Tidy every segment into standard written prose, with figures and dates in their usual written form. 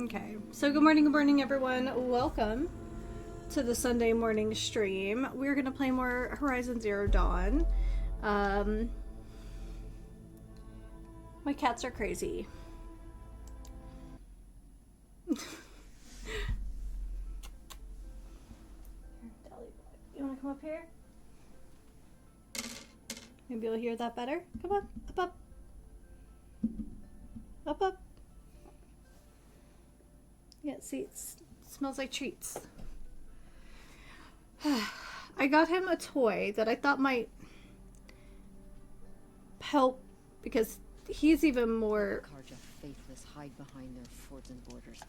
Okay, so good morning everyone. Welcome to the Sunday morning stream. We're gonna play more Horizon Zero Dawn. My cats are crazy. You wanna come up here? Maybe you'll hear that better. Come on, up. Up. Yeah, see, it smells like treats. I got him a toy that I thought might help because he's even more... Karja faithless hide behind their forts and borders.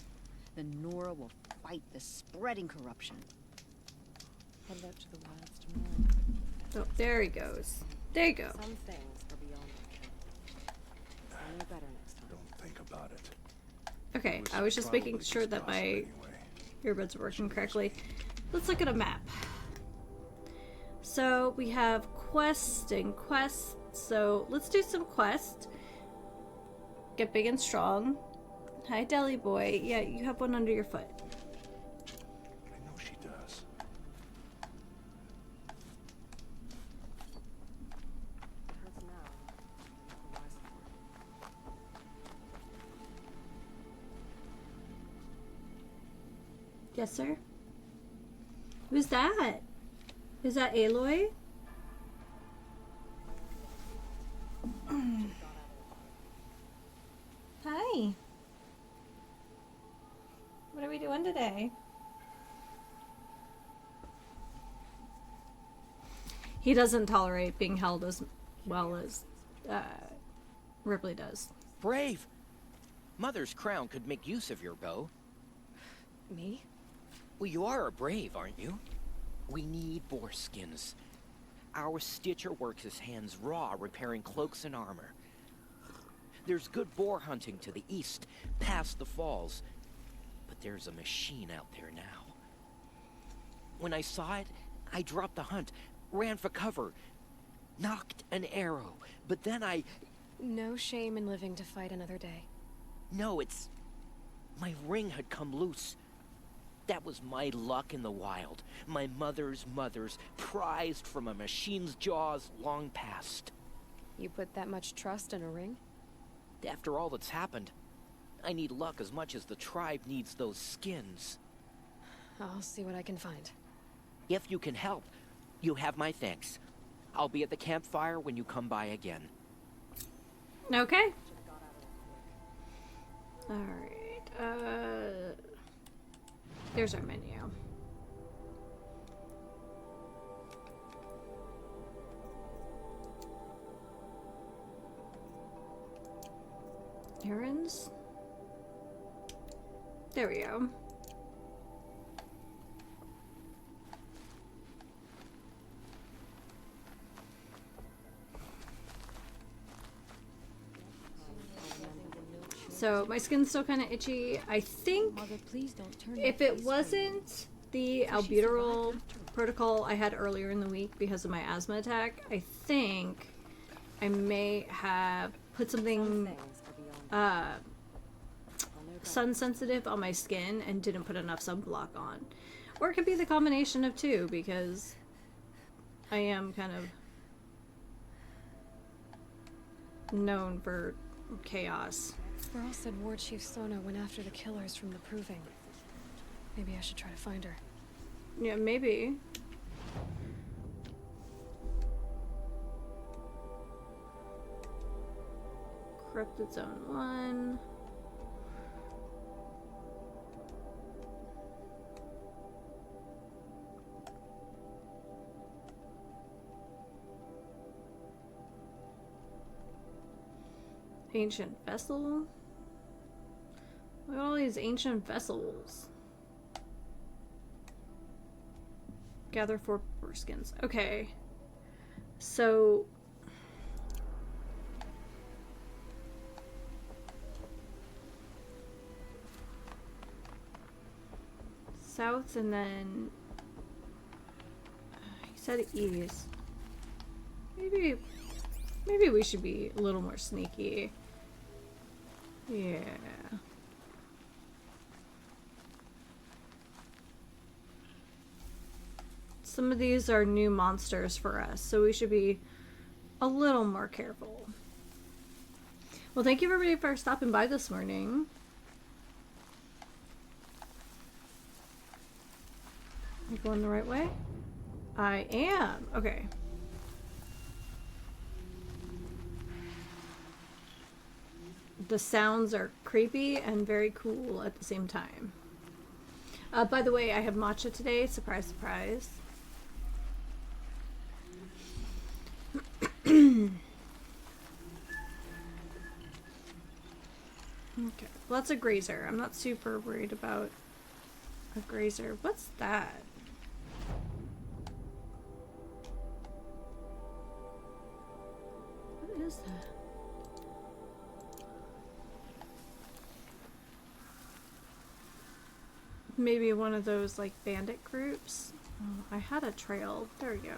The Nora will fight the spreading corruption. Head out to the wilds tomorrow. Oh, there he goes. There you go. Some things are beyond our control. Better next time. Don't think about it. Okay, I was just making sure that my earbuds are working correctly. Let's look at a map. So we have quest and quest. So let's do some quest. Get big and strong. Hi, Deli Boy. Yeah, you have one under your foot. I know she does. Yes, sir. Who's that? Is that Aloy? Hi. What are we doing today? He doesn't tolerate being held as well as Ripley does. Brave! Mother's crown could make use of your bow. Me? Well, you are a brave, aren't you? We need boar skins. Our stitcher works his hands raw, repairing cloaks and armor. There's good boar hunting to the east, past the falls. But there's a machine out there now. When I saw it, I dropped the hunt, ran for cover, knocked an arrow, but then I... No shame in living to fight another day. No, it's... my ring had come loose. That was my luck in the wild. My mother's prized from a machine's jaws long past. You put that much trust in a ring? After all that's happened, I need luck as much as the tribe needs those skins. I'll see what I can find. If you can help, you have my thanks. I'll be at the campfire when you come by again. Okay. Alright, there's our menu. Errands? There we go. So my skin's still kind of itchy. I think Mother, please don't turn if it wasn't the albuterol protocol I had earlier in the week because of my asthma attack, I think I may have put something sun sensitive on my skin and didn't put enough sunblock on. Or it could be the combination of two because I am kind of known for chaos. Squirrel said War Chief Sona went after the killers from the Proving. Maybe I should try to find her. Yeah, maybe. Corrupted Zone 1. Ancient vessel. Look at all these ancient vessels. Gather 4 boar skins. Okay. So south and then he said east. Maybe we should be a little more sneaky. Yeah. some of these are new monsters for us, so we should be a little more careful. Well, thank you everybody for stopping by this morning. Am I going the right way? I am. Okay. The sounds are creepy and very cool at the same time. By the way, I have matcha today. Surprise, surprise. Okay, well, that's a grazer. I'm not super worried about a grazer. What's that? What is that? Maybe one of those like bandit groups. Oh, I had a trail. There we go.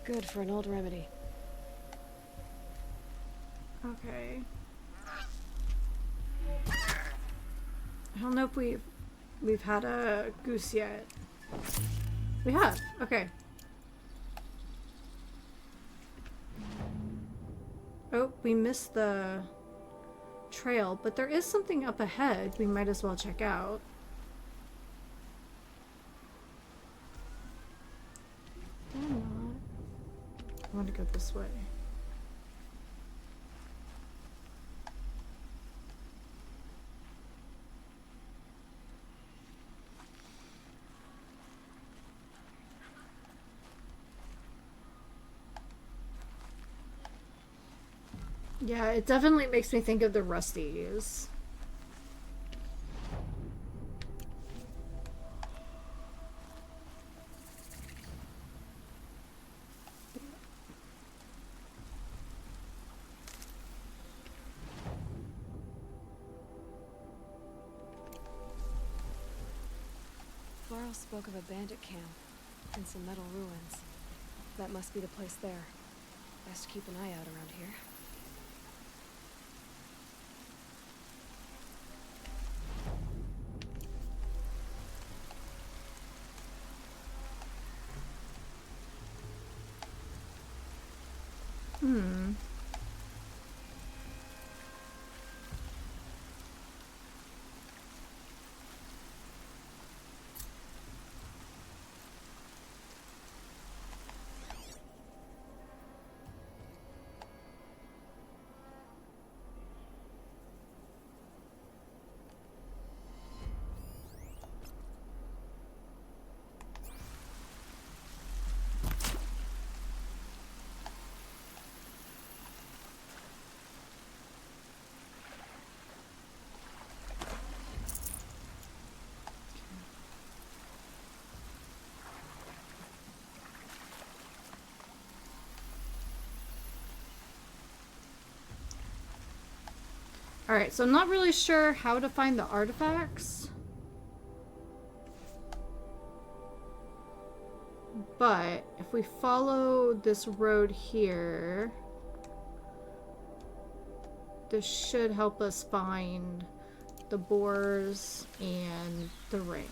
Good for an old remedy. Okay. I don't know if we've had a goose yet. We have. Okay. Oh, we missed the trail, but there is something up ahead we might as well check out. Did I not? I want to go this way. Yeah, it definitely makes me think of the Rusties. Laurel spoke of a bandit camp and some metal ruins. That must be the place there. Best keep an eye out around here. Hmm. Alright, so I'm not really sure how to find the artifacts. But if we follow this road here, this should help us find the boars and the ring.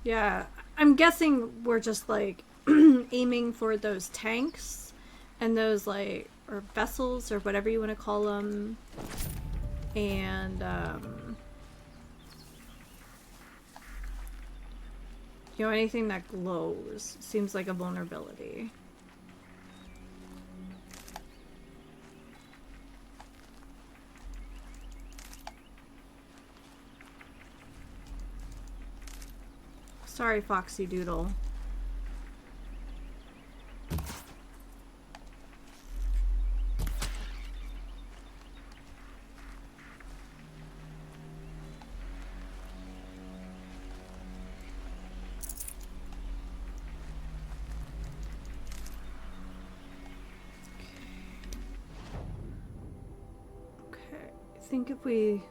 Yeah, I'm guessing we're just like aiming for those tanks and those like, or vessels or whatever you want to call them. And, you know, anything that glows seems like a vulnerability. Sorry, Foxy Doodle. Okay, I think if we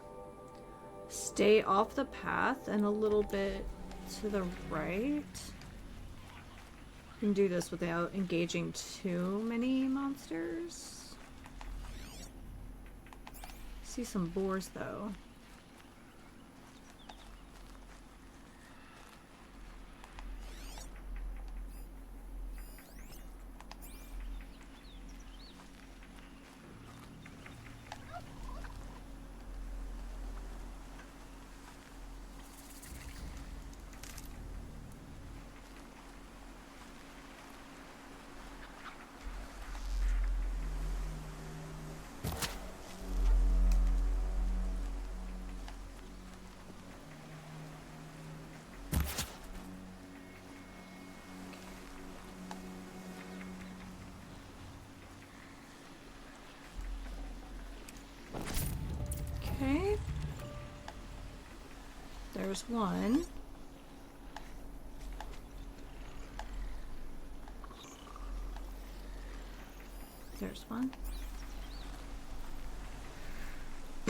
stay off the path and a little bit to the right, we can do this without engaging too many monsters. See some boars though. Okay. There's one. There's one.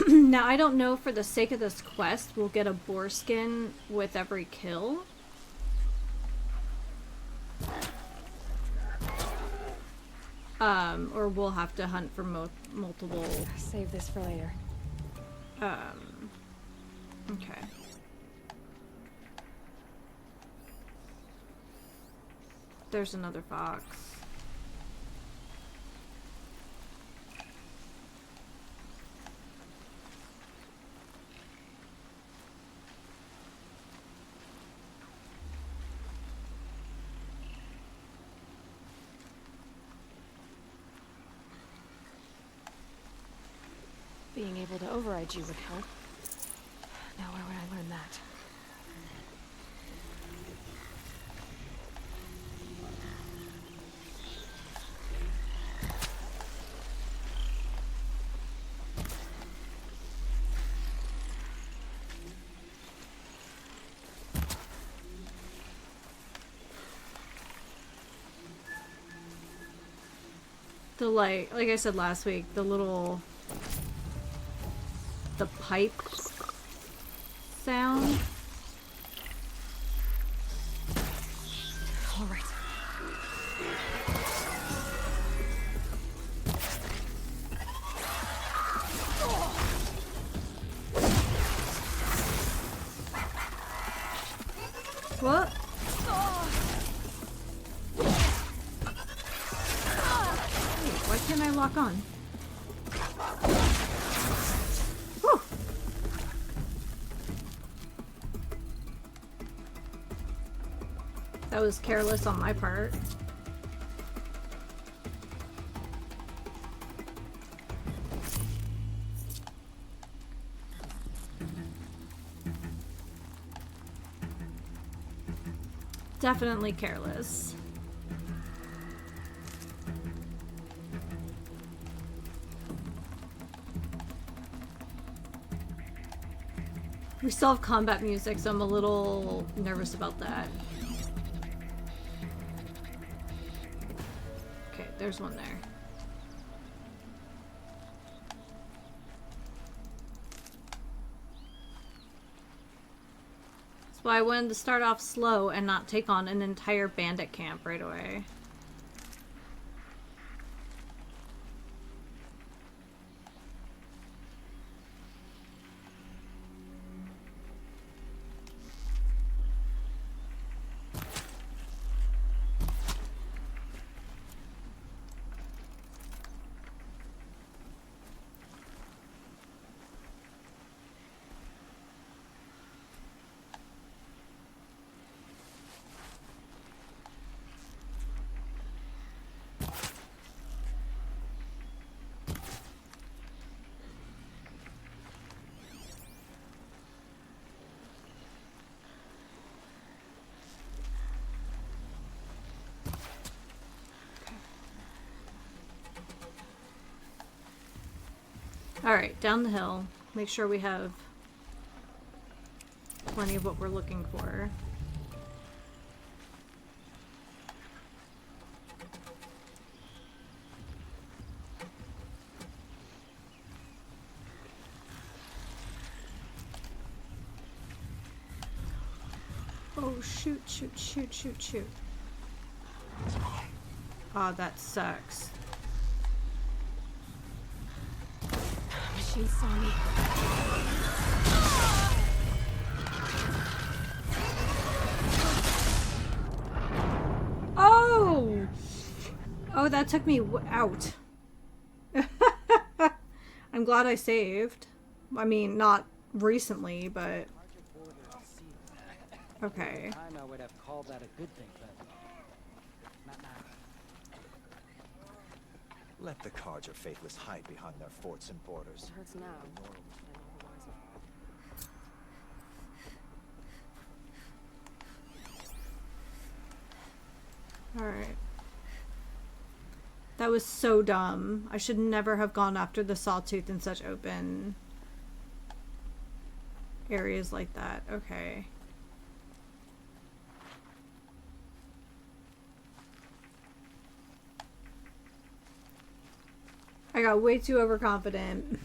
Now, I don't know for the sake of this quest, we'll get a boar skin with every kill. Or we'll have to hunt for multiple. Save this for later. Okay. There's another fox. Being able to override you would help. Now where would I learn that? The like I said last week, the pipe sound. All right. What? Wait, why can't I lock on? Whew. That was careless on my part. Definitely careless. We still have combat music, so I'm a little nervous about that. Okay, there's one there. That's why I wanted to start off slow and not take on an entire bandit camp right away. Alright, down the hill. Make sure we have plenty of what we're looking for. Oh, shoot, shoot, shoot, shoot, shoot. Oh, that sucks. Machine saw me. Oh! Oh, that took me out. I'm glad I saved. I mean, not recently, but... Okay. Time I would have called that a good thing, but not now. Let the Carja faithless hide behind their forts and borders. It hurts now. Alright. That was so dumb. I should never have gone after the sawtooth in such open areas like that. Okay. I got way too overconfident.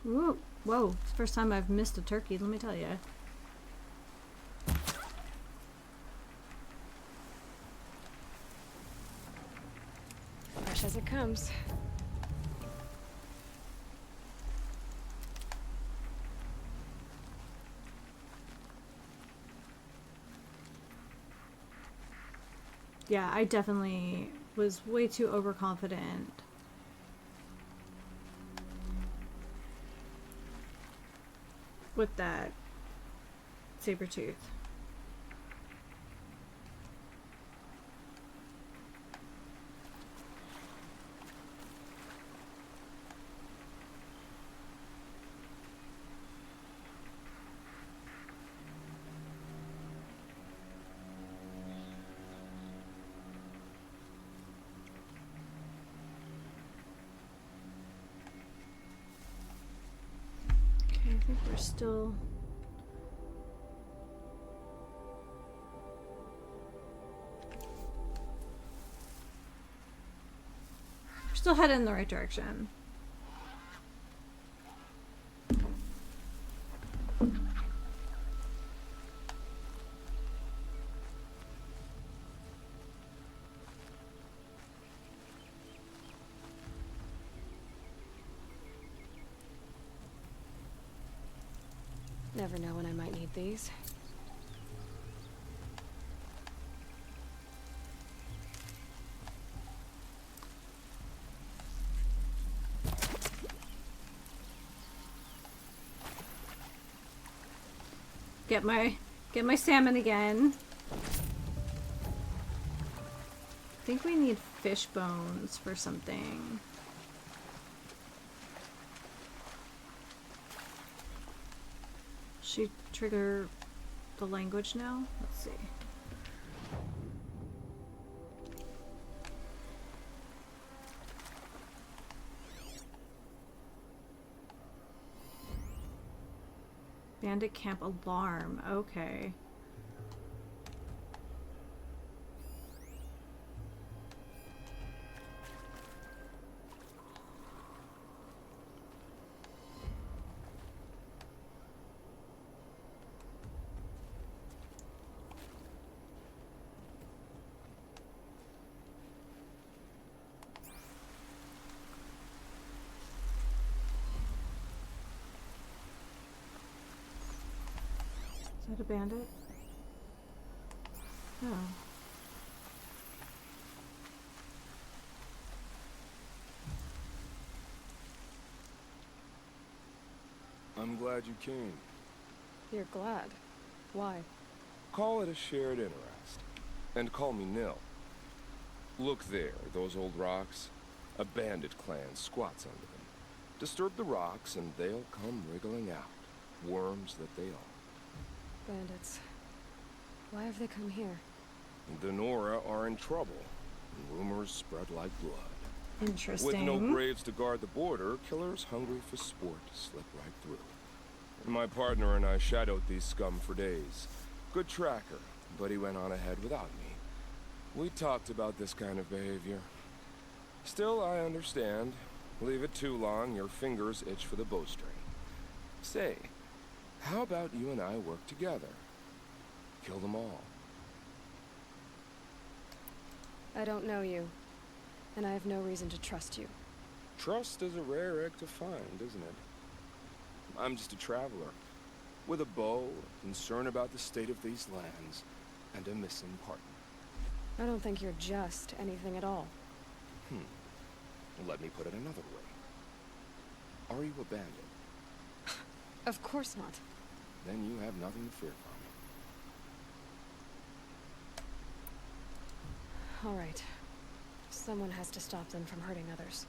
Ooh, whoa, it's the first time I've missed a turkey, let me tell you. Fresh as it comes. Yeah, I definitely was way too overconfident. With that saber tooth. Okay, I think we're still... Still headed in the right direction. Never know when I might need these. Get my salmon again. I think we need fish bones for something. Should trigger the language now? Let's see. Bandit camp alarm. Okay. Is that a bandit? Oh. I'm glad you came. You're glad. Why? Call it a shared interest. And call me Nil. Look there, those old rocks. A bandit clan squats under them. Disturb the rocks and they'll come wriggling out. Worms that they are. Bandits. Why have they come here? The Nora are in trouble. And rumors spread like blood. Interesting. With no graves to guard the border, killers hungry for sport slip right through. My partner and I shadowed these scum for days. Good tracker, but he went on ahead without me. We talked about this kind of behavior. Still, I understand. Leave it too long, your fingers itch for the bowstring. Say, how about you and I work together? Kill them all. I don't know you, and I have no reason to trust you. Trust is a rare egg to find, isn't it? I'm just a traveler, with a bow, concern about the state of these lands, and a missing partner. I don't think you're just anything at all. Let me put it another way. Are you a bandit? Of course not. Then you have nothing to fear from me. All right. Someone has to stop them from hurting others.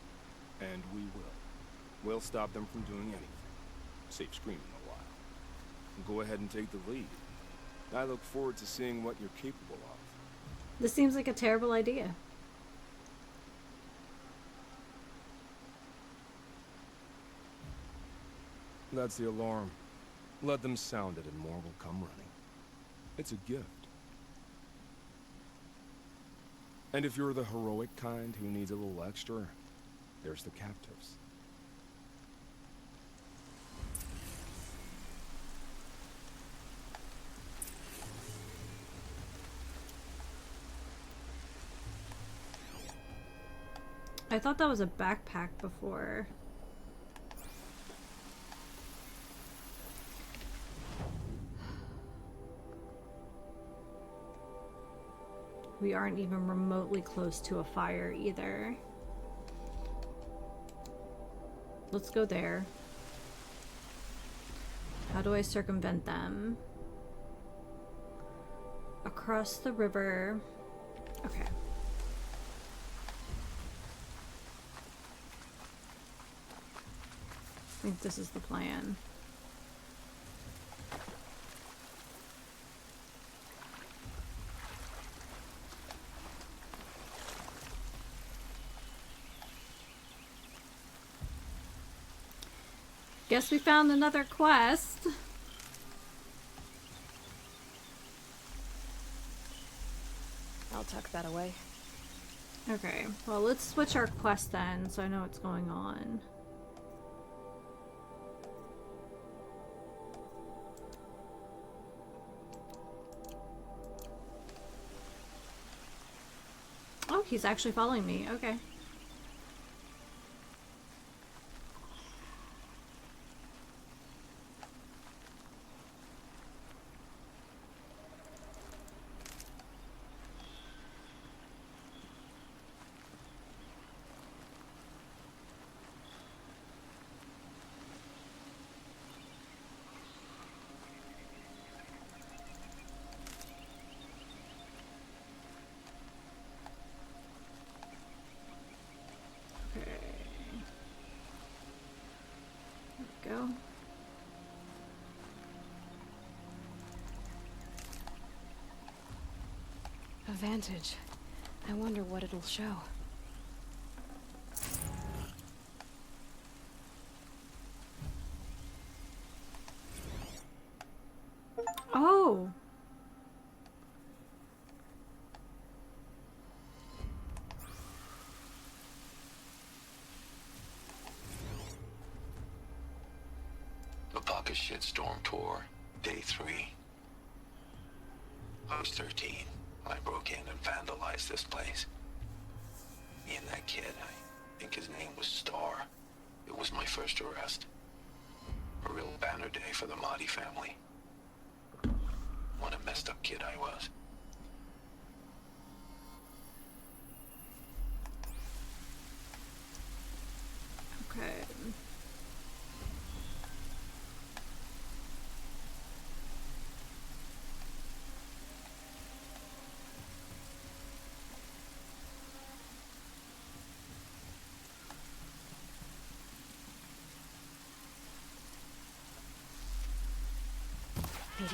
And we will. We'll stop them from doing anything. Save screaming a while. Go ahead and take the lead. I look forward to seeing what you're capable of. This seems like a terrible idea. That's the alarm. Let them sound it and more will come running. It's a gift. And if you're the heroic kind who needs a little extra, there's the captives. I thought that was a backpack before. We aren't even remotely close to a fire either. Let's go there. How do I circumvent them? Across the river. Okay. I think this is the plan. Guess we found another quest. I'll tuck that away. Okay, well, let's switch our quest then so I know what's going on. Oh, he's actually following me. Okay. Go. A vantage. I wonder what it'll show. Oh! The Pocket Shitstorm Tour, Day 3. I was 13 when I broke in and vandalized this place. Me and that kid, I think his name was Star. It was my first arrest. A real banner day for the Mahdi family. What a messed up kid I was.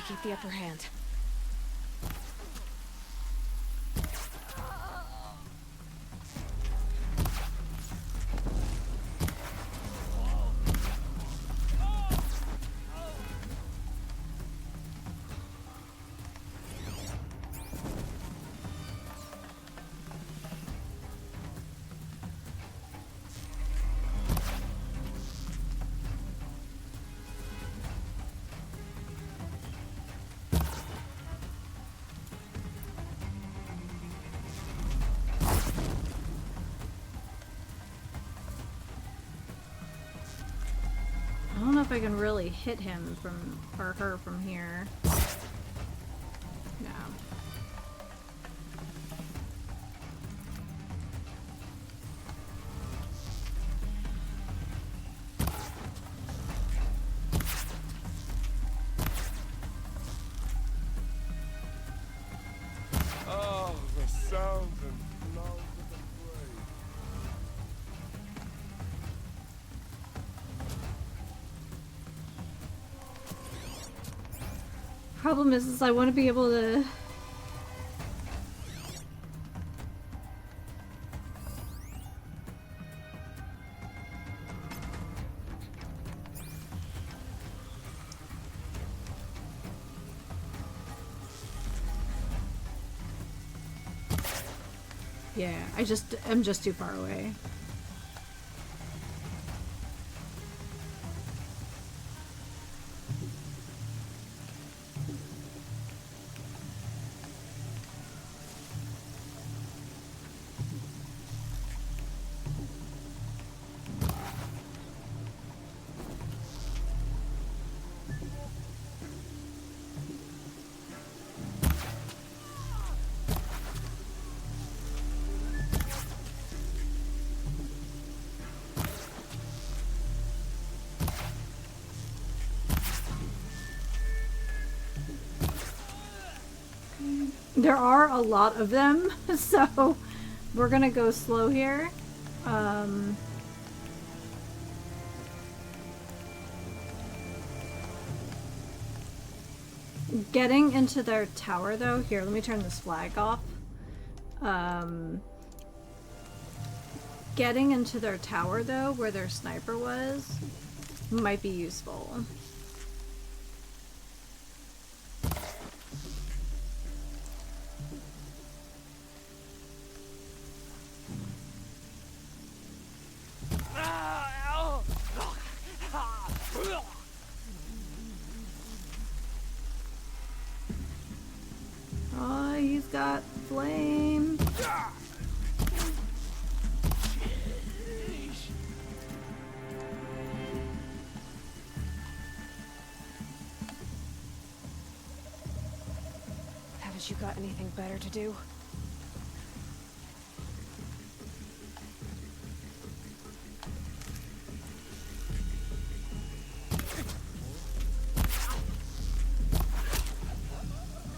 to keep the upper hand. I don't know if I can really hit him from, or her from here. No. Oh, the sounds and smells of the place. Problem is I want to be able to... Yeah, I'm just too far away. There are a lot of them, so we're gonna go slow here. Getting into their tower though, here, let me turn this flag off. Getting into their tower though, where their sniper was, might be useful. Oh, he's got flame. Haven't you got anything better to do?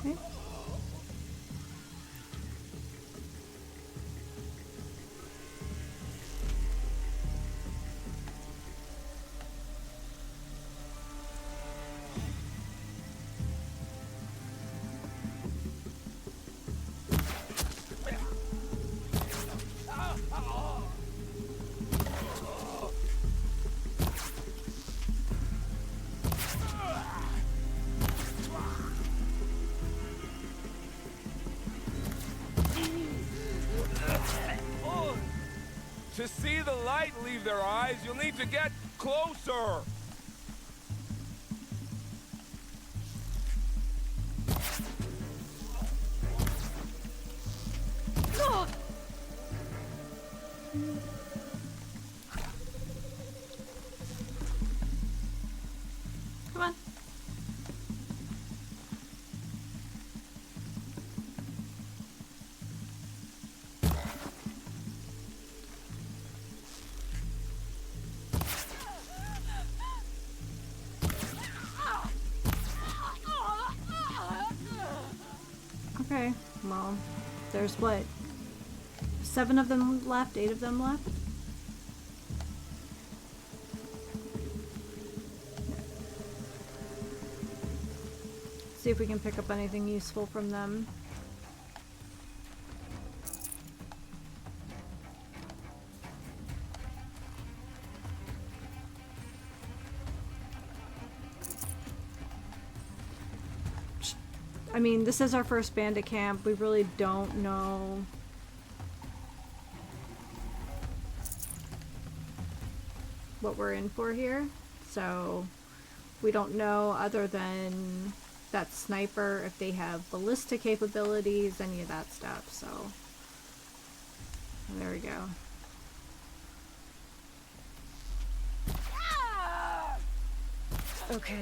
Okay. To see the light leave their eyes, you'll need to get closer. Come on. Okay, well, there's what? 7 of them left? 8 of them left? See if we can pick up anything useful from them. I mean, this is our first bandit camp. We really don't know what we're in for here. So we don't know, other than that sniper, if they have ballistic capabilities, any of that stuff. So there we go. Okay.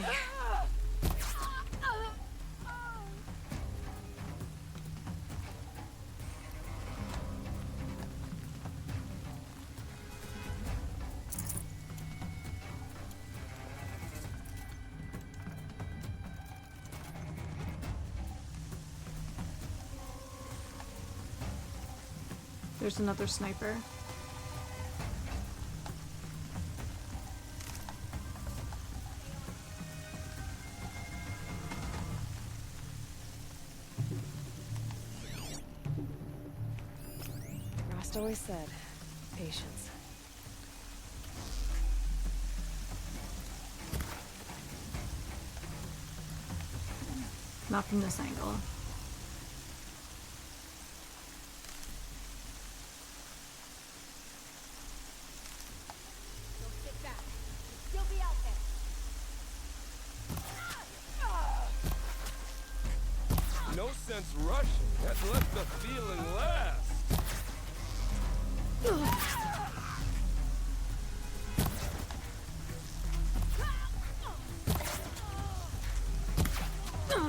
There's another sniper. Rost always said, patience. Not from this angle. No sense rushing. Let's let the feeling last.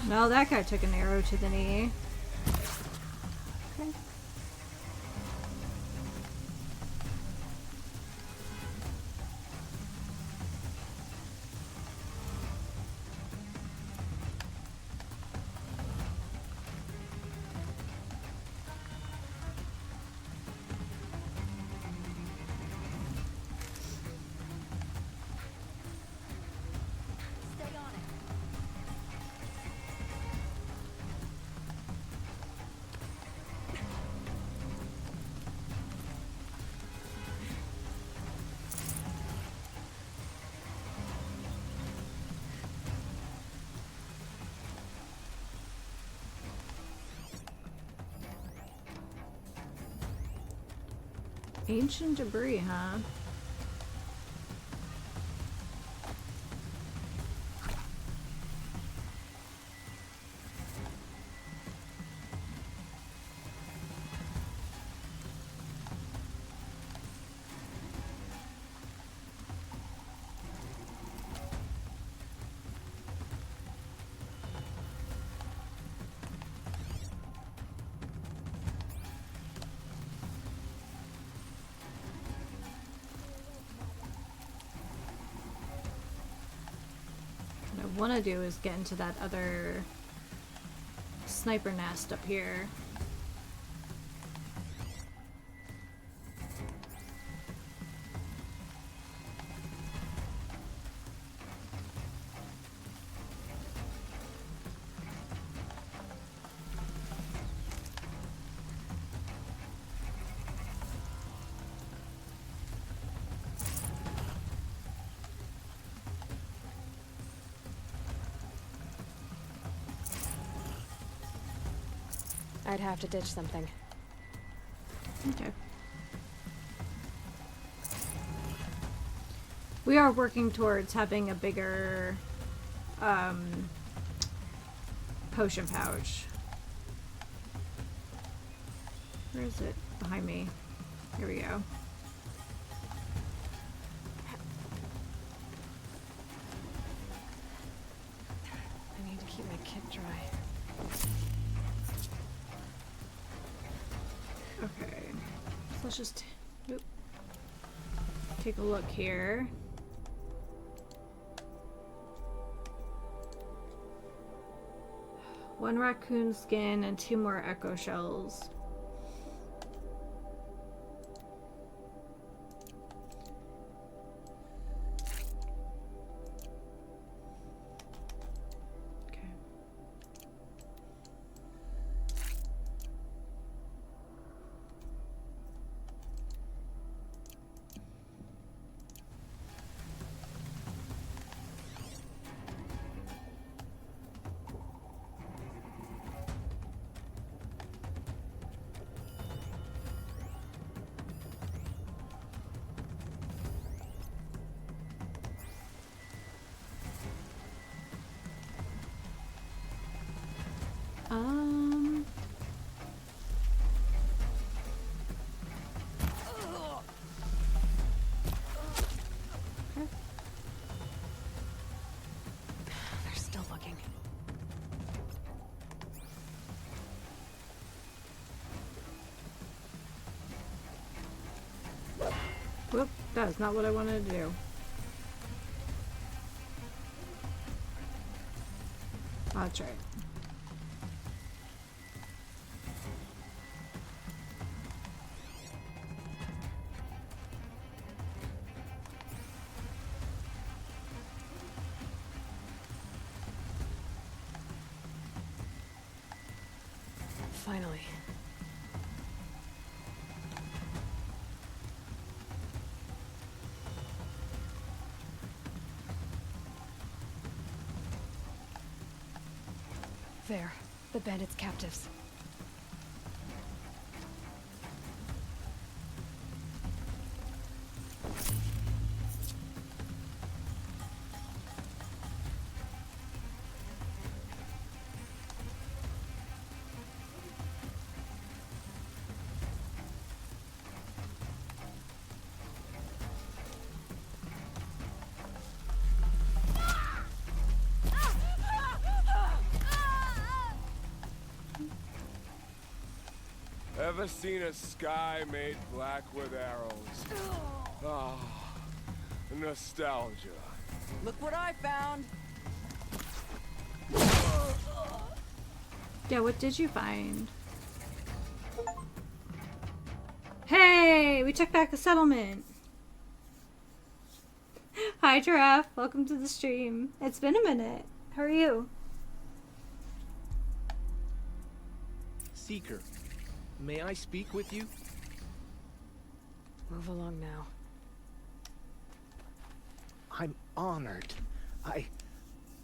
No, that guy took an arrow to the knee. Okay. Ancient debris, huh? What I want to do is get into that other sniper nest up here. I'd have to ditch something. Okay. We are working towards having a bigger potion pouch. Where is it? Behind me. Here we go. I need to keep my kit dry. Okay. So let's just take a look here. One raccoon skin and 2 more echo shells. Okay. Um. Okay. They're still looking. Whoop, that is not what I wanted to do. That's right. Finally. There, the bandits' captives. Ever seen a sky made black with arrows? Ah, nostalgia. Look what I found! Yeah, what did you find? Hey, we took back the settlement. Hi, Giraffe. Welcome to the stream. It's been a minute. How are you? Seeker, may I speak with you? Move along now. I'm honored. I'm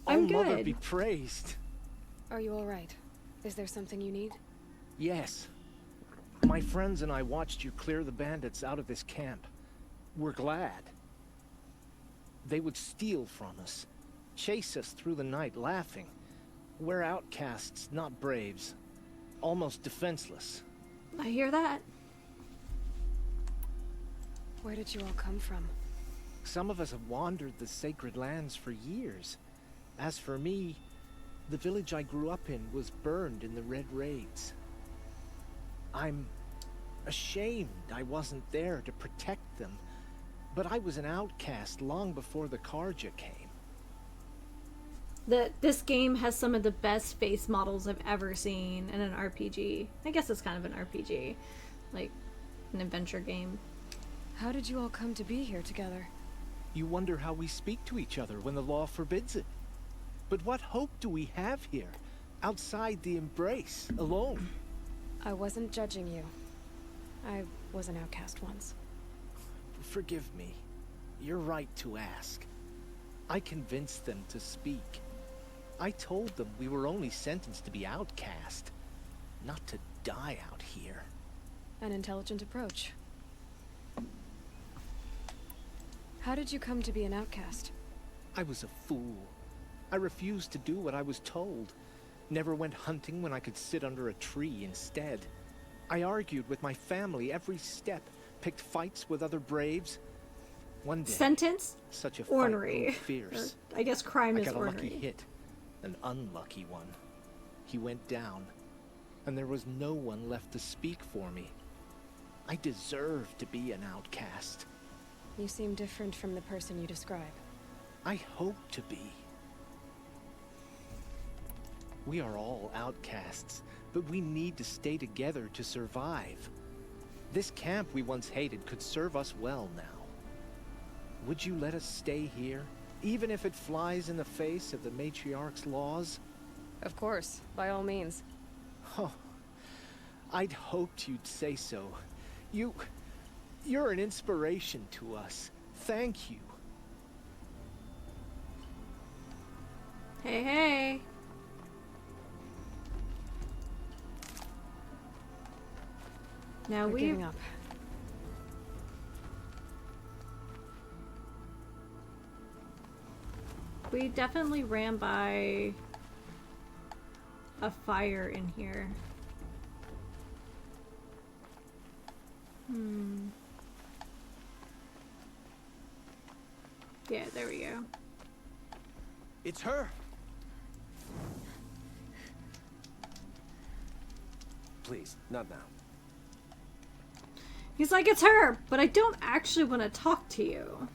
Oh, Mother good. be praised. Are you alright? Is there something you need? Yes. My friends and I watched you clear the bandits out of this camp. We're glad. They would steal from us, chase us through the night laughing. We're outcasts, not braves. Almost defenseless. I hear that. Where did you all come from? Some of us have wandered the sacred lands for years. As for me, the village I grew up in was burned in the Red Raids. I'm ashamed I wasn't there to protect them, but I was an outcast long before the Karja came. This game has some of the best face models I've ever seen in an RPG. I guess it's kind of an RPG, like an adventure game. How did you all come to be here together? You wonder how we speak to each other when the law forbids it. But what hope do we have here, outside the embrace, alone? I wasn't judging you. I was an outcast once. Forgive me. You're right to ask. I convinced them to speak. I told them we were only sentenced to be outcast, not to die out here. An intelligent approach. How did you come to be an outcast? I was a fool. I refused to do what I was told. Never went hunting when I could sit under a tree instead. I argued with my family every step, picked fights with other braves. One day, Sentence? such a fight Ornery. grew fierce. Or, I guess crime I is got a lucky ornery. hit, an unlucky one. He went down, and there was no one left to speak for me. I deserved to be an outcast. You seem different from the person you describe. I hope to be. We are all outcasts, but we need to stay together to survive. This camp we once hated could serve us well now. Would you let us stay here, even if it flies in the face of the matriarch's laws? Of course, by all means. Oh, I'd hoped you'd say so. You're an inspiration to us. Thank you. Hey, hey. Now We're we giving up. definitely ran by a fire in here. Yeah, there we go. It's her! Please, not now. He's like, it's her, but I don't actually want to talk to you.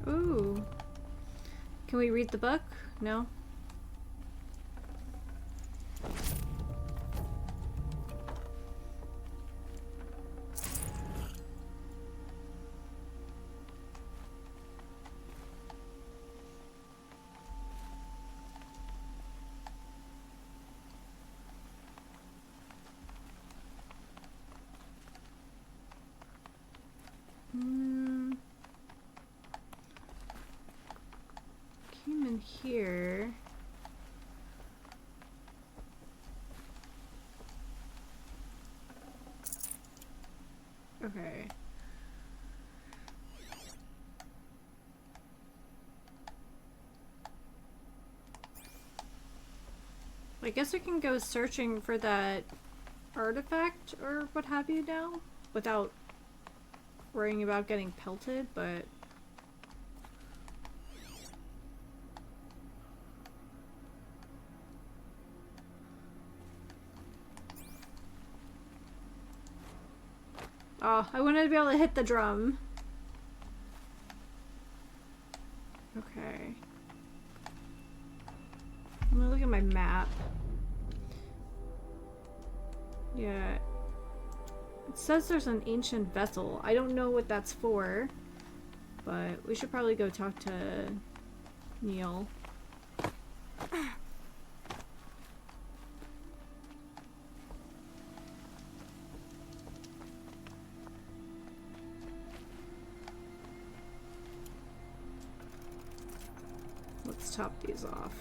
Ooh. Can we read the book? No? Came in here. Okay. I guess I can go searching for that artifact or what have you now without worrying about getting pelted, but oh, I wanted to be able to hit the drum. Okay. I'm gonna look at my map. Yeah. It says there's an ancient vessel. I don't know what that's for, but we should probably go talk to Neil. Let's top these off.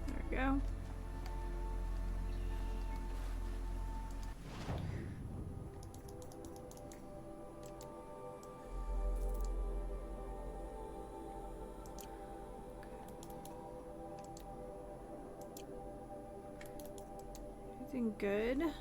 There we go. Everything good?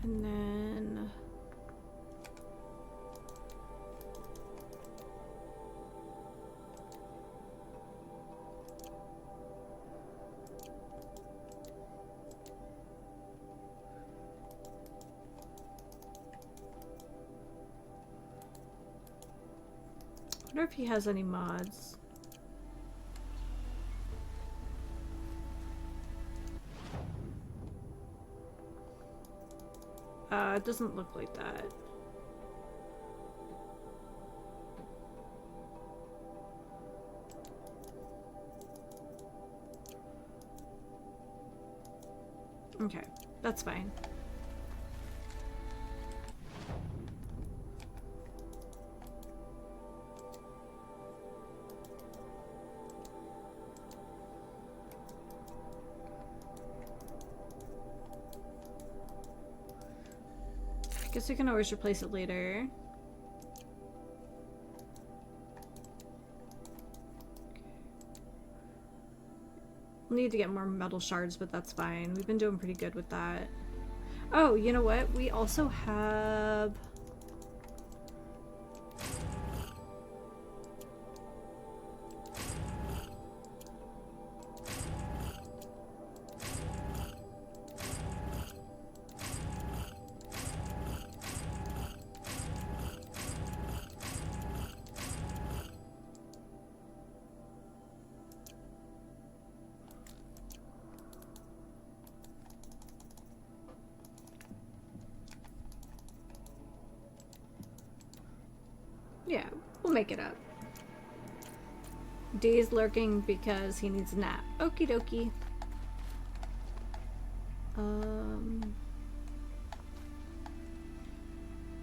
And then I wonder if he has any mods. It doesn't look like that. Okay, that's fine. I guess we can always replace it later. We'll need to get more metal shards, but that's fine. We've been doing pretty good with that. Oh, you know what? We also have... Yeah, we'll make it up. Day's lurking because he needs a nap. Okie dokie.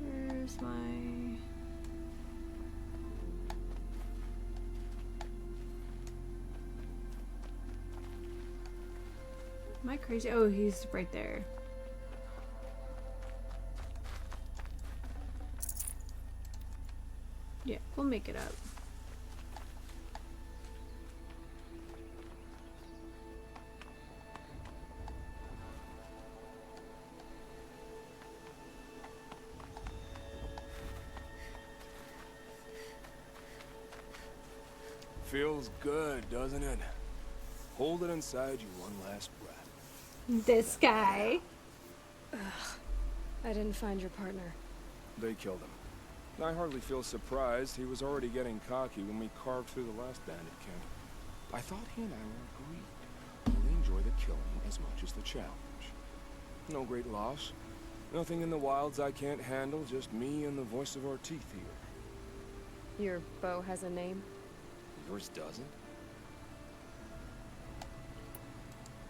Where's my... Am I crazy? Oh, he's right there. Yeah, we'll make it up. Feels good, doesn't it? Hold it inside you one last breath. This guy. I didn't find your partner. They killed him. I hardly feel surprised. He was already getting cocky when we carved through the last bandit camp. I thought he and I were agreed. We enjoy the killing as much as the challenge. No great loss. Nothing in the wilds I can't handle, just me and the voice of our teeth here. Your bow has a name? Yours doesn't?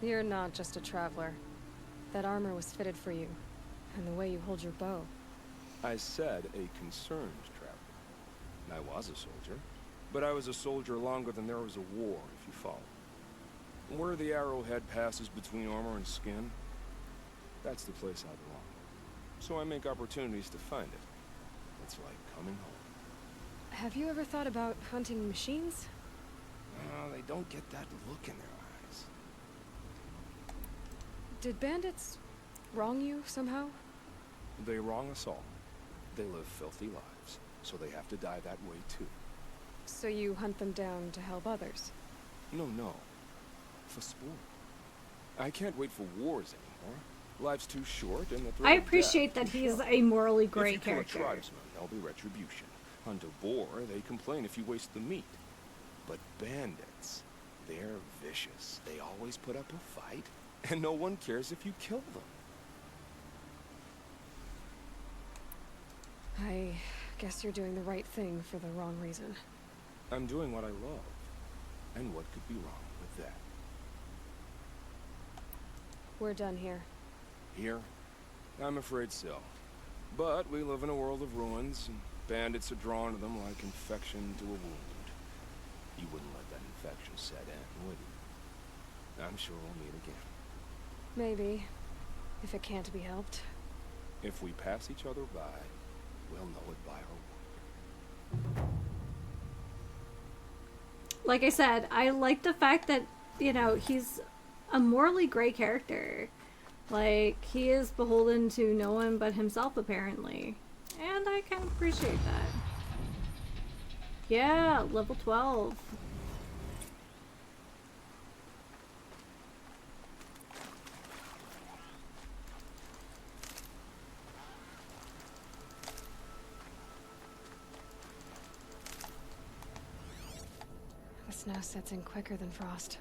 You're not just a traveler. That armor was fitted for you, and the way you hold your bow. I said a concerned traveler. I was a soldier, but I was a soldier longer than there was a war, if you follow. Where the arrowhead passes between armor and skin, that's the place I belong. So I make opportunities to find it. It's like coming home. Have you ever thought about hunting machines? They don't get that look in their eyes. Did bandits wrong you somehow? They wrong us all. They live filthy lives, so they have to die that way too. So you hunt them down to help others? No. For sport. I can't wait for wars anymore. Life's too short, and the thrill I of appreciate death that too he's short. a morally If great you kill character. a tribesman, there'll be retribution. Hunt a boar, they complain if you waste the meat. But bandits, they're vicious. They always put up a fight, and no one cares if you kill them. I guess you're doing the right thing for the wrong reason. I'm doing what I love. And what could be wrong with that? We're done here. Here? I'm afraid so. But we live in a world of ruins, and bandits are drawn to them like infection to a wound. You wouldn't let that infection set in, would you? I'm sure we'll meet again. Maybe. If it can't be helped. If we pass each other by, we'll know it by our work. Like I said, I like the fact that, you know, he's a morally gray character. Like, he is beholden to no one but himself, apparently. And I kind of appreciate that. Yeah, level 12. The snow sets in quicker than frost.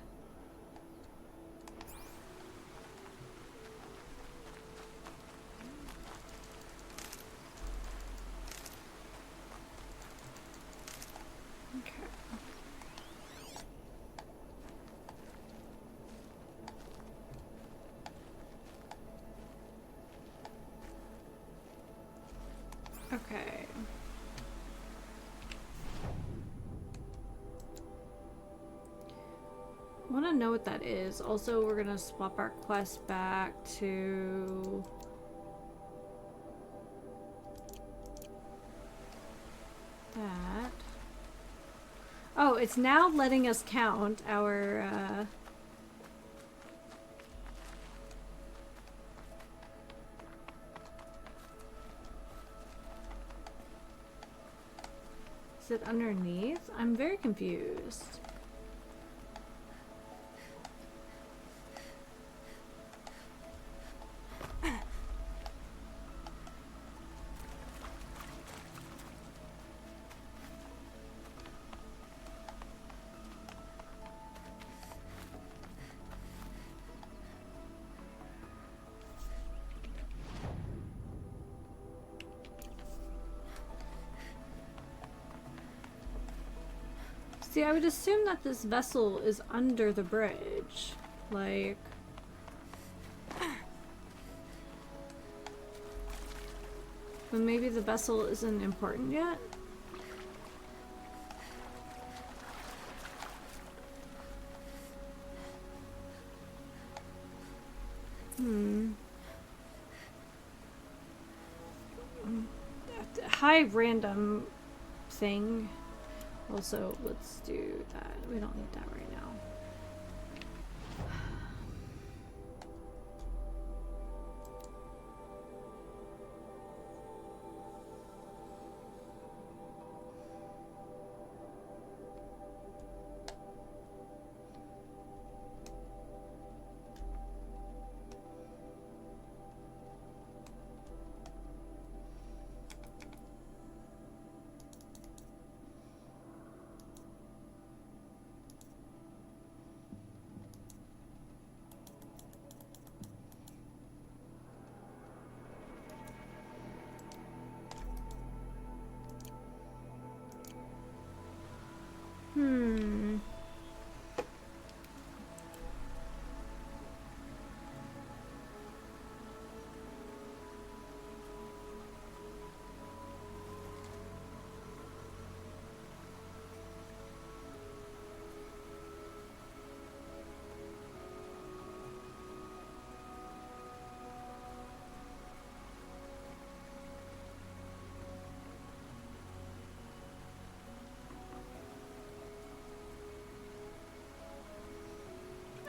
Okay. I want to know what that is. Also, we're gonna swap our quest back to... that. Oh, it's now letting us count our Is it underneath? I'm very confused. See, I would assume that this vessel is under the bridge. Like... But maybe the vessel isn't important yet? Hi, random thing. Also, let's do that. We don't need that right now.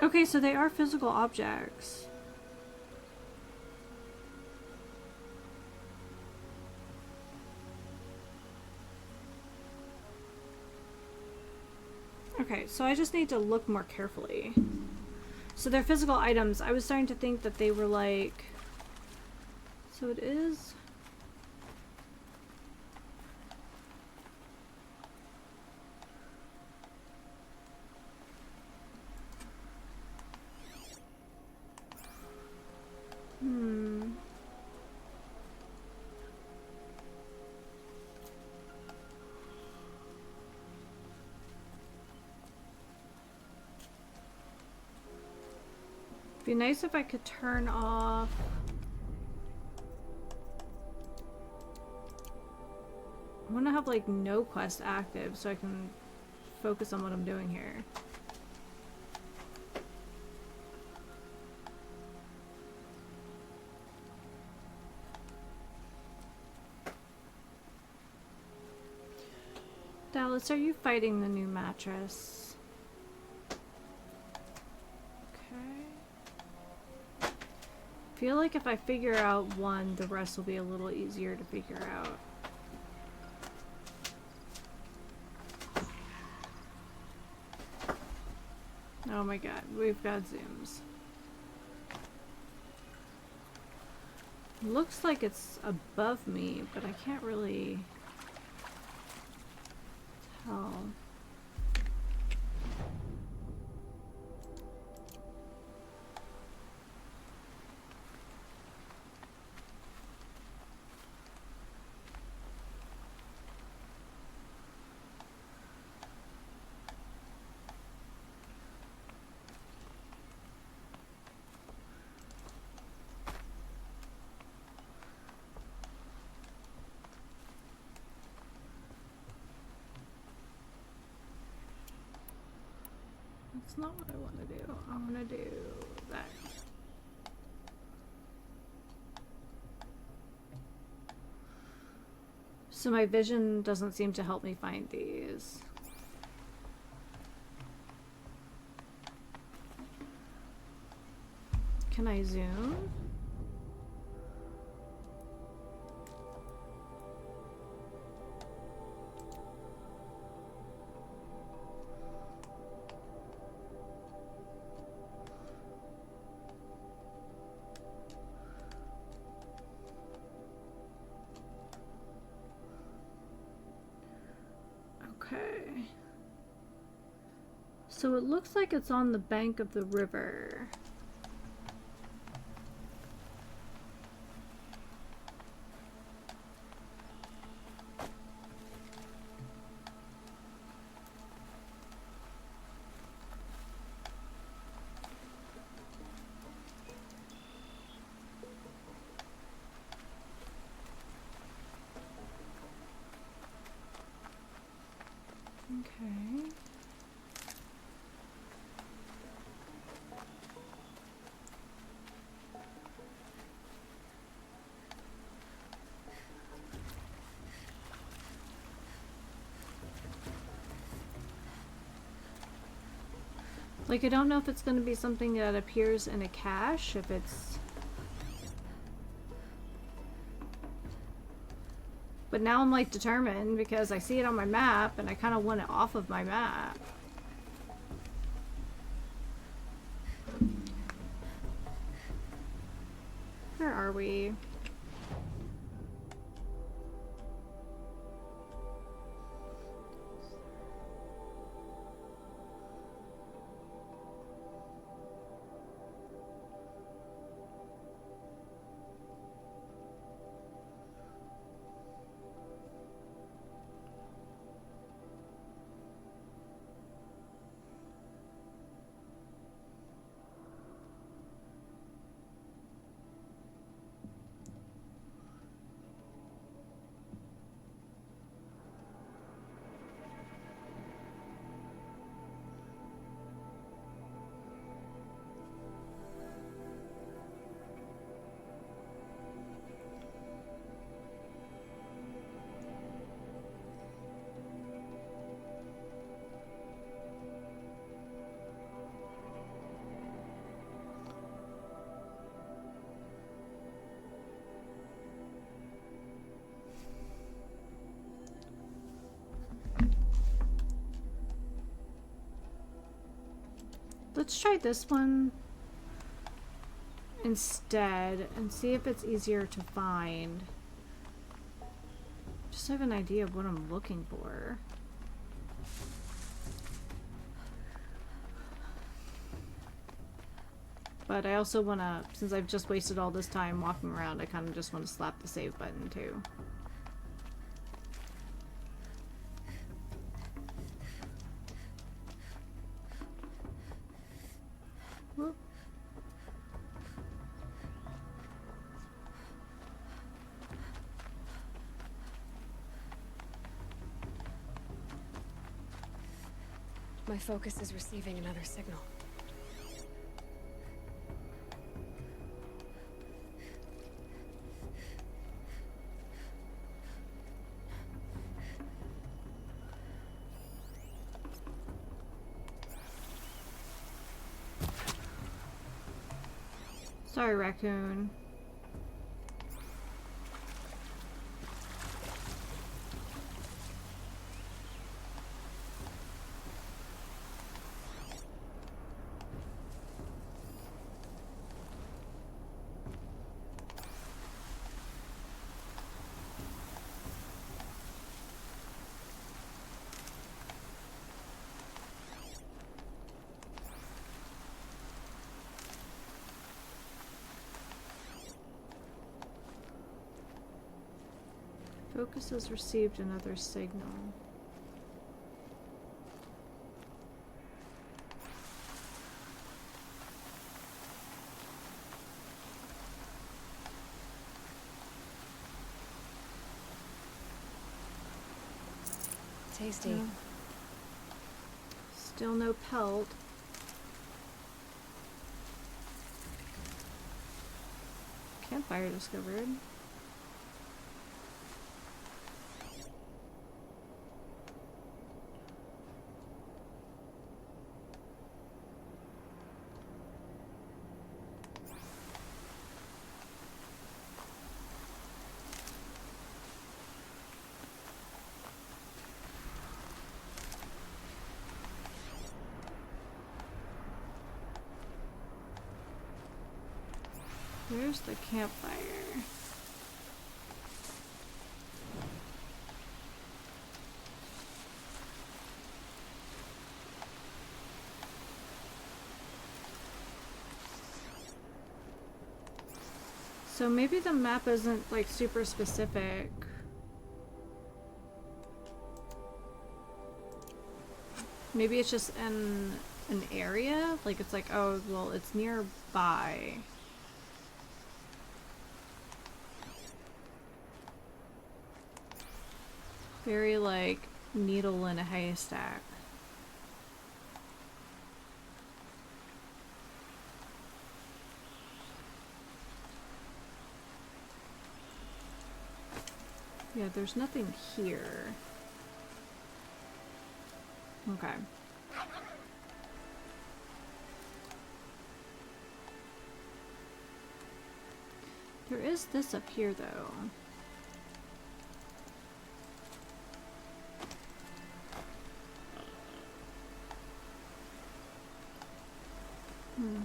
Okay, so they are physical objects. Okay, so I just need to look more carefully. So they're physical items. I was starting to think that they were like... So it is... Be nice if I could turn off... I want to have like no quest active so I can focus on what I'm doing here. Dallas, are you fighting the new mattress? Feel like if I figure out one, the rest will be a little easier to figure out. Oh my god, we've got zooms. Looks like it's above me, but I can't really tell. That's not what I want to do. I want to do that. So my vision doesn't seem to help me find these. Can I zoom? So it looks like it's on the bank of the river. Okay. Like, I don't know if it's going to be something that appears in a cache, if it's... But now I'm, like, determined because I see it on my map and I kind of want it off of my map. Where are we? Let's try this one instead and see if it's easier to find. Just have an idea of what I'm looking for. But I also want to, since I've just wasted all this time walking around, I kind of just want to slap the save button too. Whoop. My focus is receiving another signal. Sorry, raccoon. Focus has received another signal. Tasty. No. Still no pelt. Campfire discovered. Where's the campfire? So maybe the map isn't like super specific. Maybe it's just in an area? Like it's like, oh, well, it's nearby. Very like needle in a haystack. Yeah, there's nothing here. Okay. There is this up here, though. Hmm.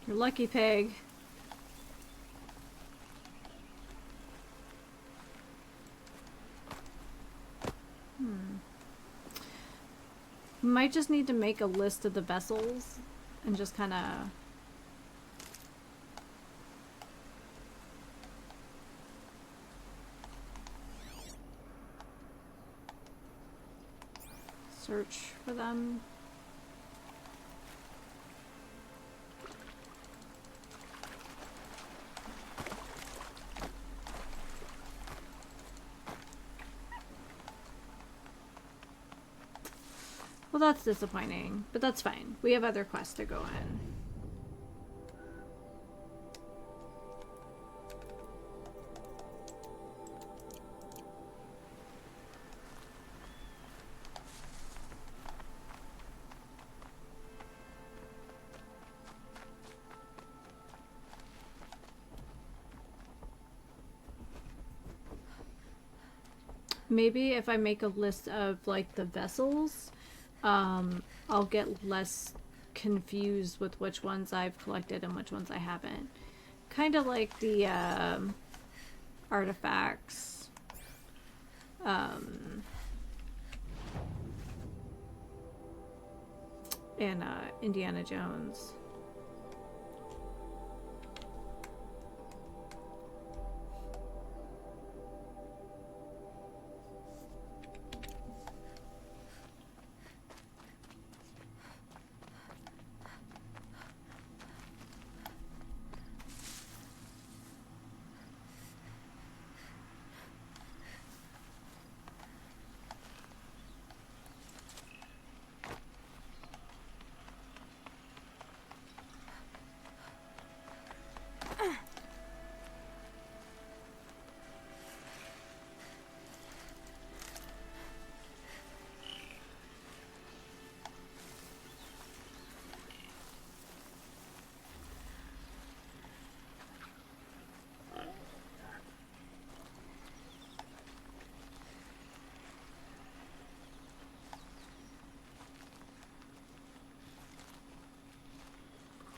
You're lucky, pig. Might just need to make a list of the vessels and just kind of search for them. Well, that's disappointing, but that's fine. We have other quests to go in. Maybe if I make a list of like the vessels, I'll get less confused with which ones I've collected and which ones I haven't. Kind of like the artifacts. And Indiana Jones.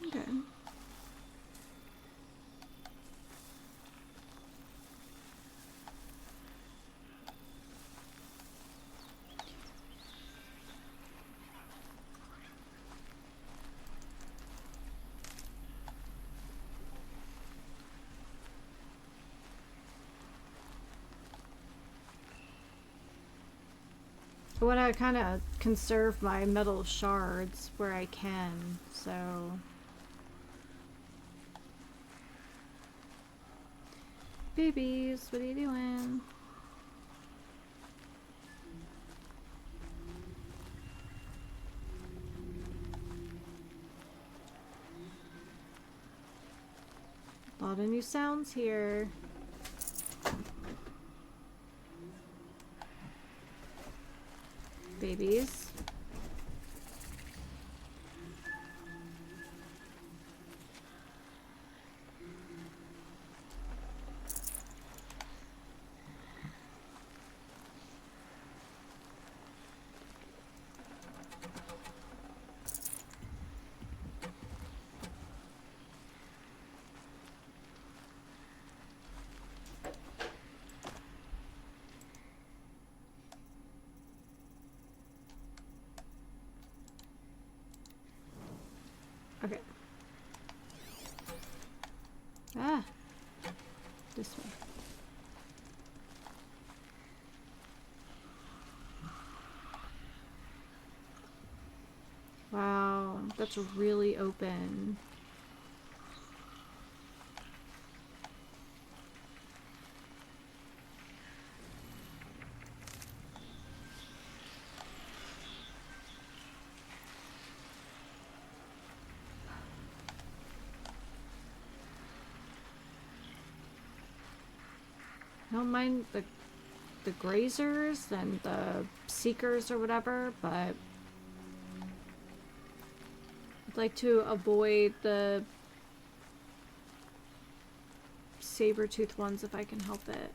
Okay. I want to kind of conserve my metal shards where I can, so... Babies, what are you doing? A lot of new sounds here. Babies. that's really open. I don't mind the grazers and the seekers or whatever, but I'd like to avoid the saber-toothed ones if I can help it.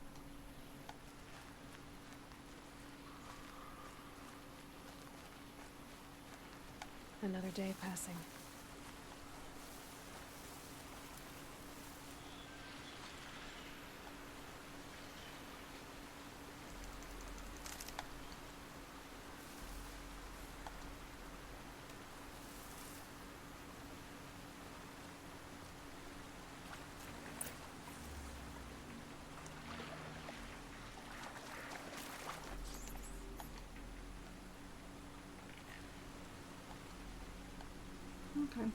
Another day passing. Okay.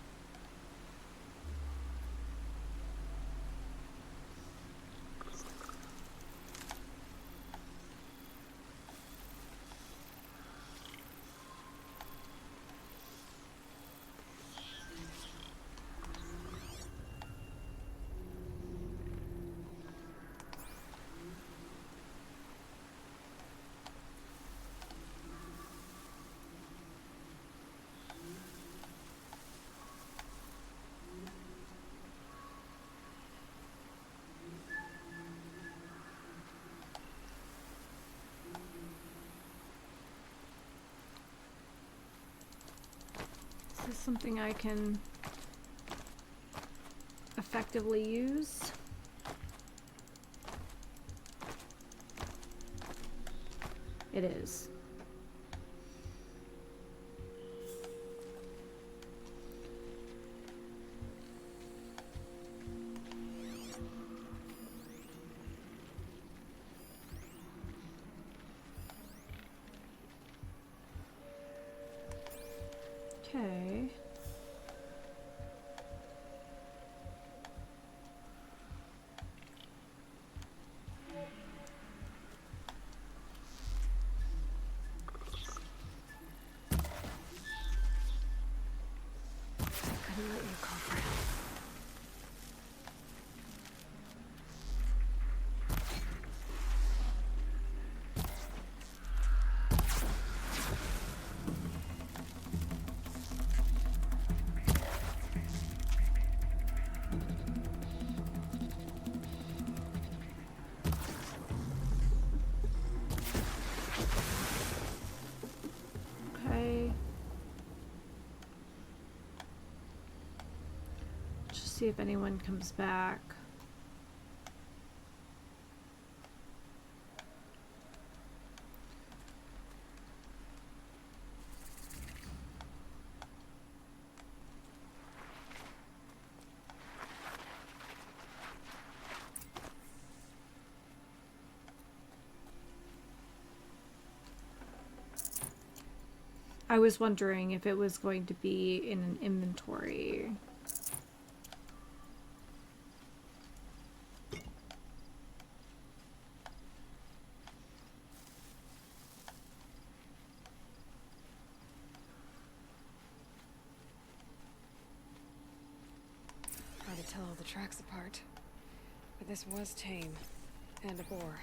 Is this something I can effectively use? It is. Okay. Couldn't let you call for help. Okay. Just see if anyone comes back. I was wondering if it was going to be in an inventory. Hard to tell all the tracks apart. But this was tame. And a boar.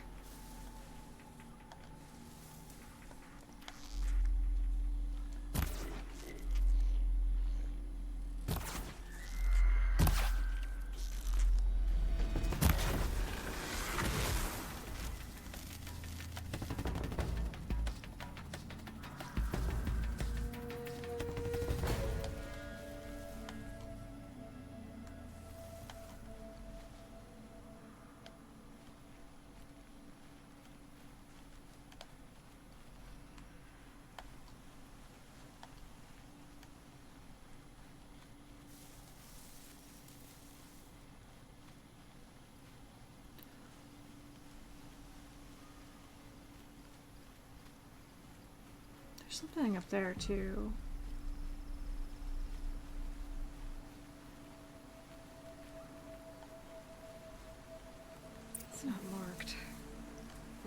There's something up there too.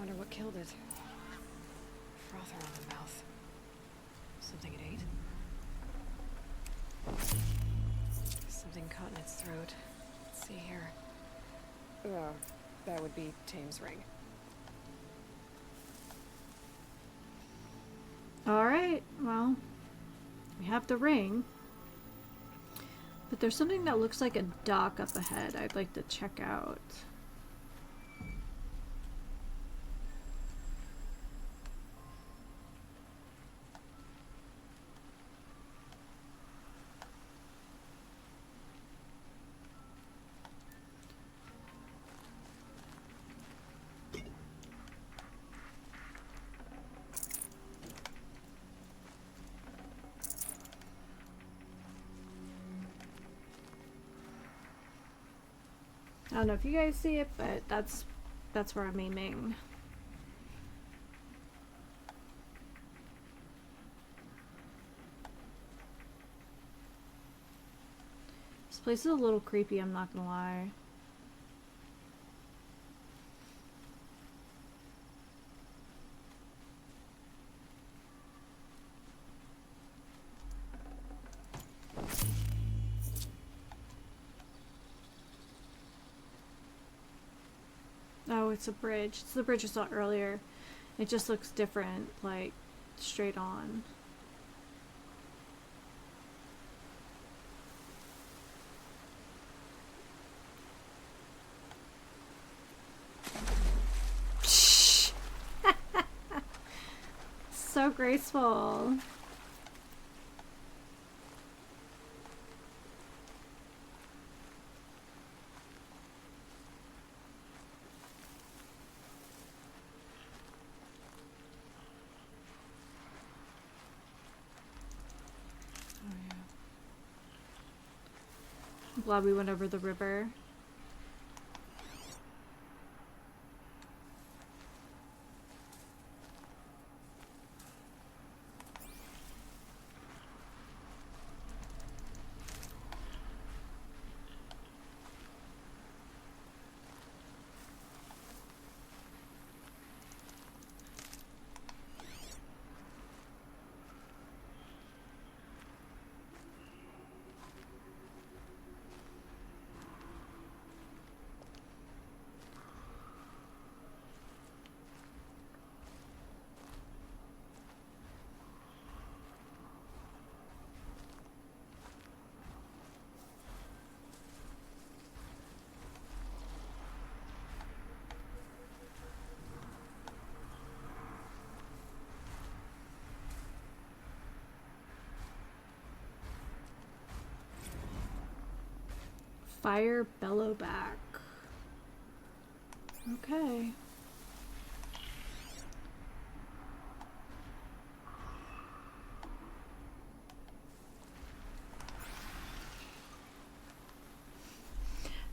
wonder what killed it. Froth around the mouth. Something it ate? Something caught in its throat. Let's see here. That would be Tame's ring. Alright, well, we have the ring. But there's something that looks like a dock up ahead I'd like to check out. I don't know if you guys see it, but that's where I'm aiming. This place is a little creepy, I'm not gonna lie. Oh, it's a bridge. It's the bridge I saw earlier. It just looks different, like straight on. So graceful. I'm glad we went over the river. Fire bellowback. Okay.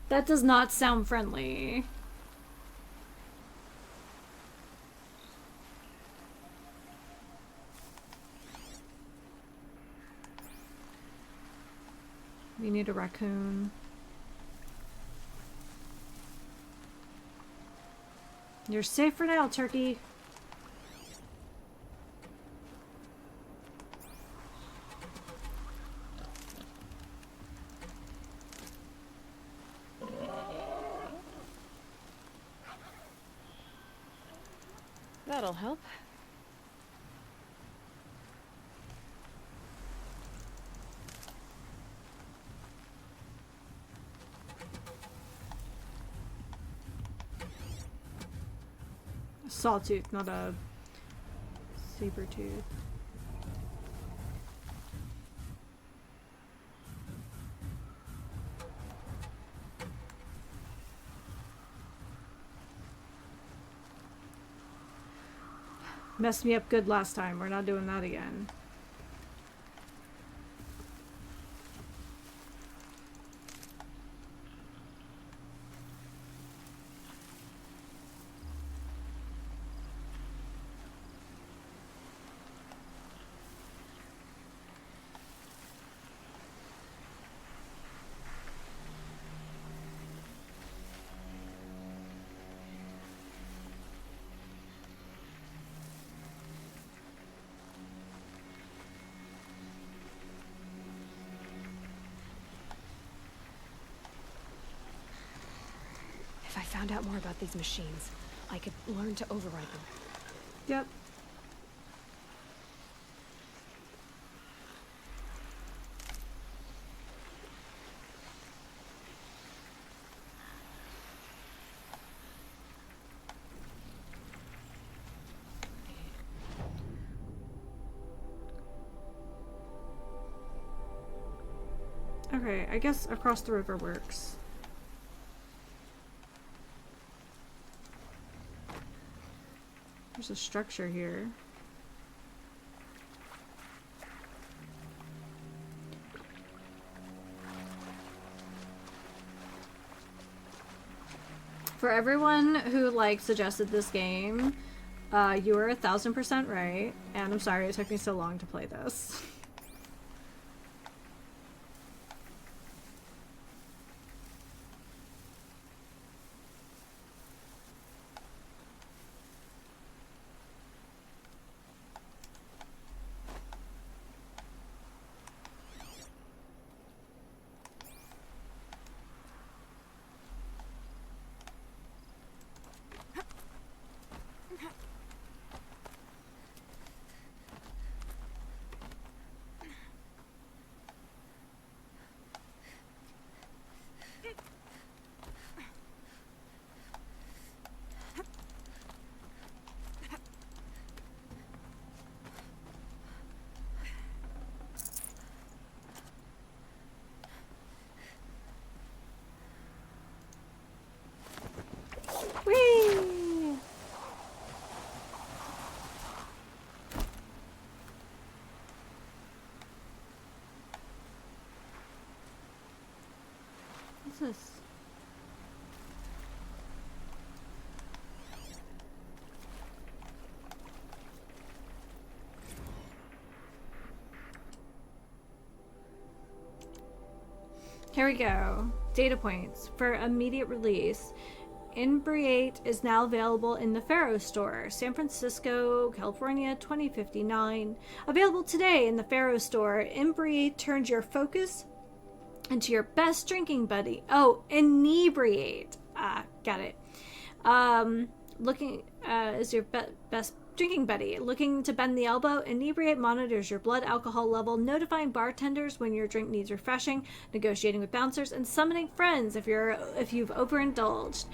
That does not sound friendly. We need a raccoon. You're safe for now, turkey. That'll help. Sawtooth, not a saber tooth. Messed me up good last time. We're not doing that again. found out more about these machines, I could learn to override them. Yep. Okay, I guess across the river works. There's a structure here. For everyone who like suggested this game, you were 1000% right, and I'm sorry it took me so long to play this. Whee! What's this? Here we go. Data points for immediate release. Inebriate is now available in the Faro store, San Francisco, California, 2059. Available today in the Faro store. Inebriate turns your focus into your best drinking buddy. Oh, inebriate. Got it. Looking is your best drinking buddy. Looking to bend the elbow? Inebriate monitors your blood alcohol level, notifying bartenders when your drink needs refreshing, negotiating with bouncers, and summoning friends if you've overindulged.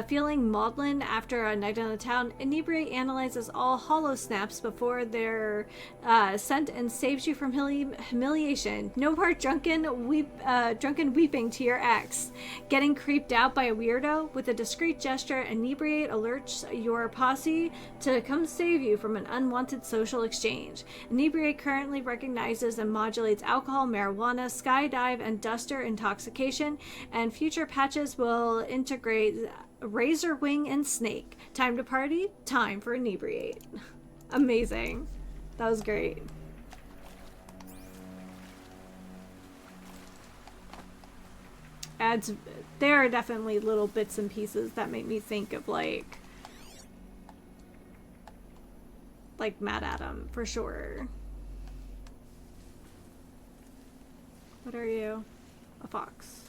Feeling maudlin after a night on the town, Inebriate analyzes all hollow snaps before they're sent and saves you from humiliation. No more drunken weeping to your ex. Getting creeped out by a weirdo? With a discreet gesture, Inebriate alerts your posse to come save you from an unwanted social exchange. Inebriate currently recognizes and modulates alcohol, marijuana, skydive, and duster intoxication, and future patches will integrate Razor Wing and Snake. Time to party? Time for Inebriate. Amazing. That was great. There are definitely little bits and pieces that make me think of like Mad Adam, for sure. What are you? A fox.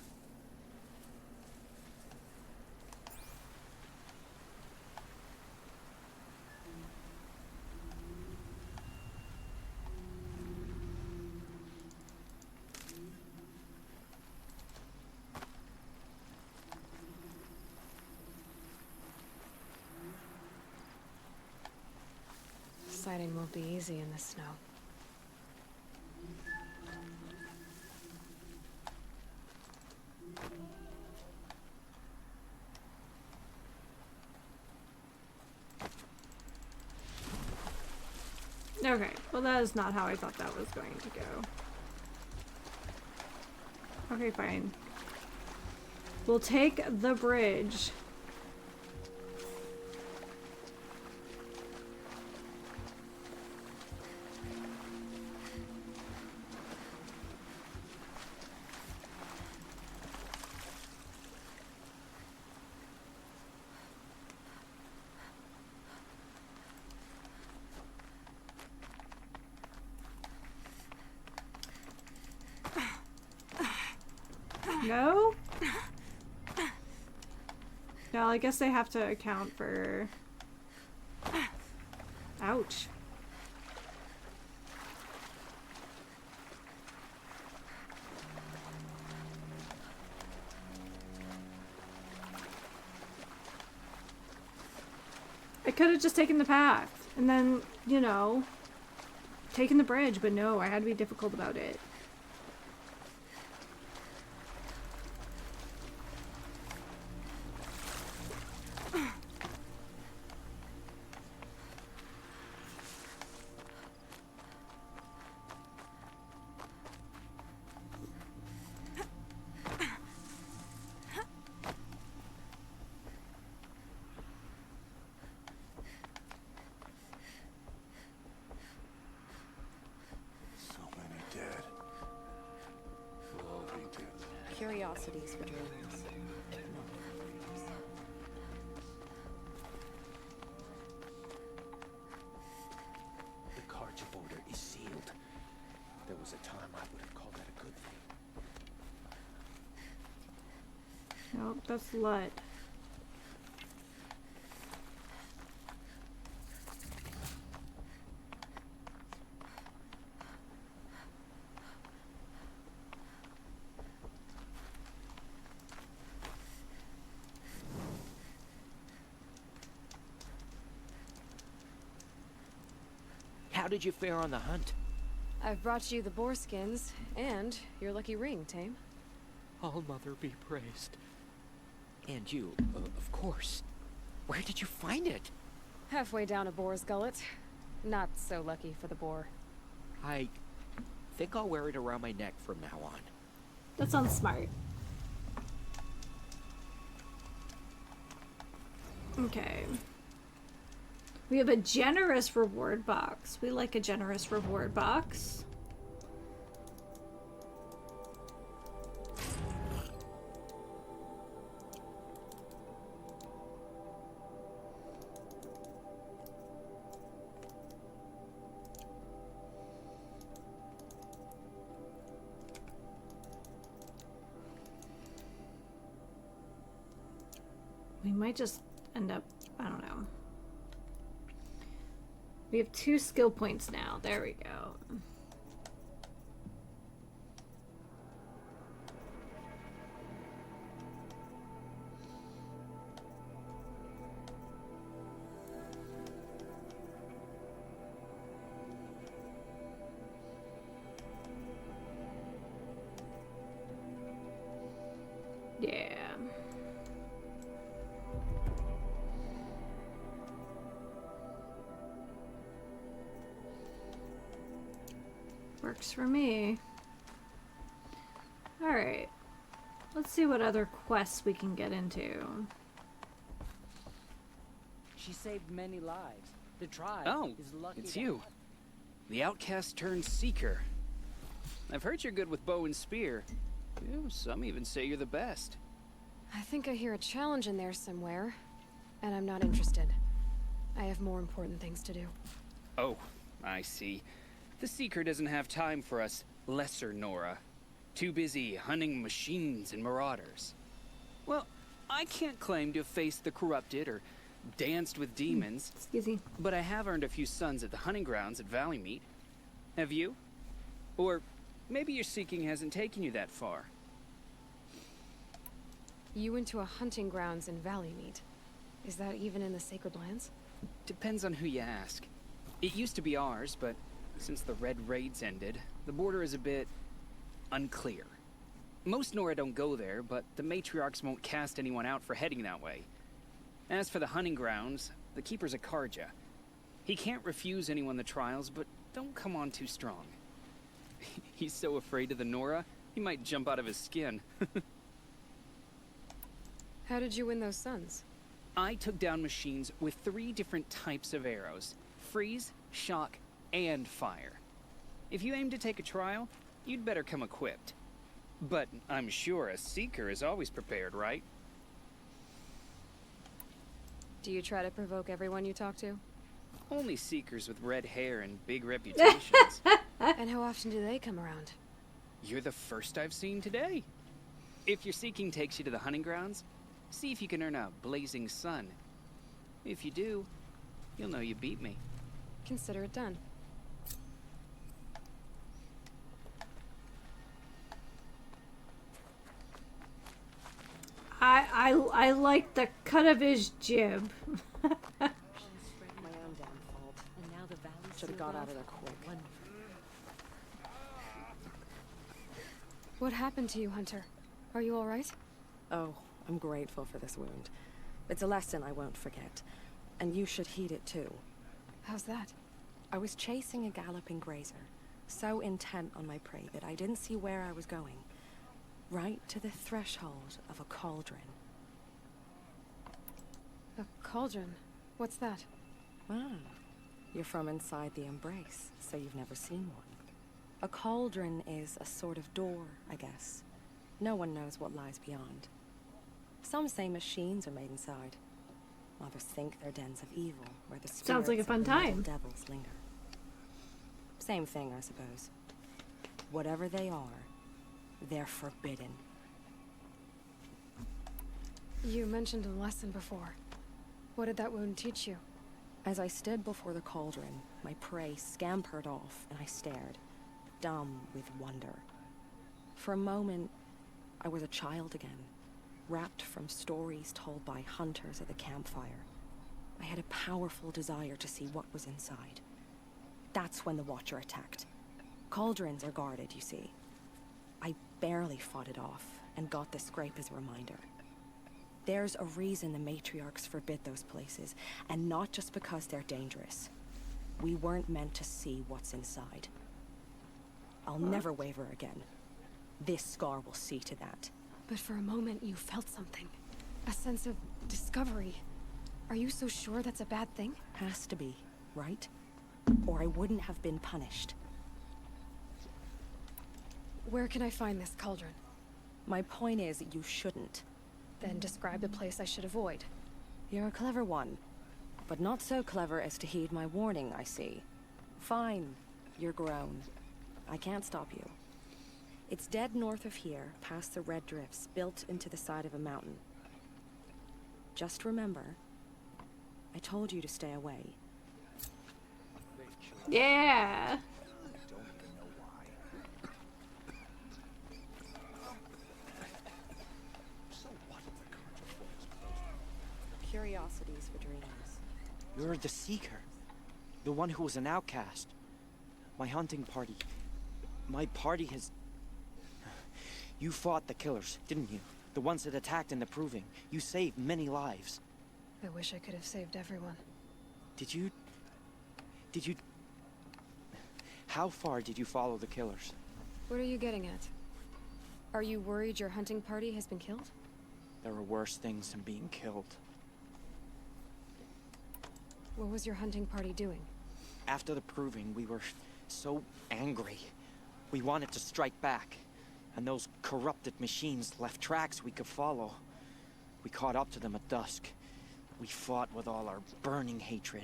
Sighting won't be easy in the snow. Okay, well that is not how I thought that was going to go. Okay, fine. We'll take the bridge. No? Yeah, I guess they have to account for... Ouch. I could have just taken the path and then, you know, taken the bridge, but no, I had to be difficult about it. So many dead. We'll all be dead. Curiosities for drones. The Karja border is sealed. There was a time I would have called that a good thing. Nope, that's Lut. How did you fare on the hunt? I've brought you the boar skins and your lucky ring, Tame. All Mother be praised. And you, of course. Where did you find it? Halfway down a boar's gullet. Not so lucky for the boar. I think I'll wear it around my neck from now on. That sounds smart. Okay. We have a generous reward box. We like a generous reward box. We might just end up, I don't know. We have 2 skill points now. There we go. Yeah. Works for me. Alright. Let's see what other quests we can get into. She saved many lives. The tribe Oh, is lucky it's to you. have- The outcast turned seeker. I've heard you're good with bow and spear. Some even say you're the best. I think I hear a challenge in there somewhere, and I'm not interested. I have more important things to do. Oh, I see. The seeker doesn't have time for us lesser Nora. Too busy hunting machines and marauders. Well, I can't claim to have faced the corrupted or danced with demons, Excuse me. but I have earned a few sons at the hunting grounds at Valleymeet. Have you? Or maybe your seeking hasn't taken you that far. You went to a hunting grounds in Valleymeet. Is that even in the Sacred Lands? Depends on who you ask. It used to be ours, but since the Red Raids ended, the border is a bit unclear. Most Nora don't go there, but the matriarchs won't cast anyone out for heading that way. As for the hunting grounds, the keeper's a Karja. He can't refuse anyone the trials, but don't come on too strong. He's so afraid of the Nora, he might jump out of his skin. How did you win those sons? I took down machines with 3 different types of arrows: freeze, shock, and fire. If you aim to take a trial, you'd better come equipped. But I'm sure a seeker is always prepared, right? Do you try to provoke everyone you talk to? Only seekers with red hair and big reputations. And how often do they come around? You're the first I've seen today. If your seeking takes you to the hunting grounds, See if you can earn a blazing sun. If you do, you'll know you beat me. Consider it done. I like the cut of his jib. My own damn fault. And now the valley should have got out of there quick. What happened to you, Hunter? Are you all right? Oh, I'm grateful for this wound. It's a lesson I won't forget. And you should heed it too. How's that? I was chasing a galloping grazer, so intent on my prey that I didn't see where I was going. Right to the threshold of a cauldron. A cauldron? What's that? Ah, you're from inside the Embrace, so you've never seen one. A cauldron is a sort of door, I guess. No one knows what lies beyond. Some say machines are made inside. Others think they're dens of evil, where the Sounds like a spirits fun of the little time. devils linger. Same thing, I suppose. Whatever they are, they're forbidden. You mentioned a lesson before. What did that wound teach you? As I stood before the cauldron, my prey scampered off, and I stared, dumb with wonder. For a moment, I was a child again, wrapped from stories told by hunters at the campfire. I had a powerful desire to see what was inside. That's when the Watcher attacked. Cauldrons are guarded, you see. I barely fought it off, and got this scrape as a reminder. There's a reason the matriarchs forbid those places, and not just because they're dangerous. We weren't meant to see what's inside. I'll never waver again. This scar will see to that. But for a moment you felt something. A sense of discovery. Are you so sure that's a bad thing? Has to be, right? Or I wouldn't have been punished. Where can I find this cauldron? My point is, you shouldn't. Then describe the place I should avoid. You're a clever one. But not so clever as to heed my warning, I see. Fine. You're grown. I can't stop you. It's dead north of here, past the red drifts, built into the side of a mountain. Just remember, I told you to stay away. Yeah. Curiosities for dreamers. You're the Seeker. The one who was an outcast. My hunting party. My party has... You fought the killers, didn't you? The ones that attacked in the Proving. You saved many lives. I wish I could have saved everyone. Did you... How far did you follow the killers? What are you getting at? Are you worried your hunting party has been killed? There are worse things than being killed. What was your hunting party doing? After the Proving, we were so angry. We wanted to strike back. And those corrupted machines left tracks we could follow. We caught up to them at dusk. We fought with all our burning hatred.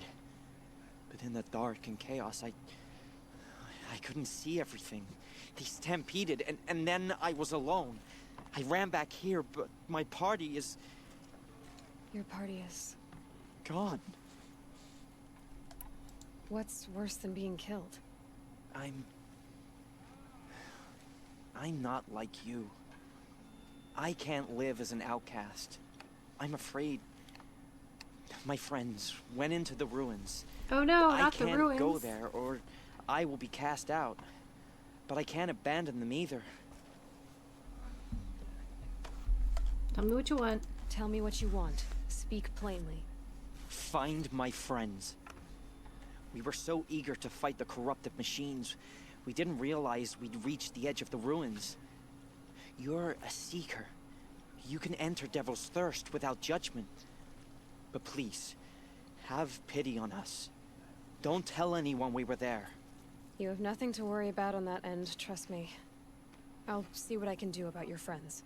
But in the dark and chaos, I couldn't see everything. They stampeded, and then I was alone. I ran back here, but my party is... Your party is... gone. What's worse than being killed? I'm not like you. I can't live as an outcast. I'm afraid. My friends went into the ruins. Oh no, I not the can't ruins. go there, or I will be cast out. But I can't abandon them either. Tell me what you want. Tell me what you want. Speak plainly. Find my friends. We were so eager to fight the corrupted machines, we didn't realize we'd reached the edge of the ruins. You're a seeker. You can enter Devil's Thirst without judgment. But please, have pity on us. Don't tell anyone we were there. You have nothing to worry about on that end, trust me. I'll see what I can do about your friends.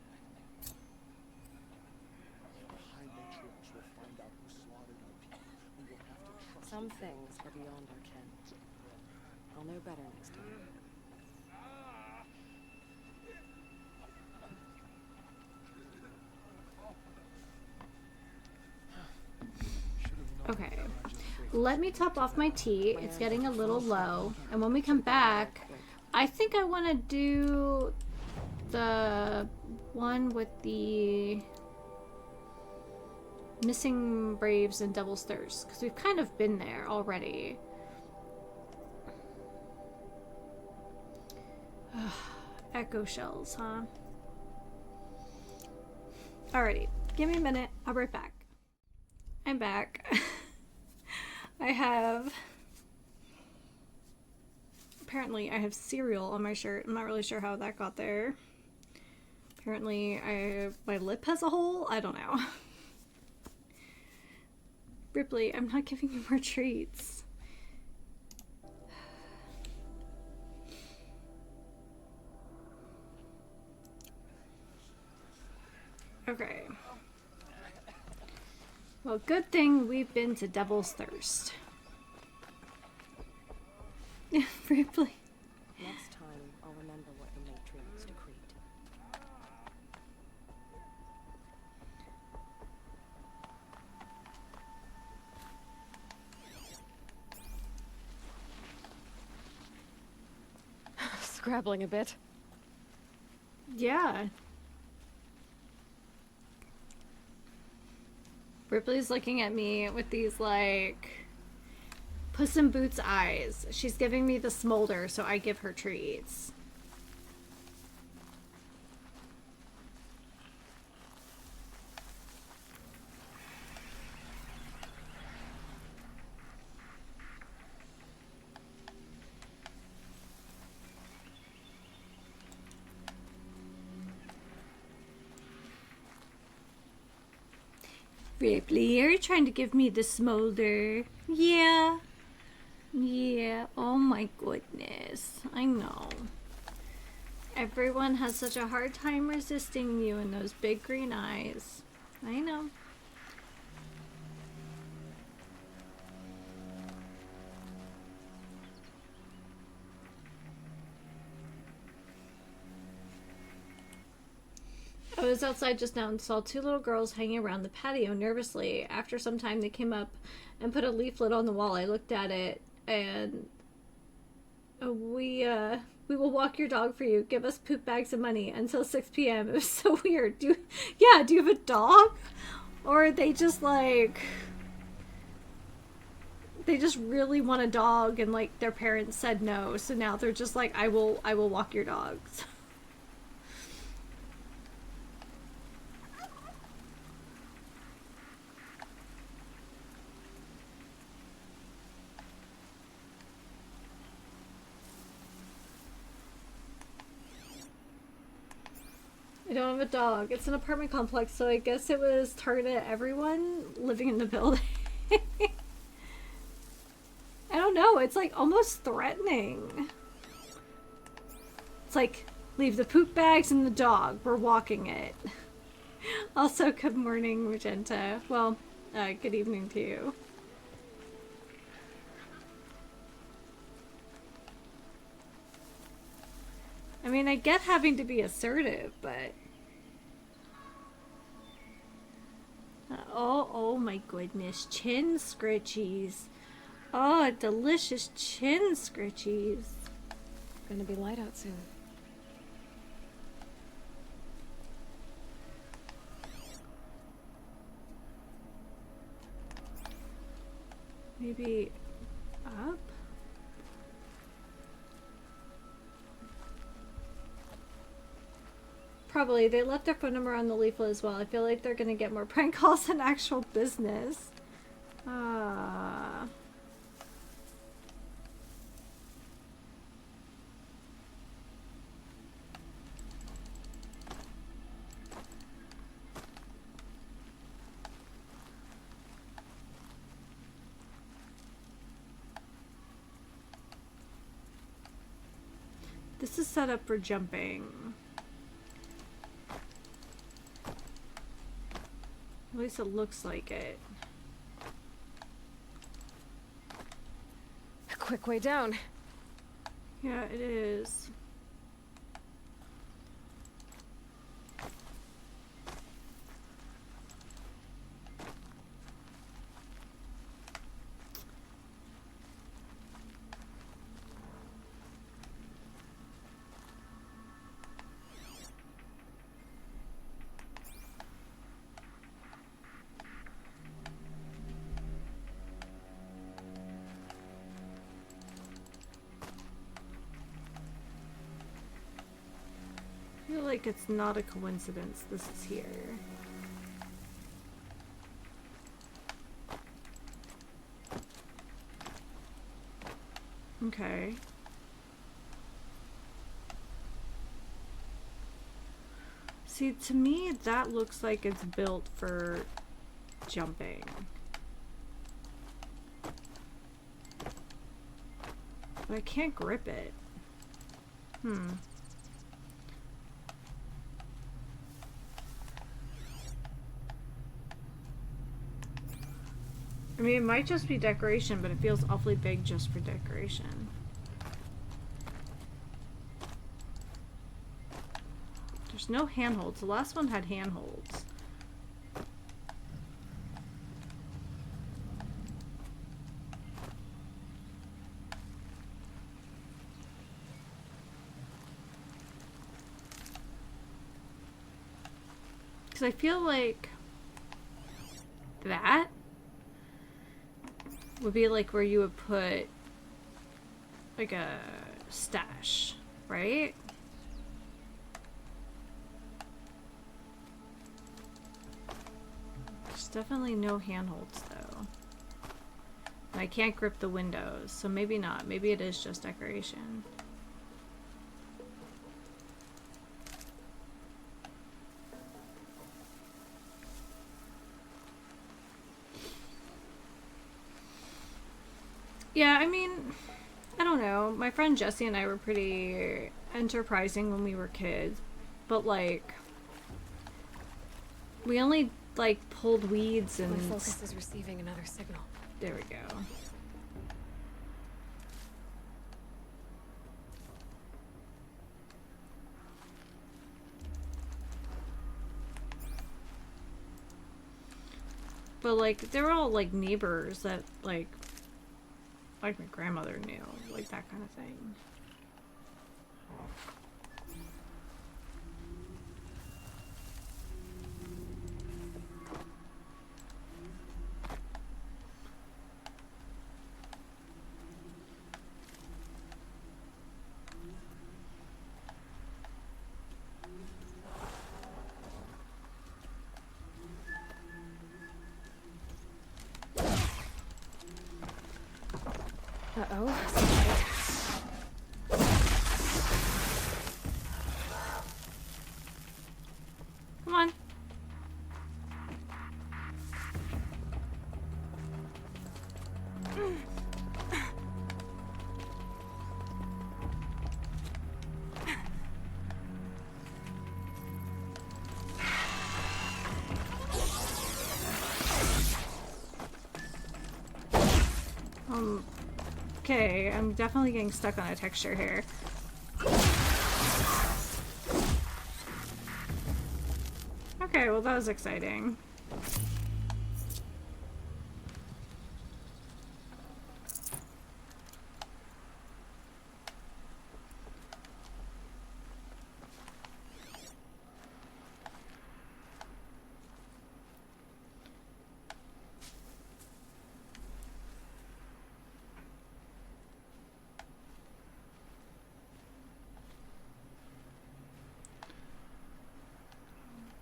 Some things are beyond our ken. I'll know better next time. Okay. Let me top off my tea. It's getting a little low. And when we come back, I think I want to do the one with the missing Braves and Devil's Thirst, because we've kind of been there already. Echo shells, huh? Alrighty, give me a minute. I'll be right back. I'm back. Apparently I have cereal on my shirt. I'm not really sure how that got there. Apparently my lip has a hole. I don't know. Ripley, I'm not giving you more treats. Okay. Well, good thing we've been to Devil's Thirst. Ripley. Next time, I'll remember what the matriarchs decreed. Scrabbling a bit. Yeah. Ripley's looking at me with these, like, Puss in Boots eyes. She's giving me the smolder, so I give her treats. Ripley, you're trying to give me the smolder. Yeah. Yeah. Oh my goodness. I know. Everyone has such a hard time resisting you and those big green eyes. I know. I was outside just now and saw two little girls hanging around the patio nervously. After some time, they came up and put a leaflet on the wall. I looked at it and we will walk your dog for you. Give us poop bags of money until 6 p.m. It was so weird. Do you have a dog? Or are they just like, they just really want a dog and like their parents said no, so now they're just like, I will walk your dogs. I don't have a dog. It's an apartment complex, so I guess it was targeted at everyone living in the building. I don't know. It's like almost threatening. It's like, leave the poop bags and the dog. We're walking it. Also, good morning, Magenta. Well, good evening to you. I mean, I get having to be assertive, but... oh my goodness. Chin scritchies. Oh, delicious chin scritchies. Gonna be light out soon. Maybe up? Probably. They left their phone number on the leaflet as well. I feel like they're gonna get more prank calls than actual business. This is set up for jumping. At least it looks like it. A quick way down. Yeah, it is. like it's not a coincidence this is here. Okay. See, to me, that looks like it's built for jumping. But I can't grip it. I mean, it might just be decoration, but it feels awfully big just for decoration. There's no handholds. The last one had handholds. Because I feel like that would be like where you would put like a stash, right? There's definitely no handholds though. And I can't grip the windows, so maybe not. Maybe it is just decoration. Yeah, I mean, I don't know. My friend Jessie and I were pretty enterprising when we were kids, but like, we only like pulled weeds and. My focus is receiving another signal. There we go. But like, they're all like neighbors that like my grandmother knew, like that kind of thing. Uh-oh. Come on. Okay, I'm definitely getting stuck on a texture here. Okay, well that was exciting.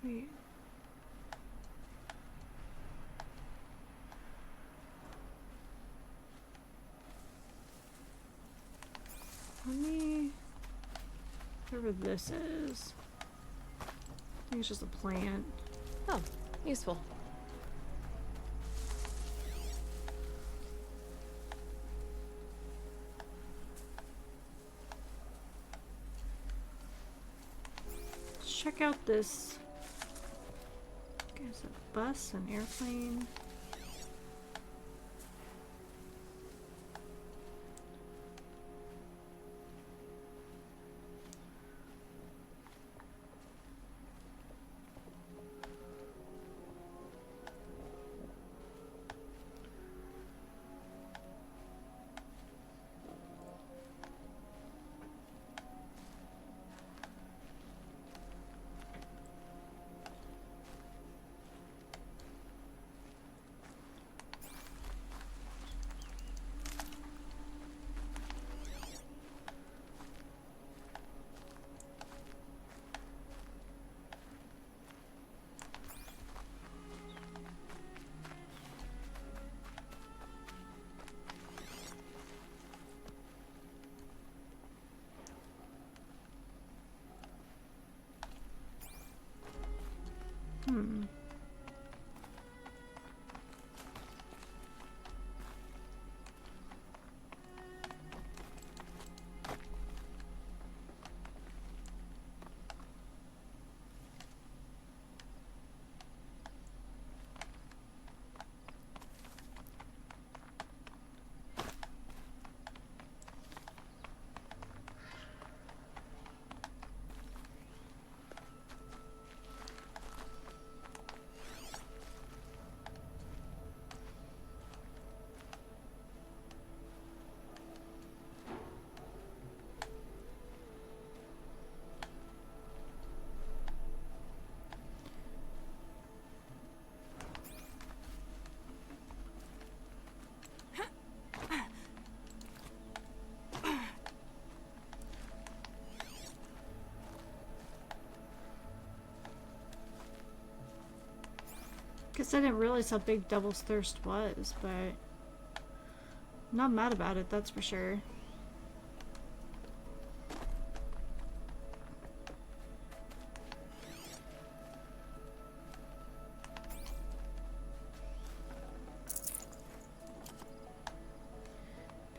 Wait. Let me... whatever this is. I think it's just a plant. Oh, useful. Let's check out this. I guess a bus, an airplane. Guess I didn't realize how big Devil's Thirst was, but I'm not mad about it, that's for sure.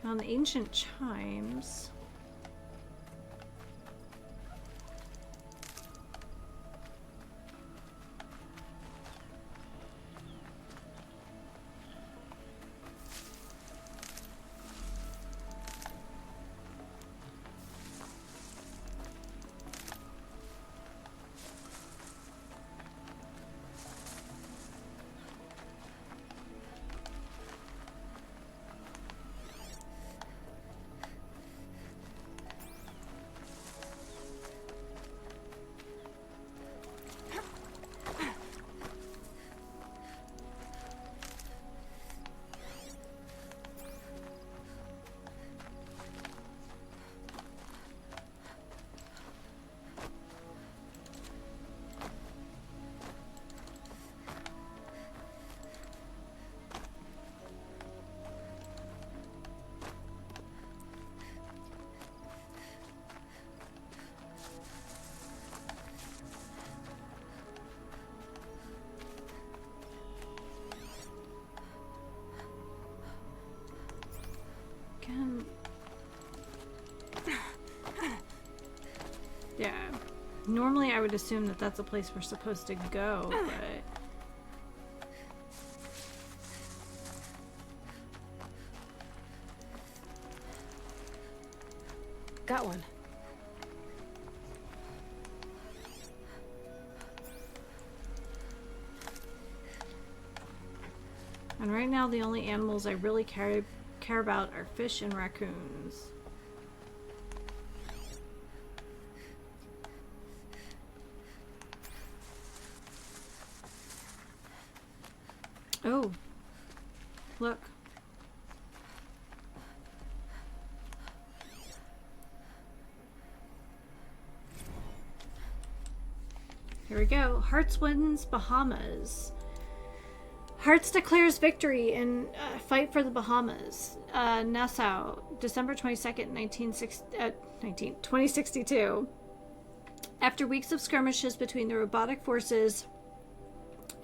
Found ancient chimes. Yeah. Normally I would assume that that's a place we're supposed to go, but... Got one. And right now the only animals I really care about are fish and raccoons. Oh, look. Here we go. Hearts wins Bahamas. Hearts declares victory in fight for the Bahamas. Nassau, December 22nd, 2062. After weeks of skirmishes between the robotic forces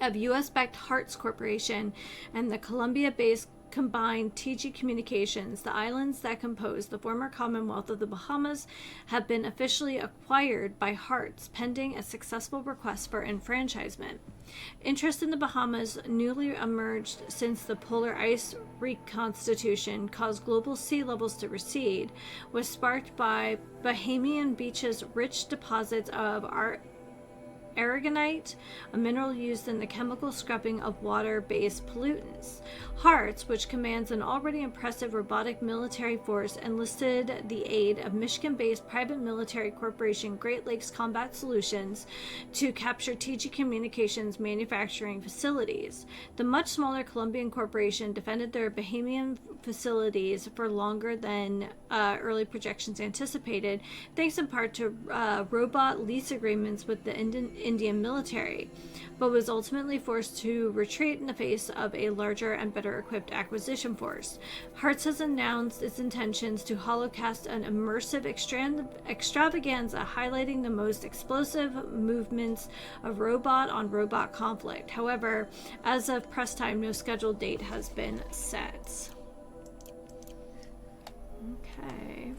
of U.S.-backed Hearts Corporation and the Colombia-based combined TG Communications, the islands that compose the former Commonwealth of the Bahamas have been officially acquired by Hearts, pending a successful request for enfranchisement. Interest in the Bahamas, newly emerged since the polar ice reconstitution caused global sea levels to recede, was sparked by Bahamian Beach's rich deposits of aragonite, a mineral used in the chemical scrubbing of water-based pollutants. Hearts, which commands an already impressive robotic military force, enlisted the aid of Michigan-based private military corporation Great Lakes Combat Solutions to capture TG Communications manufacturing facilities. The much smaller Colombian corporation defended their Bahamian facilities for longer than early projections anticipated, thanks in part to robot lease agreements with the Indian military, but was ultimately forced to retreat in the face of a larger and better equipped acquisition force. Hearts has announced its intentions to holocast an immersive extravaganza highlighting the most explosive movements of robot-on-robot conflict. However, as of press time, no scheduled date has been set. Okay.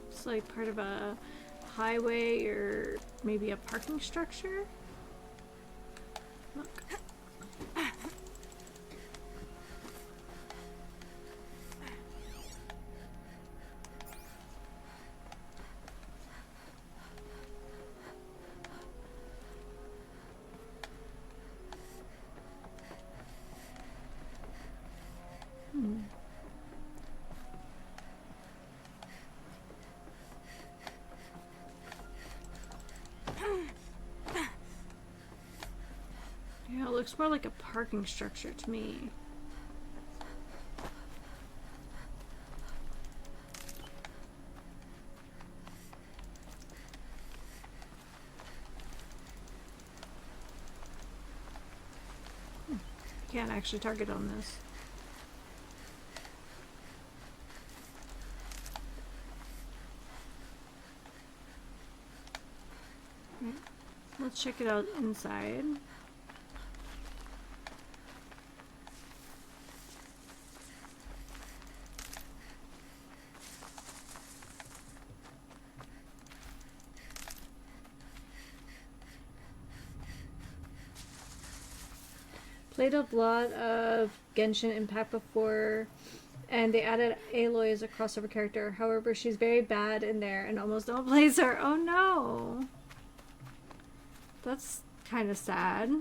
It's like part of a highway or maybe a parking structure. Look. Yeah, it looks more like a parking structure to me. can't actually target on this. Right. Let's check it out inside. Played a lot of Genshin Impact before, and they added Aloy as a crossover character. However, she's very bad in there and almost no one plays her. Oh no! That's kind of sad.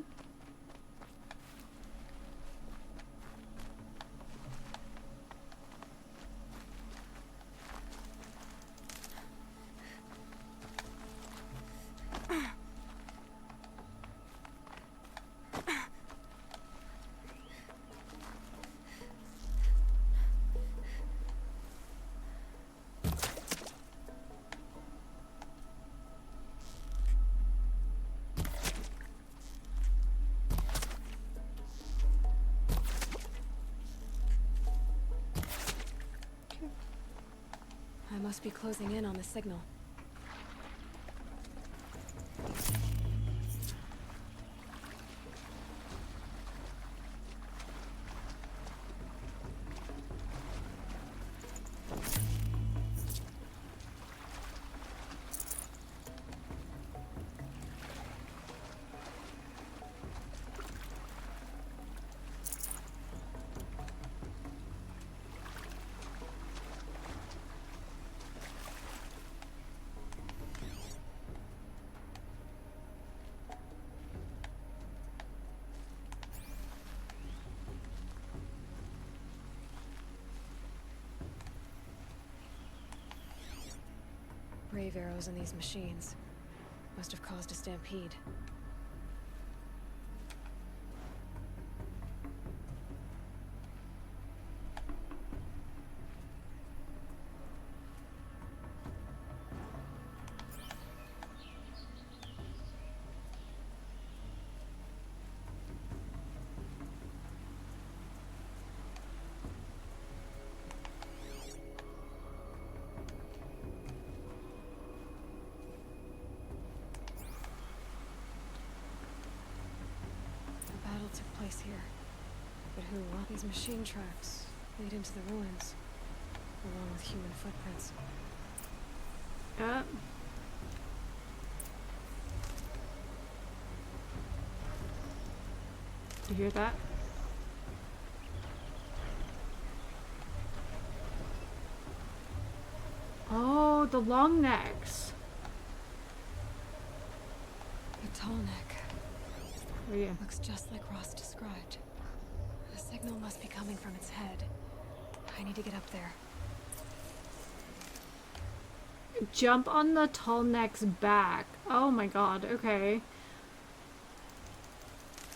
I must be closing in on the signal. Brave arrows in these machines must have caused a stampede. Took place here. But who? Well, these machine tracks lead into the ruins, along with human footprints. You hear that? Oh, the long necks. The tall neck. Oh, yeah. Looks just like Ross described. The signal must be coming from its head. I need to get up there. Jump on the tall neck's back. Oh my god, okay.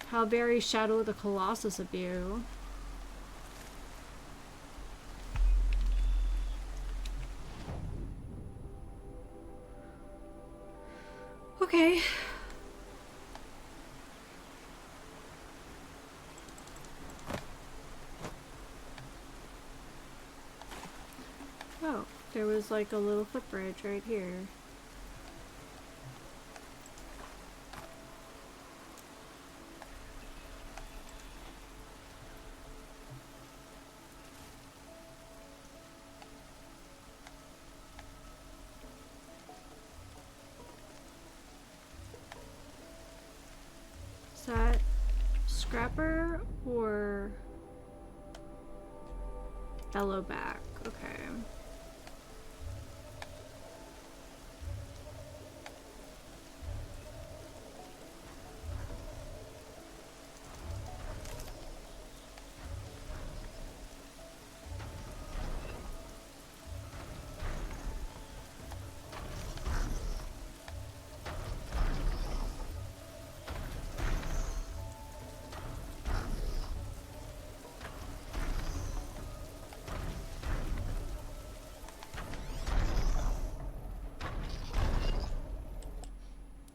How very Shadow of the Colossus of you. Okay. Oh, there was like a little footbridge right here. Is that Scrapper or Bellowback? Okay.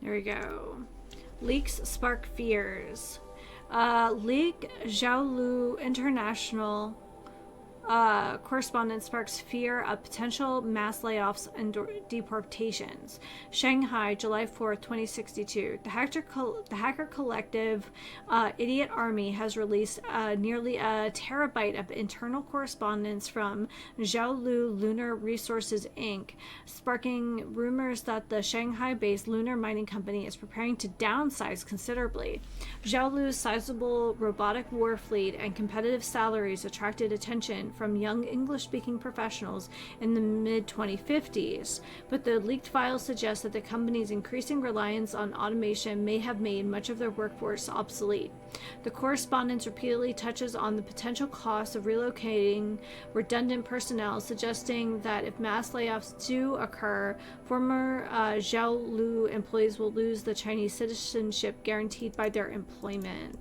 There we go. Leaks spark fears. League Jiaolu International correspondence sparks fear of potential mass layoffs and deportations. Shanghai, July 4th, 2062. The hacker collective Idiot Army has released nearly a terabyte of internal correspondence from Jiaolu Lunar Resources Inc., sparking rumors that the Shanghai-based lunar mining company is preparing to downsize considerably. Jiaolu's sizable robotic war fleet and competitive salaries attracted attention from young English-speaking professionals in the mid-2050s, but the leaked files suggest that the company's increasing reliance on automation may have made much of their workforce obsolete. The correspondence repeatedly touches on the potential cost of relocating redundant personnel, suggesting that if mass layoffs do occur, former Jiaolu employees will lose the Chinese citizenship guaranteed by their employment.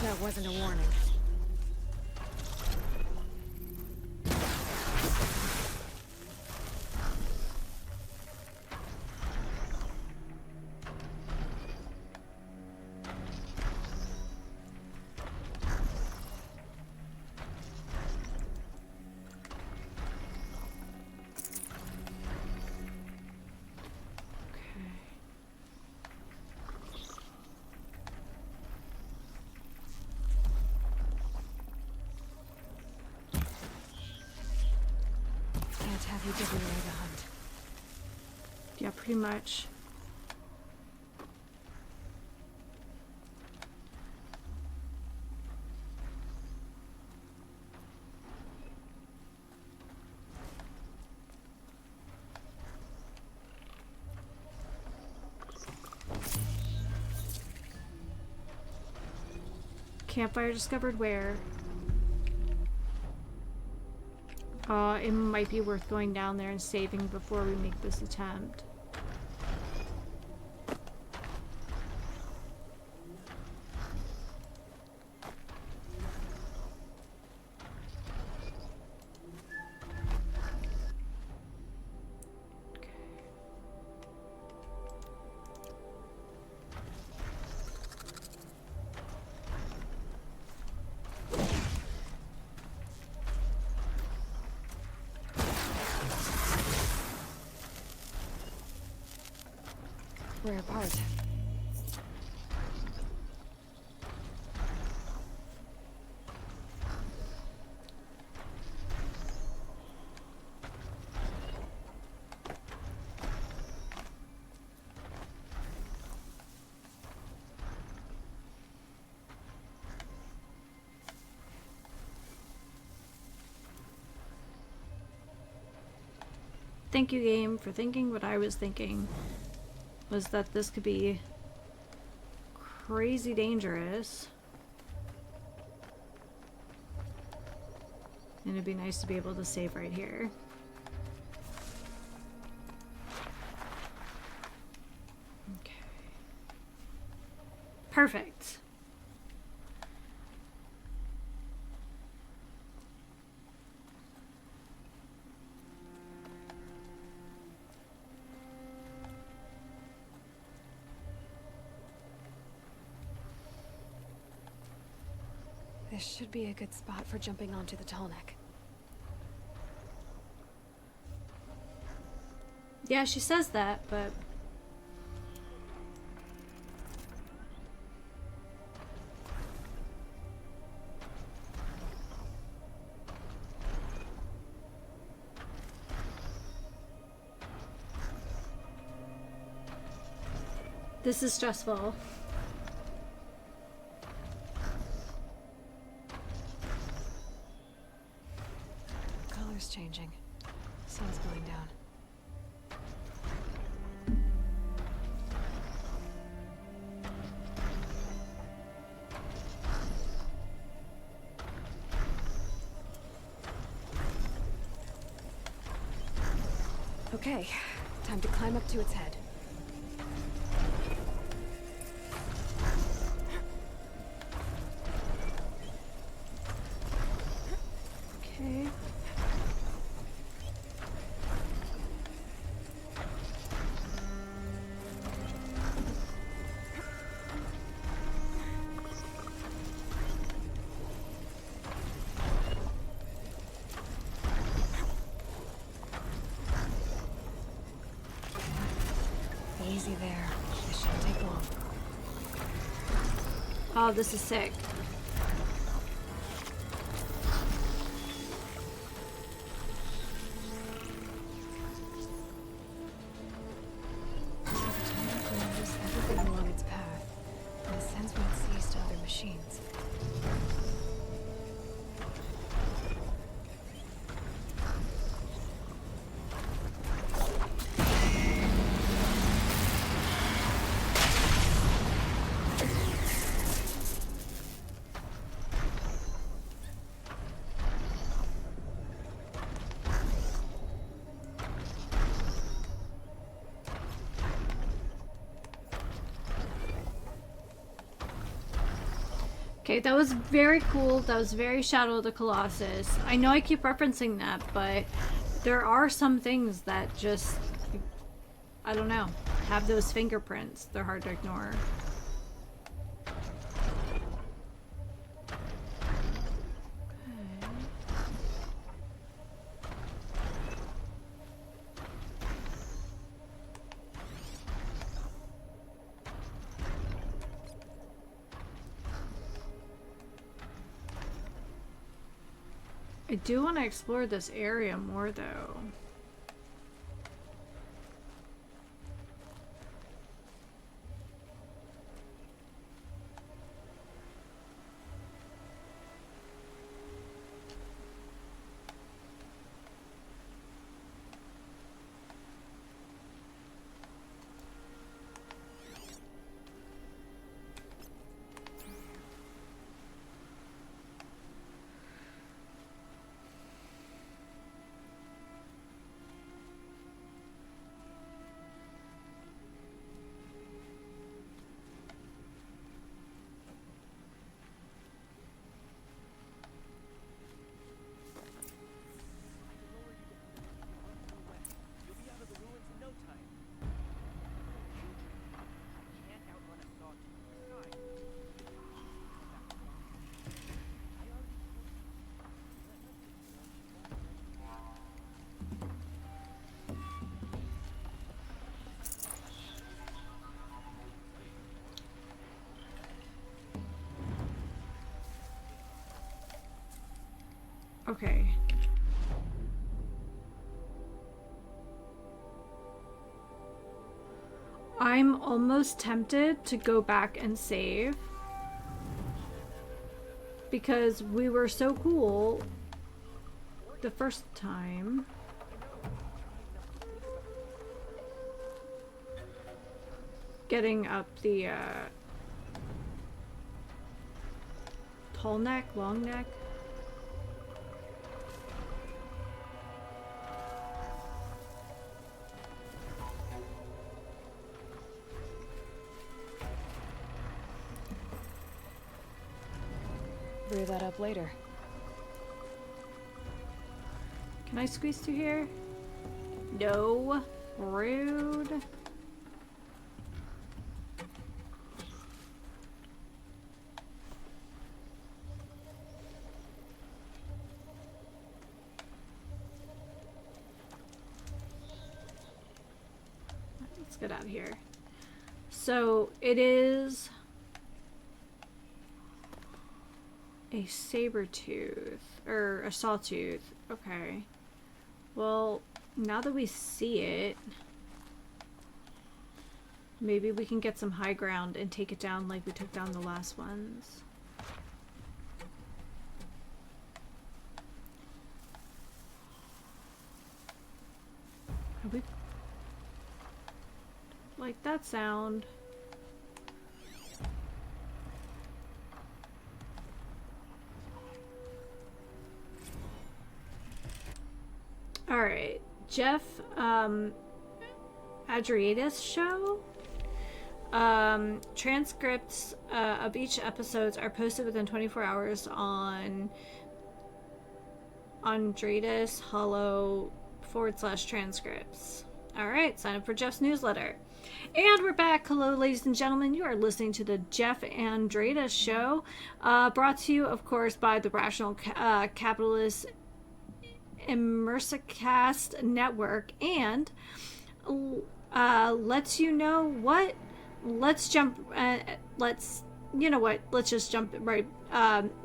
That wasn't a warning. Have you given away the hunt? Yeah, pretty much. Campfire discovered where? It might be worth going down there and saving before we make this attempt. Rare part. Thank you, game, for thinking what I was thinking. Was that this could be crazy dangerous. And it'd be nice to be able to save right here. Okay. Perfect. This should be a good spot for jumping onto the tall neck. Yeah, she says that, but... This is stressful. Color's changing. Sun's going down. Okay, time to climb up to its head. Okay. Easy there. This shouldn't take long. Oh, this is sick. It remembers everything along its path, and sends what it sees to other machines. Okay, that was very cool. That was very Shadow of the Colossus. I know I keep referencing that, but there are some things that just, I don't know, have those fingerprints. They're hard to ignore. I do want to explore this area more, though. Okay. I'm almost tempted to go back and save. Because we were so cool the first time. Getting up the tall neck, long neck. Brew that up later. Can I squeeze through here? No. Rude. Let's get out of here. So it is a saber tooth or a sawtooth. Okay. Well, now that we see it, maybe we can get some high ground and take it down like we took down the last ones. Have we like that sound? Alright, Jeff Adriatis show. Transcripts of each episodes are posted within 24 hours on Andreas Hollow /transcripts. All right, sign up for Jeff's newsletter. And we're back. Hello, ladies and gentlemen. You are listening to the Jeff Andreas Show, brought to you, of course, by the Rational Capitalist Immersicast Network, and lets you know what. Let's jump. You know what? Let's just jump right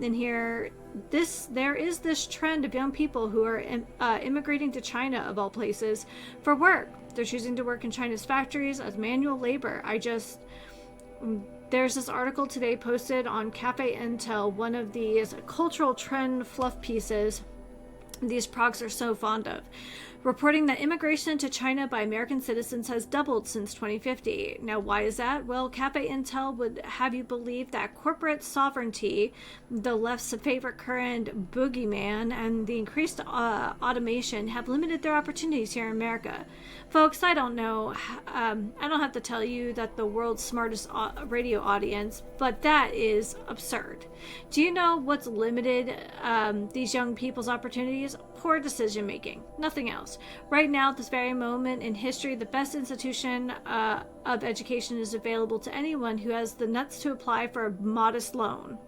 in here. There is this trend of young people who are immigrating to China, of all places, for work. They're choosing to work in China's factories as manual labor. There's this article today posted on Cafe Intel, one of these cultural trend fluff pieces these progs are so fond of, reporting that immigration to China by American citizens has doubled since 2050. Now, why is that? Well, Cafe Intel would have you believe that corporate sovereignty, the left's favorite current boogeyman, and the increased automation have limited their opportunities here in America. Folks, I don't know. I don't have to tell you that the world's smartest radio audience, but that is absurd. Do you know what's limited these young people's opportunities? Poor decision making. Nothing else. Right now, at this very moment in history, the best institution of education is available to anyone who has the nuts to apply for a modest loan.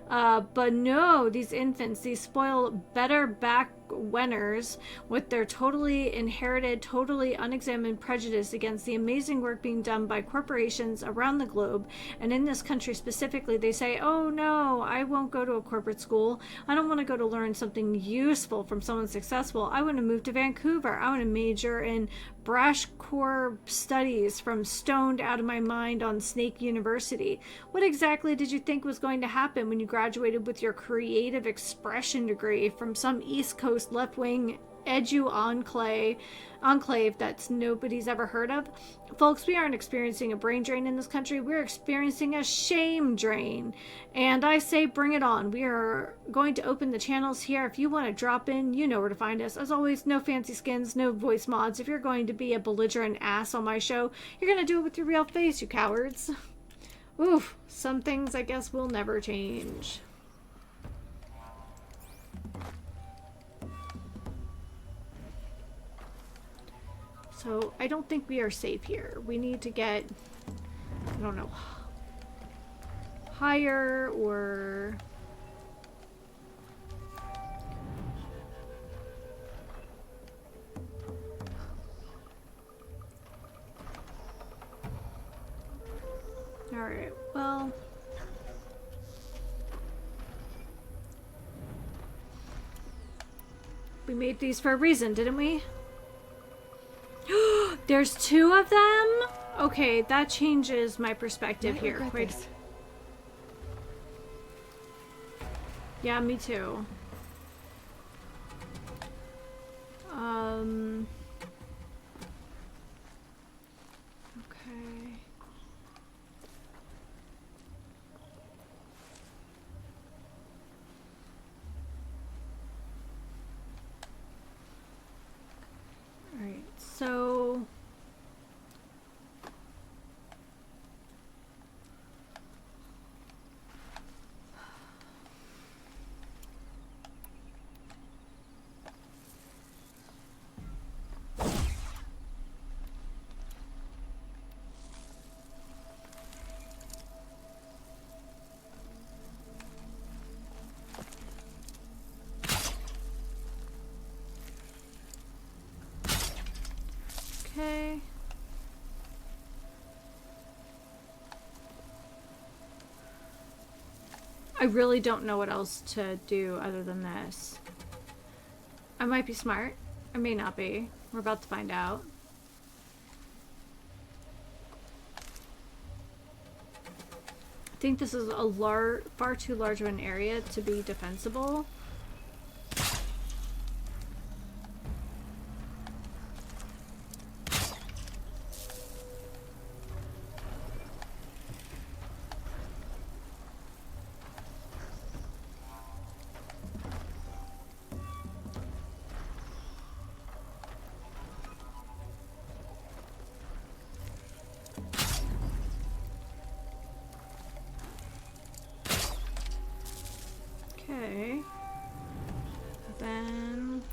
But no, these infants, these spoiled better back winners with their totally inherited, totally unexamined prejudice against the amazing work being done by corporations around the globe, and in this country specifically, they say, oh no, I won't go to a corporate school. I don't want to go to learn something useful from someone successful. I want to move to Vancouver. I want to major in brash core studies from stoned out of my mind on Snake University. What exactly did you think was going to happen when you graduated with your creative expression degree from some East Coast left-wing edu enclave that's nobody's ever heard of? Folks, we aren't experiencing a brain drain in this country. We're experiencing a shame drain. And I say bring it on. We are going to open the channels here. If you want to drop in, you know where to find us. As always, no fancy skins, no voice mods. If you're going to be a belligerent ass on my show, you're going to do it with your real face, you cowards. Oof, some things I guess will never change. So I don't think we are safe here. We need to get, I don't know, higher or... Alright, well... We made these for a reason, didn't we? There's two of them? Okay, that changes my perspective here. Wait. Yeah, me too. Okay. Alright, so... Okay. I really don't know what else to do other than this. I might be smart. I may not be. We're about to find out. I think this is a far too large of an area to be defensible. Okay. Then...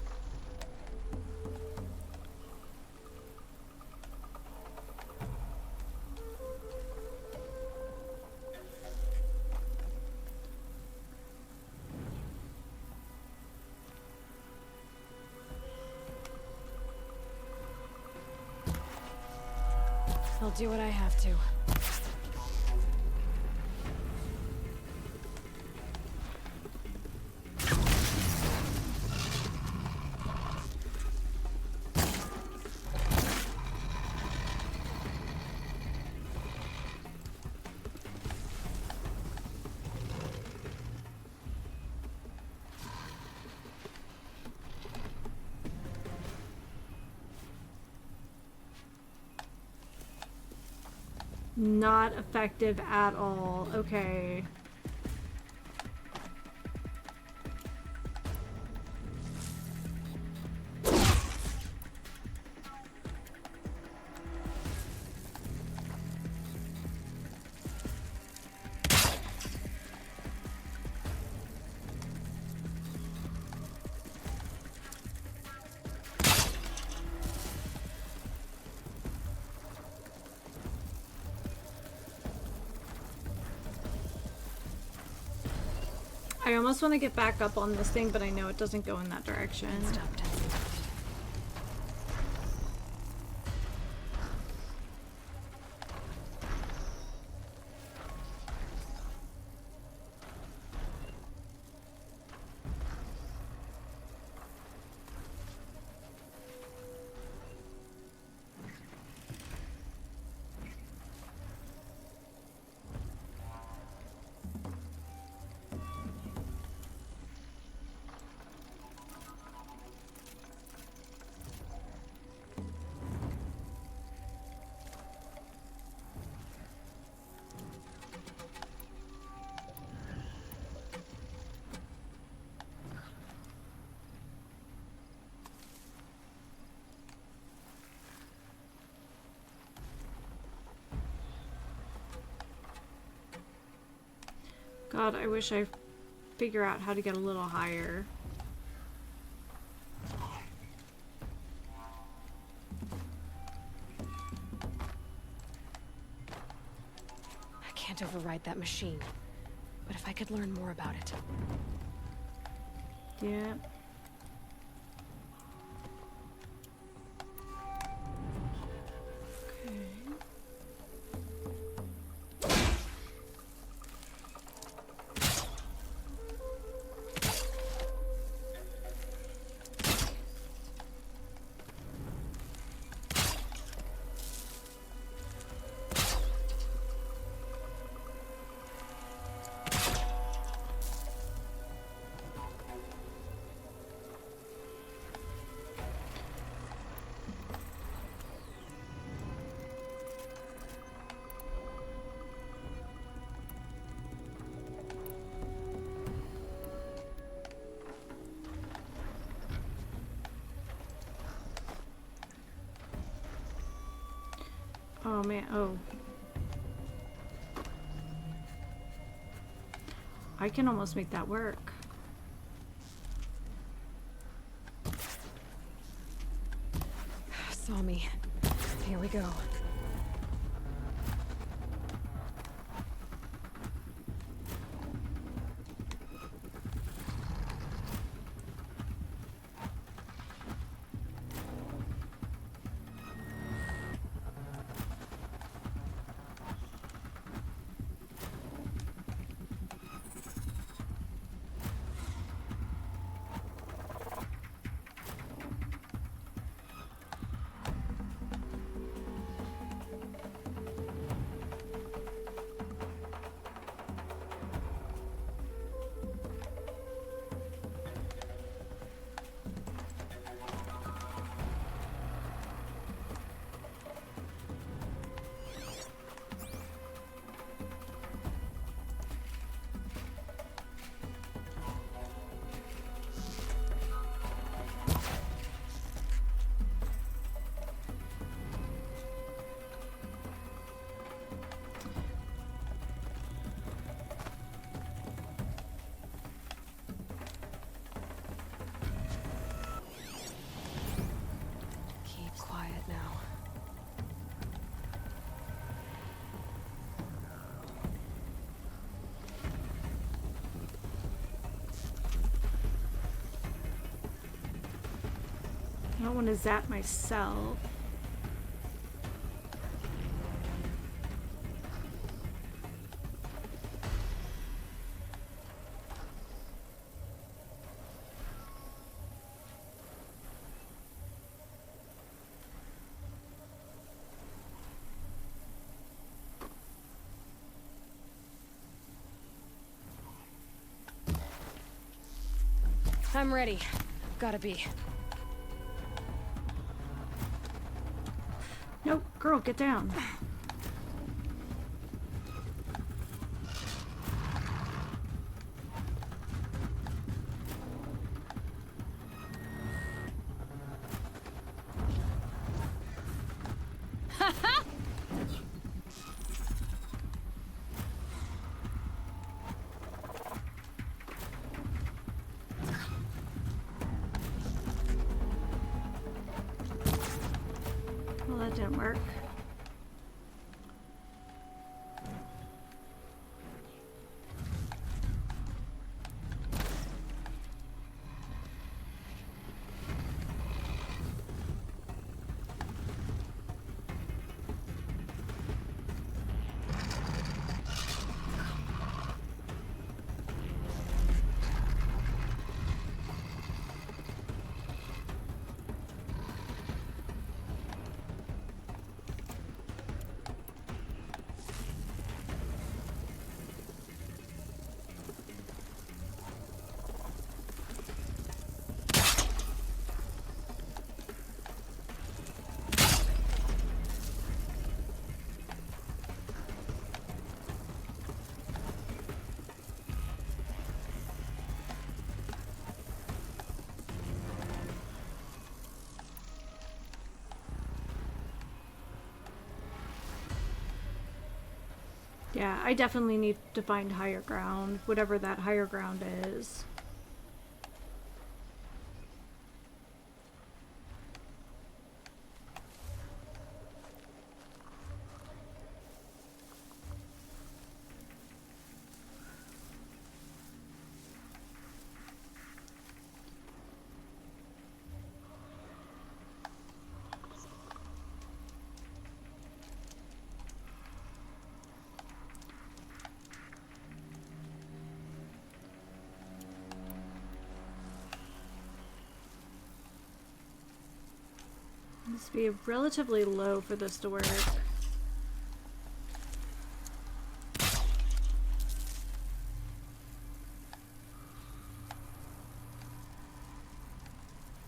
I'll do what I have to. Not effective at all. Okay. I almost want to get back up on this thing, but I know it doesn't go in that direction. Stop tensing. God, I wish I figure out how to get a little higher. I can't override that machine. But if I could learn more about it. Yeah. Oh man, oh. I can almost make that work. Saw me. Here we go. I don't want to zap myself. I'm ready. Gotta be. Nope, girl, get down. Well, that didn't work. Yeah, I definitely need to find higher ground, whatever that higher ground is. Needs to be relatively low for this to work.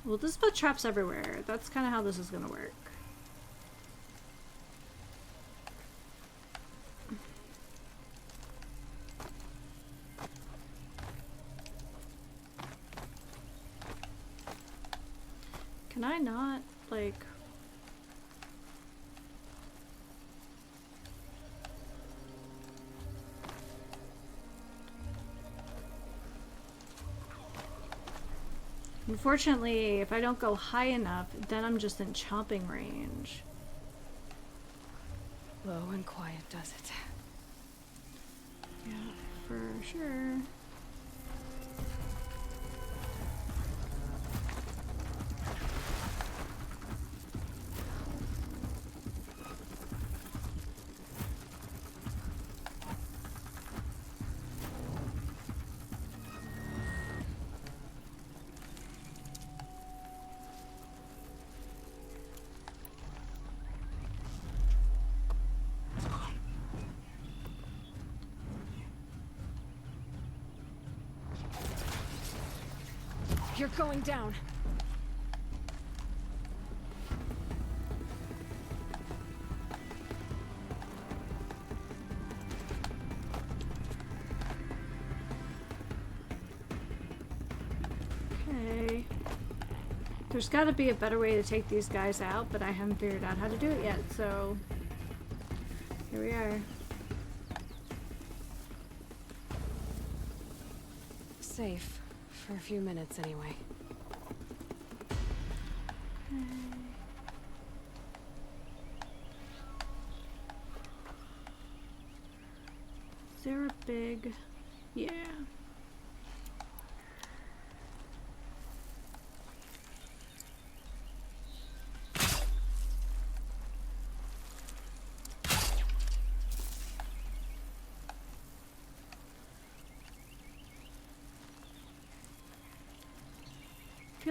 Well, this put traps everywhere. That's kind of how this is gonna work. Can I not, like... Unfortunately, if I don't go high enough, then I'm just in chomping range. Low and quiet does it. Yeah, for sure. You're going down. Okay. There's got to be a better way to take these guys out, but I haven't figured out how to do it yet, so here we are. Safe. For a few minutes, anyway. Is there a big... Yeah.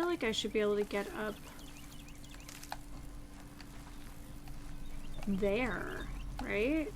feel like I should be able to get up there, right?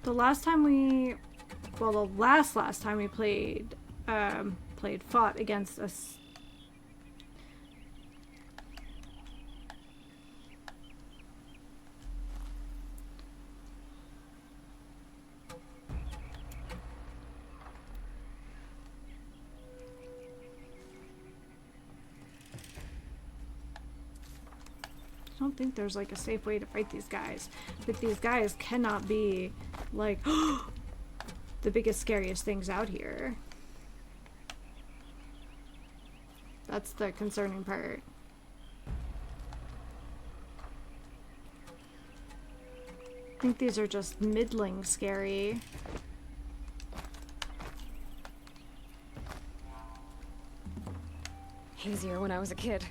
The last time we, well, the last time we fought against us. I don't think there's like a safe way to fight these guys. But these guys cannot be like the biggest, scariest things out here. That's the concerning part. I think these are just middling scary. Easier when I was a kid.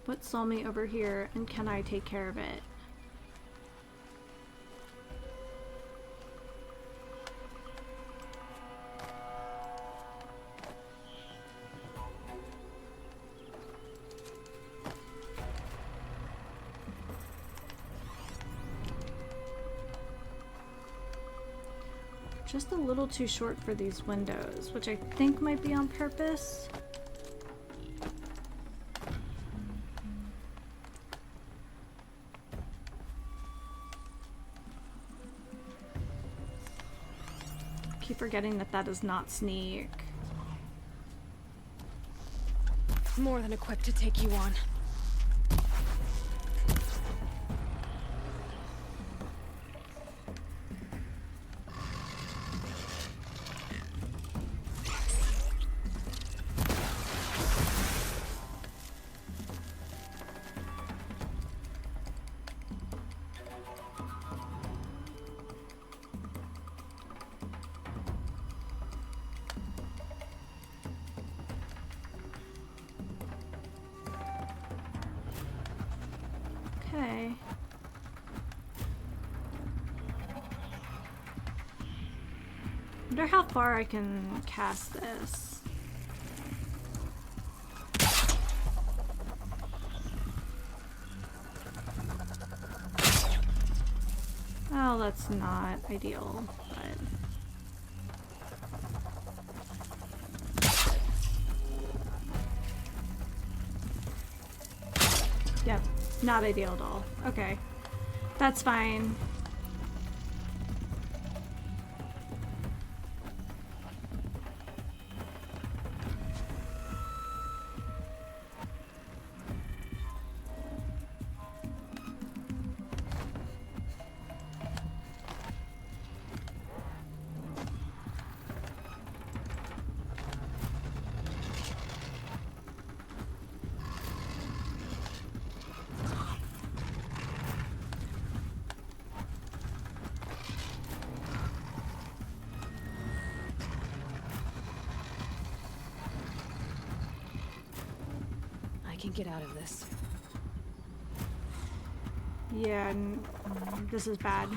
What saw me over here, and can I take care of it? Just a little too short for these windows, which I think might be on purpose. Keep forgetting that that is not sneak. More than equipped to take you on. Okay. Wonder how far I can cast this. Oh, that's not ideal, but... Yep, not ideal at all. Okay. That's fine. I can get out of this. Yeah, this is bad.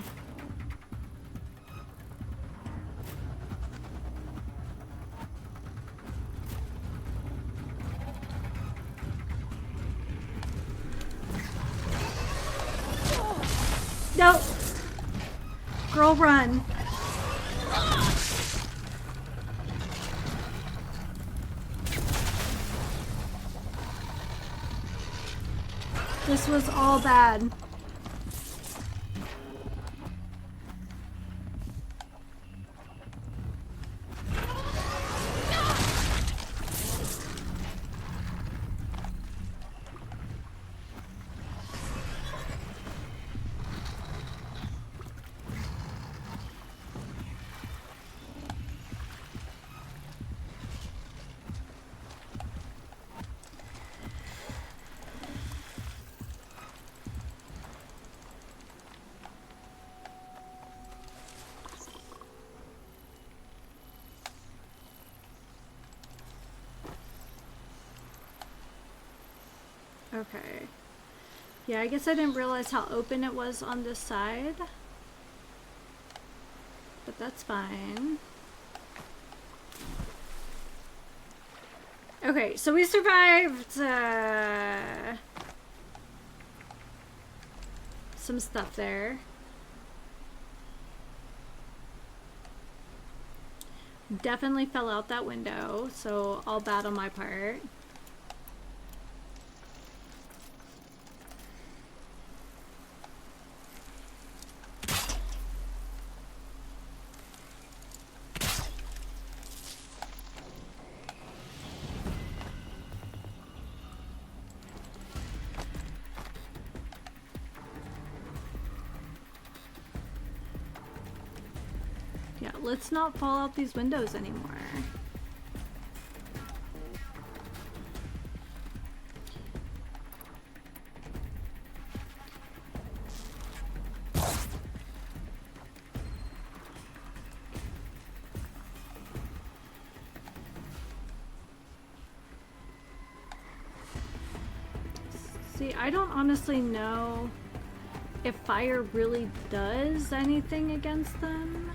No! Girl, run. This was all bad. Okay. Yeah, I guess I didn't realize how open it was on this side. But that's fine. Okay, so we survived some stuff there. Definitely fell out that window, so all bad on my part. Yeah, let's not fall out these windows anymore. See, I don't honestly know if fire really does anything against them.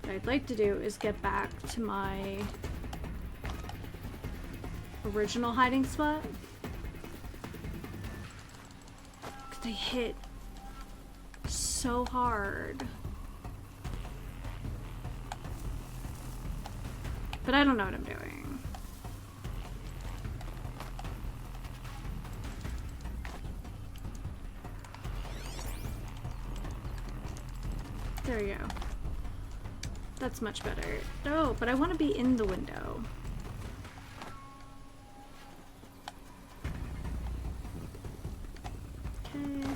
What I'd like to do is get back to my original hiding spot. Because they hit so hard. But I don't know what I'm doing. There you go. That's much better. Oh, but I want to be in the window. Okay.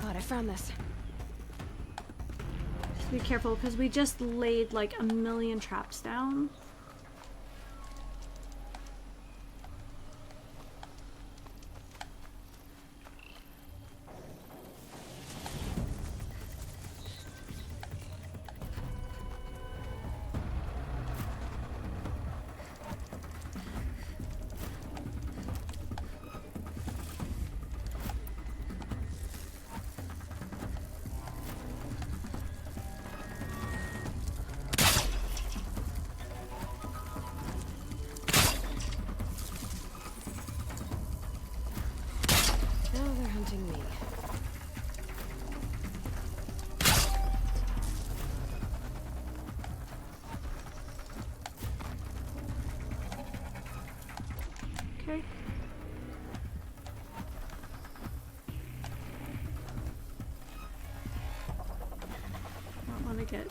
God, I found this. Just be careful, because we just laid like a million traps down. Now they're hunting me. Okay. Don't want to get...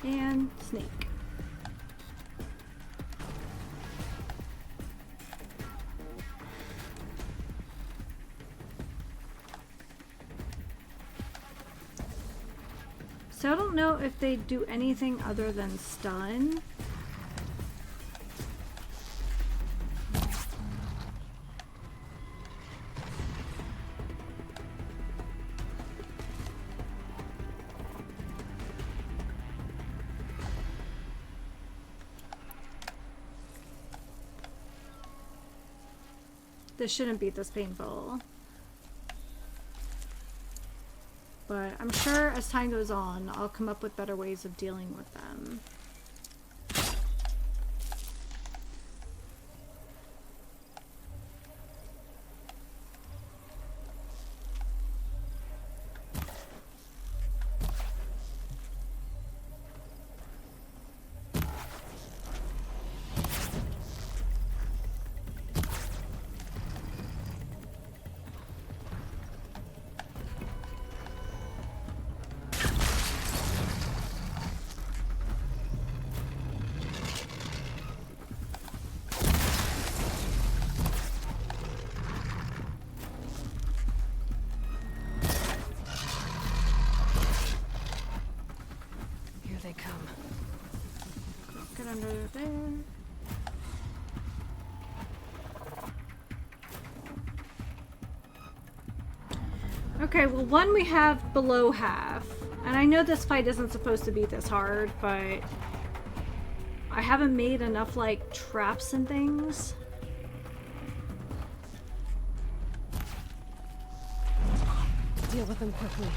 And snake. So I don't know if they do anything other than stun. This shouldn't be this painful. But I'm sure as time goes on, I'll come up with better ways of dealing with them. They come. Get under there. Okay, well, one we have below half. And I know this fight isn't supposed to be this hard, but I haven't made enough, like, traps and things. Deal with them quickly.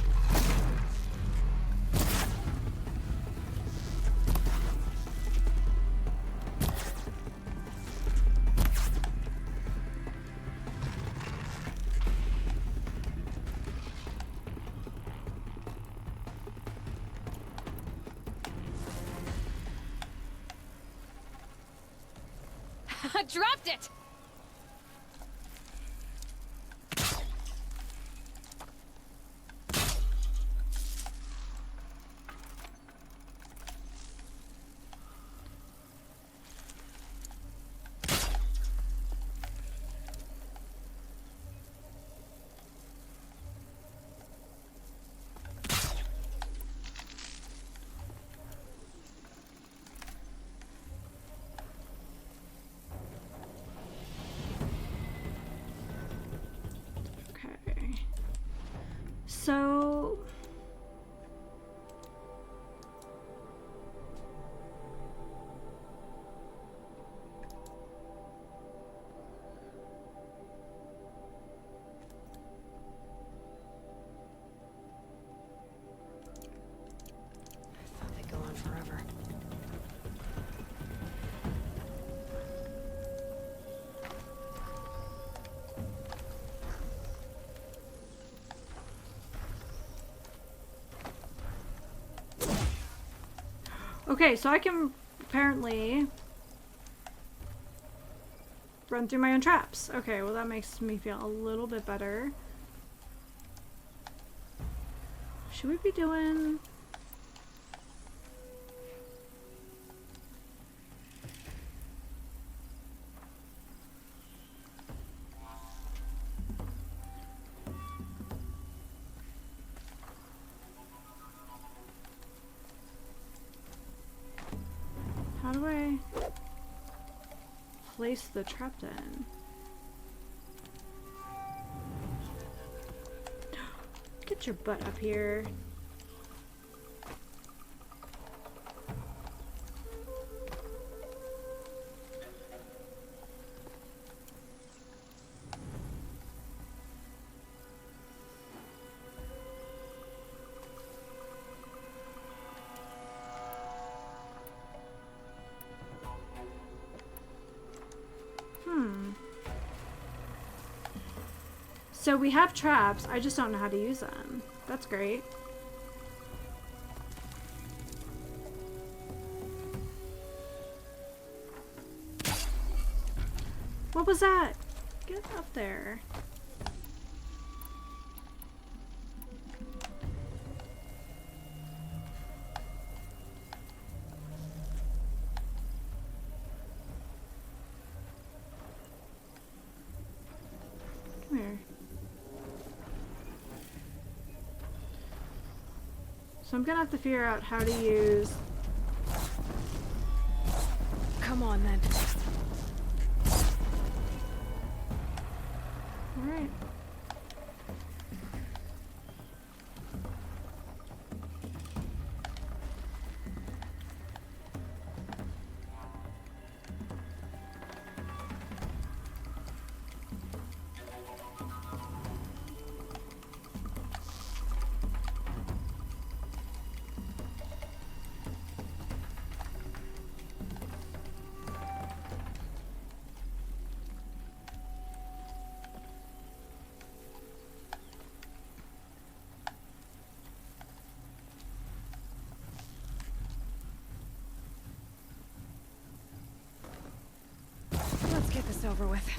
Dropped it! So I thought they'd go on forever. okay, so I can apparently run through my own traps. Okay, well that makes me feel a little bit better. Should we be doing... How do I place the trap in? Get your butt up here. So we have traps, I just don't know how to use them. That's great. What was that? Get up there. So I'm gonna have to figure out how to use... Come on, then. Alright. Let's get this over with.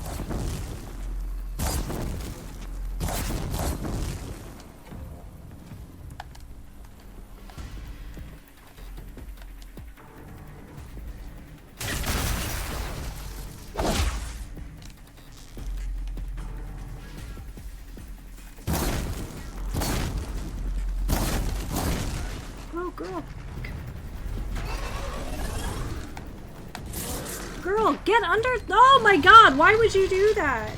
Oh, girl. Girl, get under... Oh my god, why would you do that?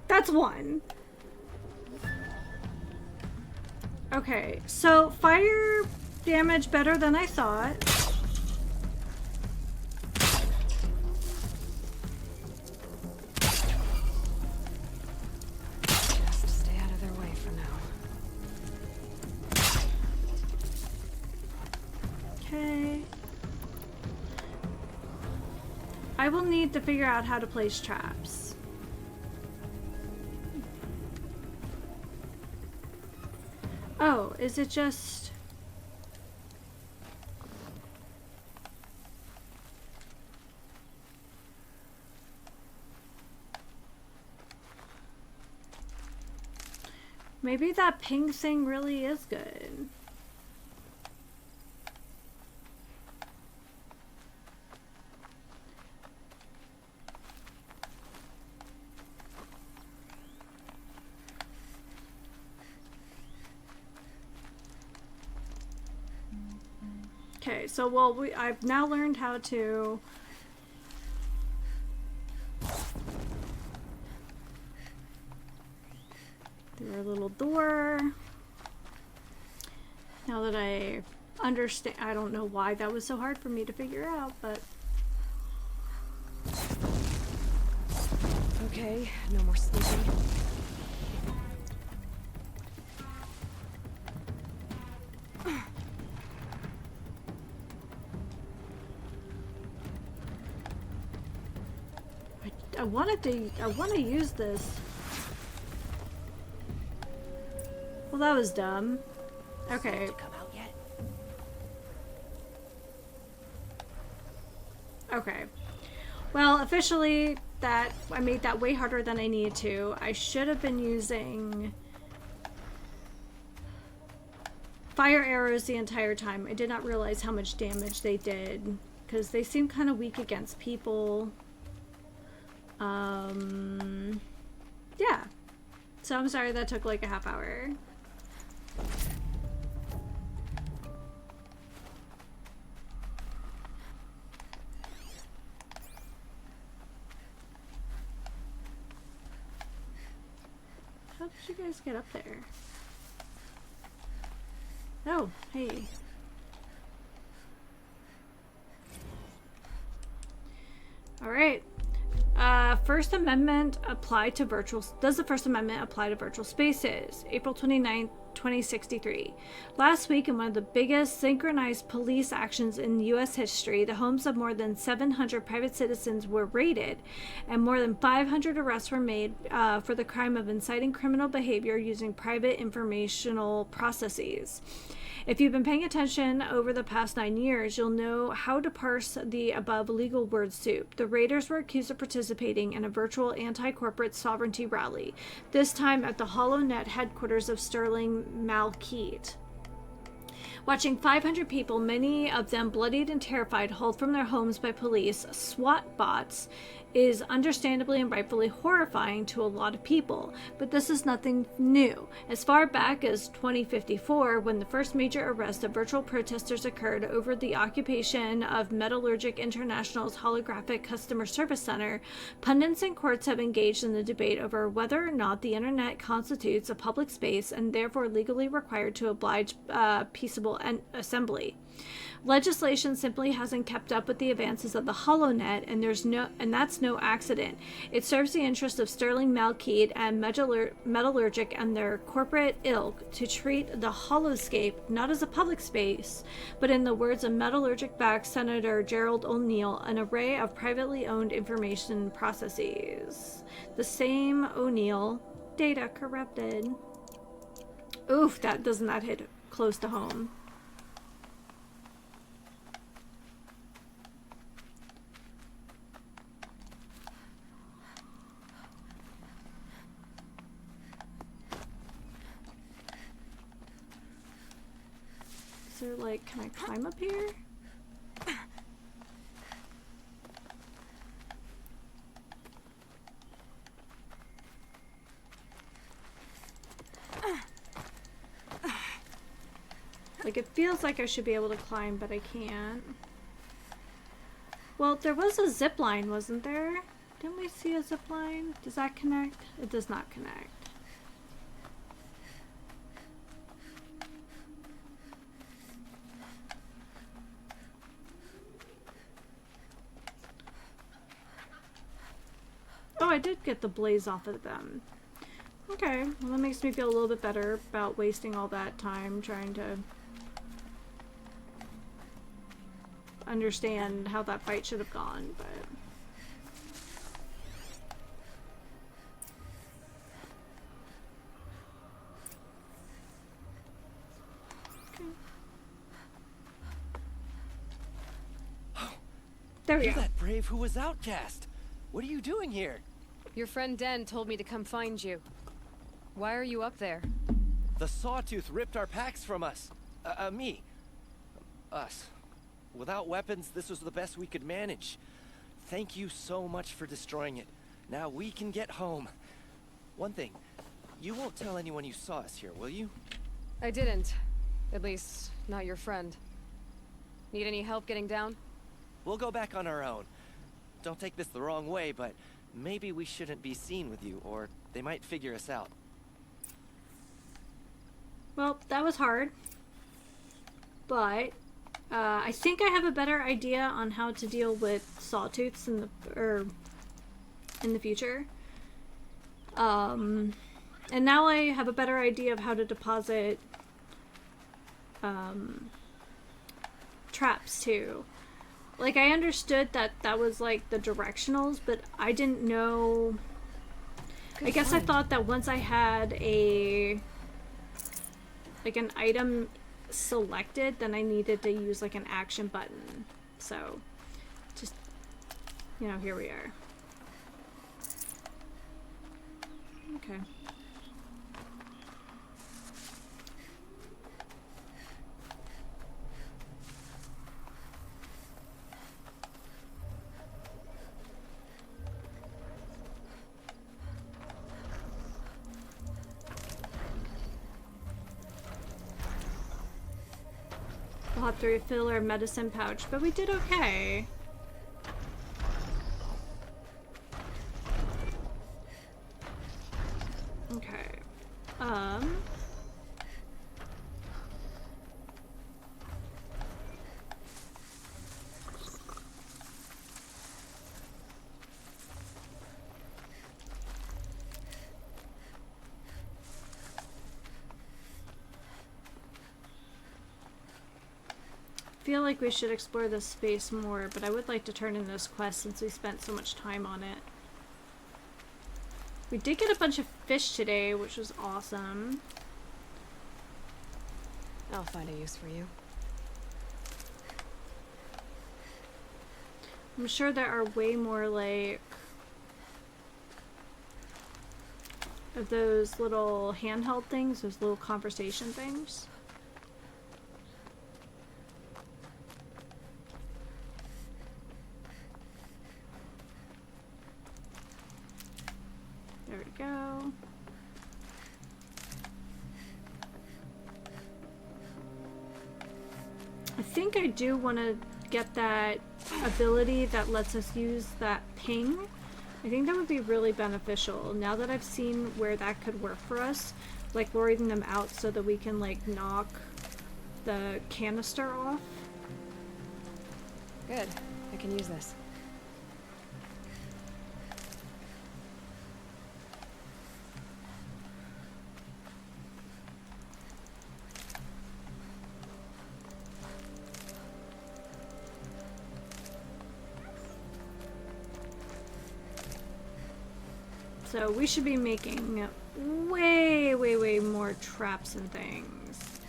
That's one. Okay, so fire damage better than I thought. Just stay out of their way for now. Okay. I will need to figure out how to place traps. Oh, is it just... Maybe that ping thing really is good. Okay, so well, I've now learned how to through our little door. Now that I understand, I don't know why that was so hard for me to figure out, but Okay, no more sneaking. I want to use this. Well, that was dumb. Okay. Okay. Well, officially, that I made that way harder than I needed to. I should have been using fire arrows the entire time. I did not realize how much damage they did because they seem kind of weak against people. Yeah. So I'm sorry that took like a half hour. How did you guys get up there? Oh, hey. All right. First Amendment apply to virtual... Does the First Amendment apply to virtual spaces? April 29th, 2063. Last week, in one of the biggest synchronized police actions in U.S. history, the homes of more than 700 private citizens were raided, and more than 500 arrests were made for the crime of inciting criminal behavior using private informational processes. If you've been paying attention over the past 9 years, you'll know how to parse the above legal word soup. The raiders were accused of participating in a virtual anti-corporate sovereignty rally, this time at the HoloNet headquarters of Sterling Malkeet. Watching 500 people, many of them bloodied and terrified, hauled from their homes by police, SWAT bots, is understandably and rightfully horrifying to a lot of people, but this is nothing new. As far back as 2054, when the first major arrest of virtual protesters occurred over the occupation of Metallurgic International's holographic customer service center, pundits and courts have engaged in the debate over whether or not the internet constitutes a public space and therefore legally required to oblige peaceable assembly. Legislation simply hasn't kept up with the advances of the HoloNet, and that's no accident. It serves the interest of Sterling Malkeet and Metallurgic and their corporate ilk to treat the holoscape not as a public space, but in the words of Metallurgic-backed Senator Gerald O'Neill, an array of privately owned information processes. The same O'Neill, data corrupted. Oof, doesn't that hit close to home? There, like, can I climb up here? Like, it feels like I should be able to climb, but I can't. Well, there was a zip line, wasn't there? Didn't we see a zip line? Does that connect? It does not connect. Oh, I did get the blaze off of them. Okay, well that makes me feel a little bit better about wasting all that time trying to understand how that fight should have gone, but... Okay. There we You're go. that brave who was outcast. What are you doing here? Your friend Den told me to come find you. Why are you up there? The Sawtooth ripped our packs from us. Me. Us. Without weapons, this was the best we could manage. Thank you so much for destroying it. Now we can get home. One thing, you won't tell anyone you saw us here, will you? I didn't. At least, not your friend. Need any help getting down? We'll go back on our own. Don't take this the wrong way, but maybe we shouldn't be seen with you, or they might figure us out. Well, that was hard. But I think I have a better idea on how to deal with sawtooths in the future. And now I have a better idea of how to deposit traps too. Like, I understood that that was like the directionals, but I didn't know. I guess I thought that once I had an item selected, then I needed to use like an action button. So just, you know, here we are. Okay. We'll have to refill our medicine pouch, but we did okay. Okay. I feel like we should explore this space more, but I would like to turn in this quest since we spent so much time on it. We did get a bunch of fish today, which was awesome. I'll find a use for you. I'm sure there are way more, like, of those little handheld things, those little conversation things. think I do want to get that ability that lets us use that ping. I think that would be really beneficial now that I've seen where that could work for us, like luring them out so that we can like knock the canister off. Good. I can use this. So we should be making way more traps and things.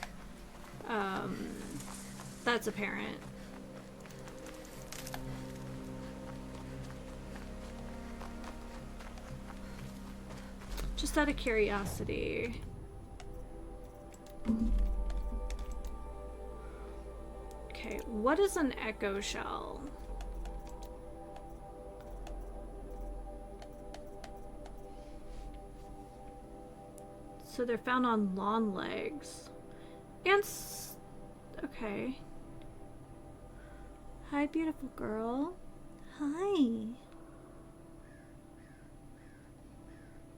That's apparent. Just out of curiosity. Okay, what is an echo shell? So they're found on lawn legs. And okay. Hi, beautiful girl. Hi.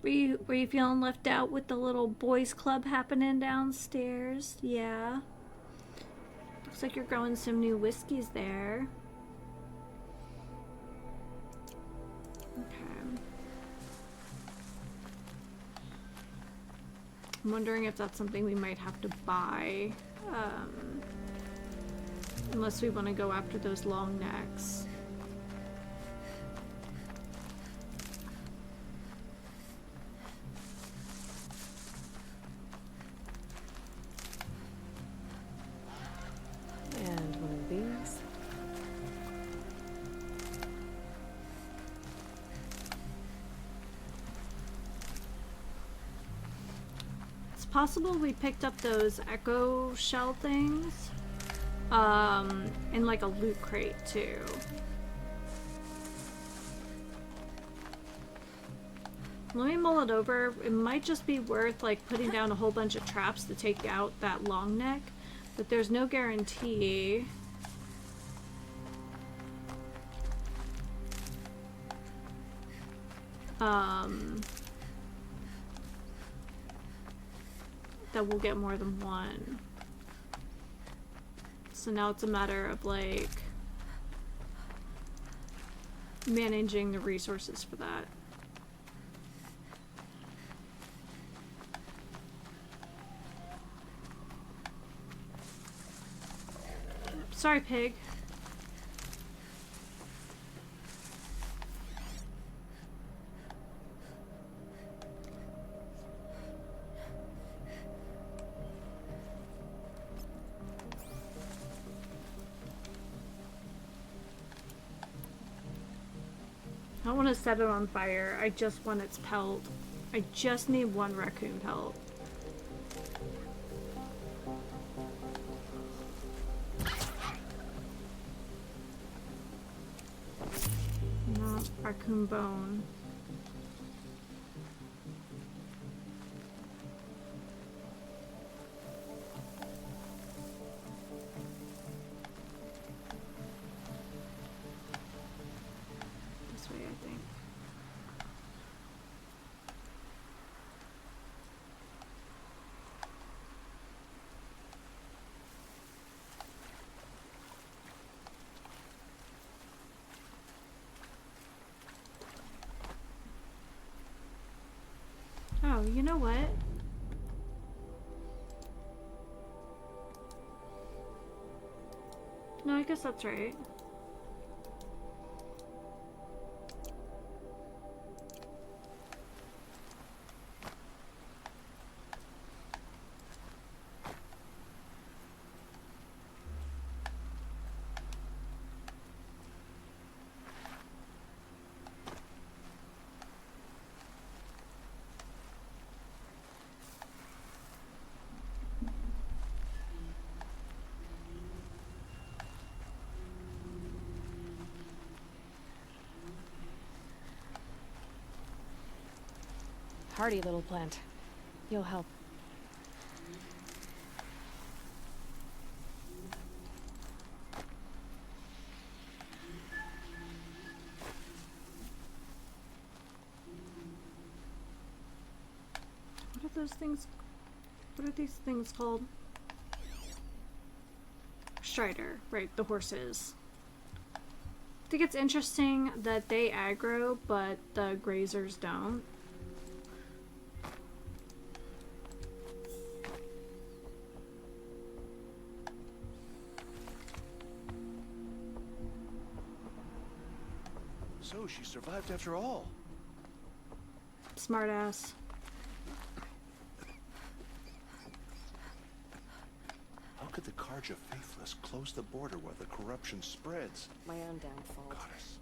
Were you feeling left out with the little boys club happening downstairs? Yeah. Looks like you're growing some new whiskeys there. Okay. I'm wondering if that's something we might have to buy. Unless we want to go after those long necks. And one of these. It's possible we picked up those echo shell things in like a loot crate too. Let me mull it over. It might just be worth like putting down a whole bunch of traps to take out that long neck, but there's no guarantee. That we'll get more than one. So now it's a matter of like managing the resources for that. Sorry, pig. I don't want to set it on fire. I just want its pelt. I just need one raccoon pelt. No, raccoon bone. This way, I think. Oh, you know what? No, I guess that's right. Hardy little plant. You'll help. those things? What are these things called? Strider, right, the horses. I think it's interesting that they aggro, but the grazers don't. So she survived after all. Smartass. How could the Karja faithless close the border while the corruption spreads? My own downfall. Goddess.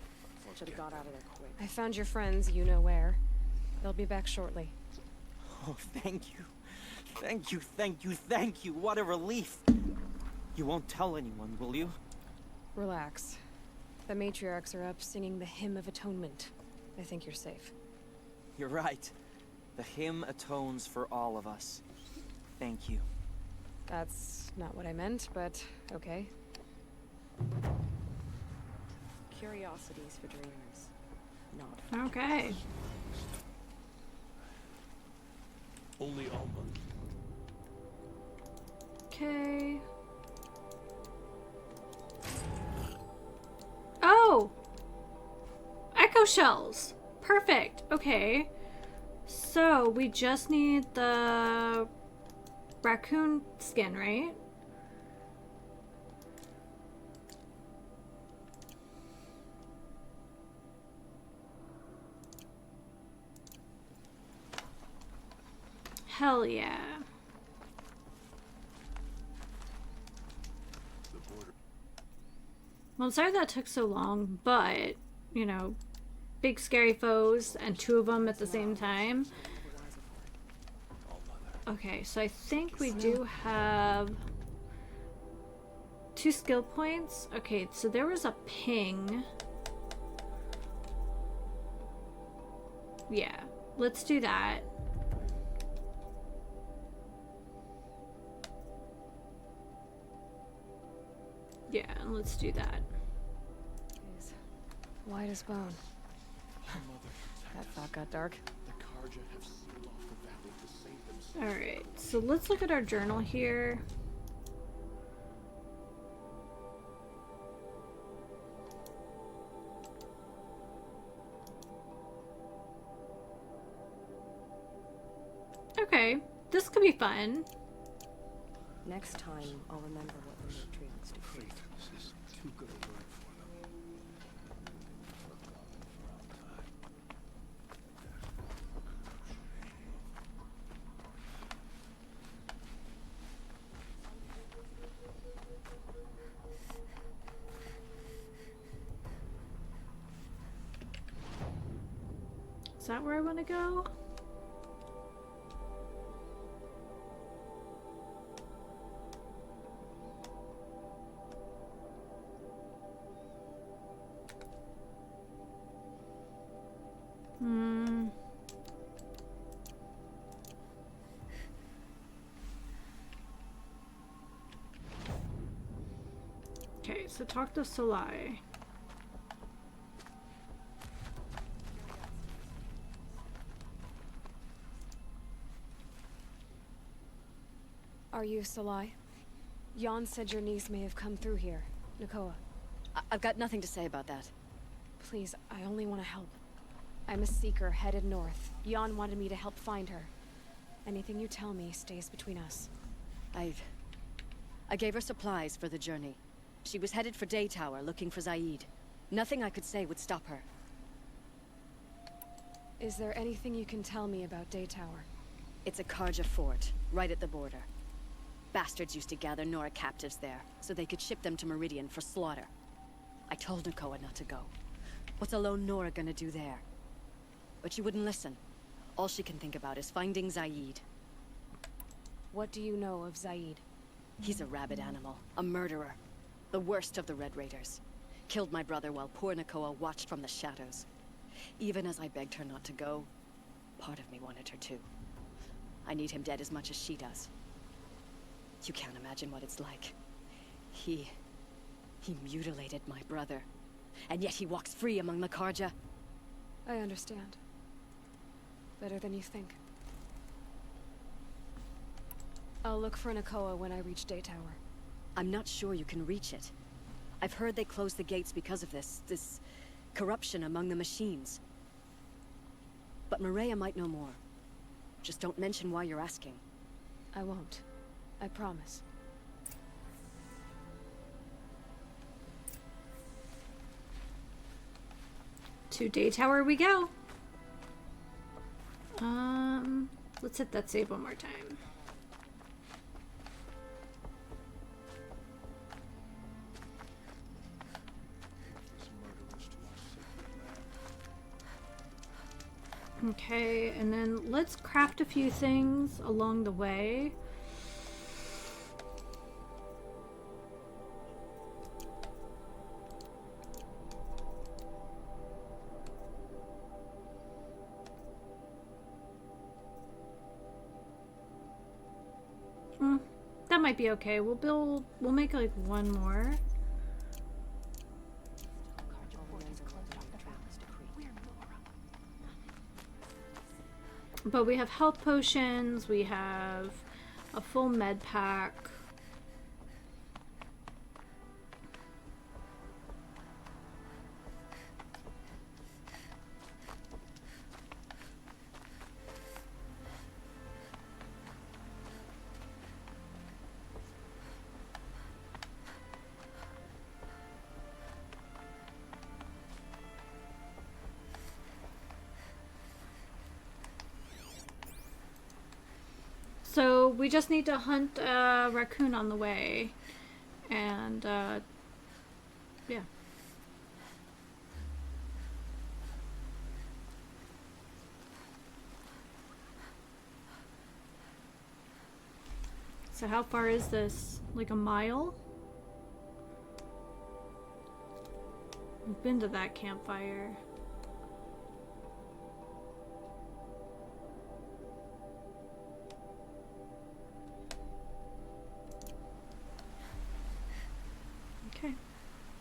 Should have got out of there quick. I found your friends, you know where. They'll be back shortly. Oh, thank you. Thank you, thank you, thank you. What a relief. You won't tell anyone, will you? Relax. The matriarchs are up singing the Hymn of Atonement. I think you're safe. You're right. The hymn atones for all of us. Thank you. That's not what I meant, but okay. Curiosities for dreamers. Not. Okay. Only Alma. Okay. Oh! Echo shells! Perfect. Okay. So, we just need the raccoon skin, right? Hell yeah. Well, I'm sorry that took so long, but, you know, big scary foes and two of them at the same time. Okay, so I think we do have 2 skill points. Okay, so there was a ping. Yeah, let's do that. Yeah, let's do that. Jeez. White as bone. That thought got dark. The Karja have sealed off the valley to save themselves. Alright, so let's look at our journal here. Okay, this could be fun. Next time, I'll remember what the matriarchs do. This is too good a word for them. Is that where I want to go? Okay, so talk to Solai. Are you Salai? Jan said your niece may have come through here. Nakoa. I've got nothing to say about that. Please, I only want to help. I'm a seeker headed north. Jan wanted me to help find her. Anything you tell me stays between us. I gave her supplies for the journey. She was headed for Day Tower looking for Zaid. Nothing I could say would stop her. Is there anything you can tell me about Day Tower? It's a Karja fort, right at the border. Bastards used to gather Nora captives there, so they could ship them to Meridian for slaughter. I told Nakoa not to go. What's a lone Nora gonna do there? But she wouldn't listen. All she can think about is finding Zaid. What do you know of Zaid? He's a rabid animal, a murderer. The worst of the Red Raiders. Killed my brother while poor Nakoa watched from the shadows. Even as I begged her not to go, part of me wanted her to. I need him dead as much as she does. You can't imagine what it's like. He mutilated my brother. And yet he walks free among the Karja. I understand. Better than you think. I'll look for Nakoa when I reach Day Tower. I'm not sure you can reach it. I've heard they closed the gates because of this corruption among the machines. But Maria might know more. Just don't mention why you're asking. I won't. I promise. To Day Tower we go. Let's hit that save one more time. Okay, and then let's craft a few things along the way. That might be okay. We'll make like one more. But we have health potions, we have a full med pack. So we just need to hunt a raccoon on the way, and yeah. So how far is this? Like a mile? We've been to that campfire. Okay.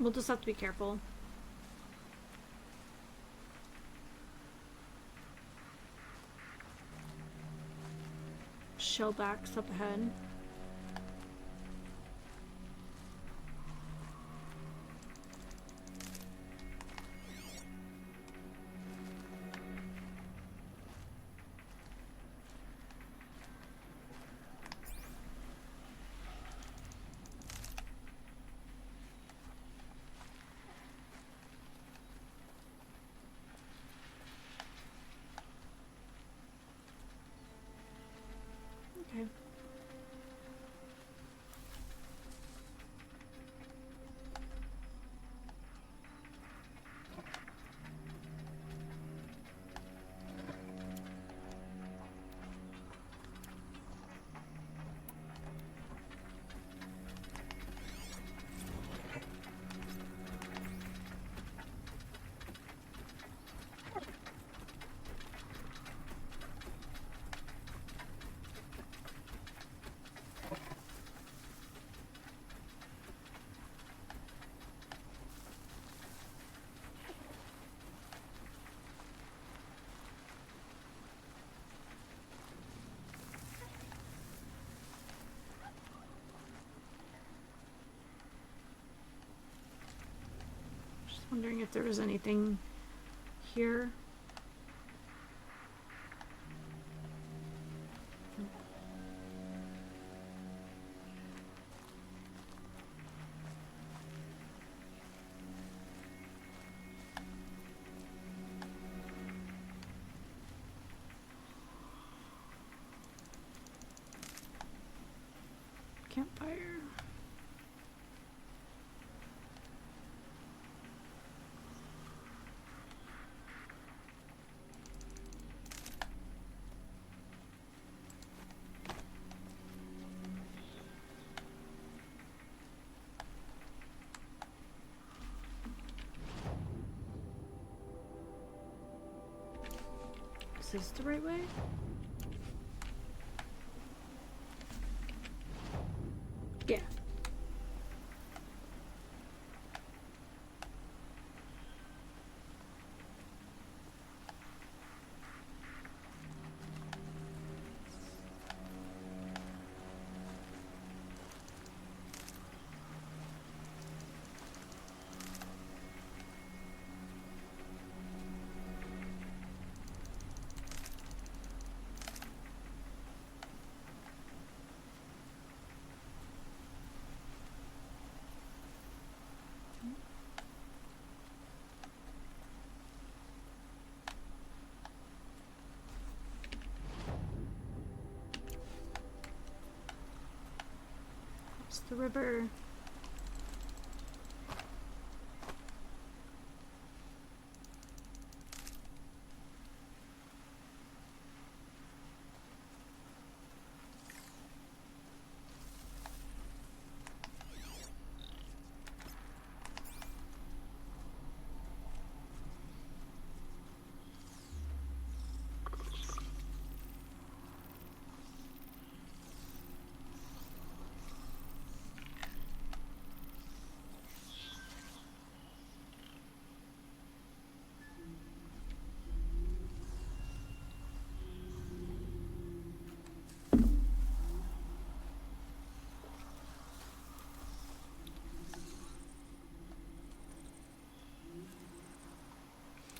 We'll just have to be careful. Shellbacks up ahead. Okay. Wondering if there was anything here. Campfire. Is this the right way? Yeah. the river.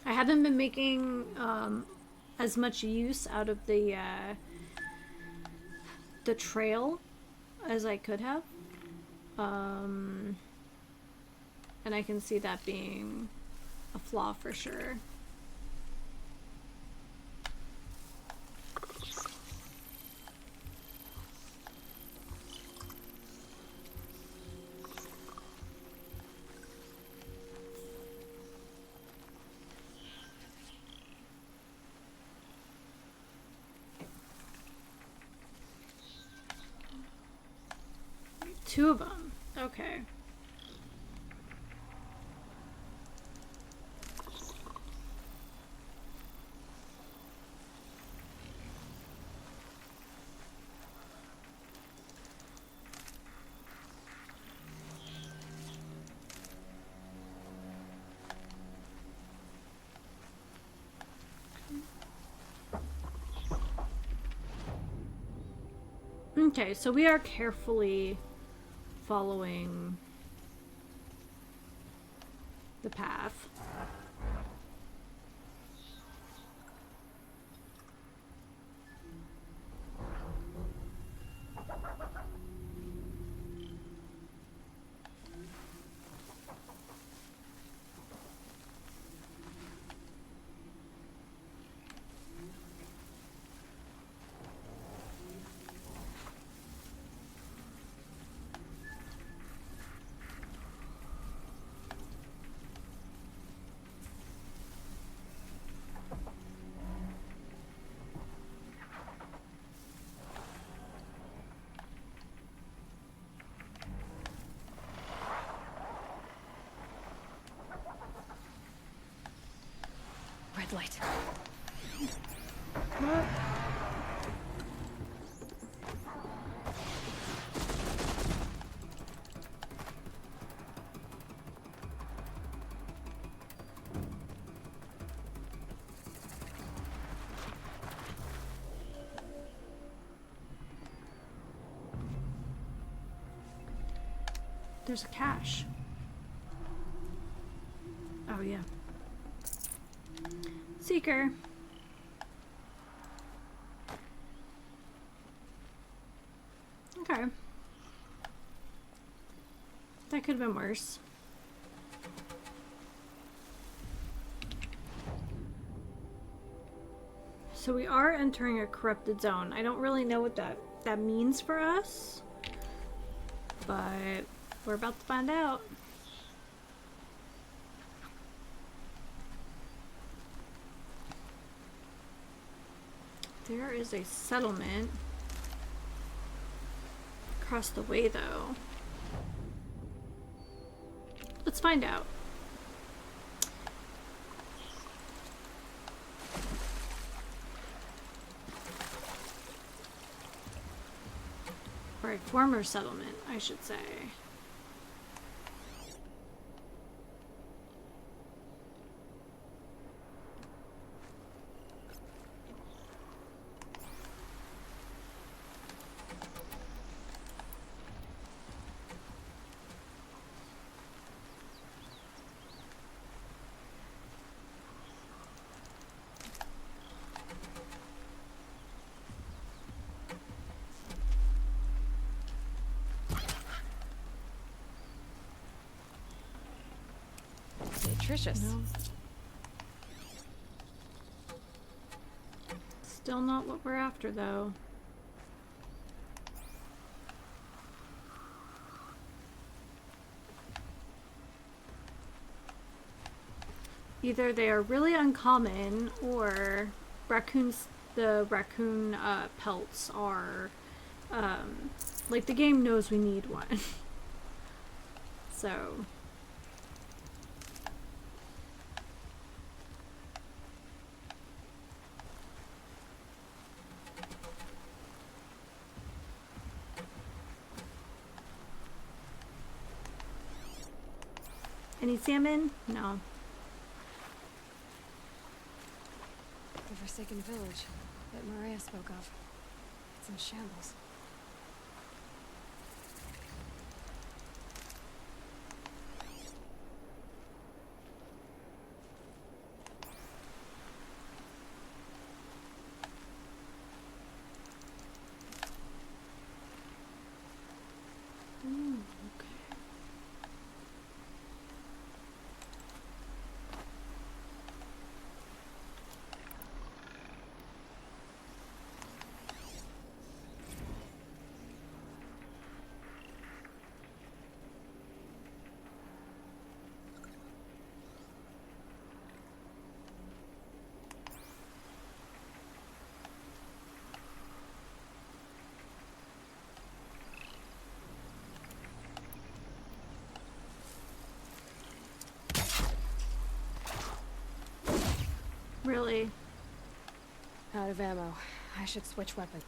I haven't been making as much use out of the trail as I could have, and I can see that being a flaw for sure. Two of them. Okay. Okay, so we are carefully following the path. Red light. What? There's a cache. Oh yeah. Seeker. Okay. That could have been worse. So we are entering a corrupted zone. I don't really know what that means for us, but we're about to find out. There is a settlement across the way, though. Let's find out. Or a former settlement, I should say. Nutritious. No. Still not what we're after, though. either they are really uncommon or raccoons, the raccoon pelts are like the game knows we need one. So any salmon? No. The forsaken village that Maria spoke of. It's in shambles. Really? Out of ammo. I should switch weapon.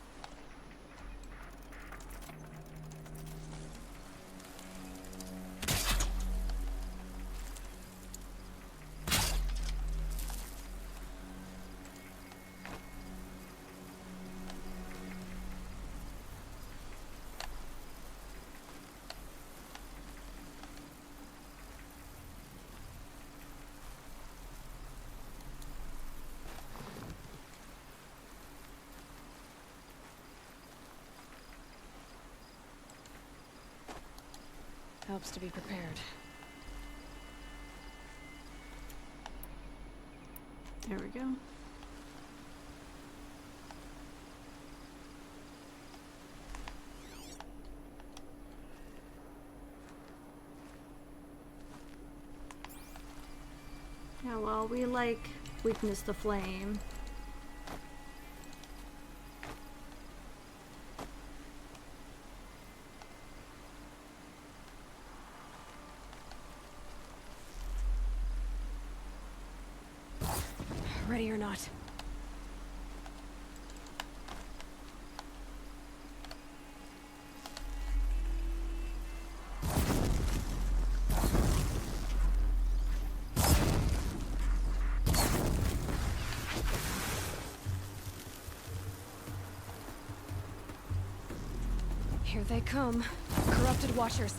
Helps to be prepared. There we go. Yeah, well, we like weakness to flame. Ready or not. Here they come. Corrupted Watchers.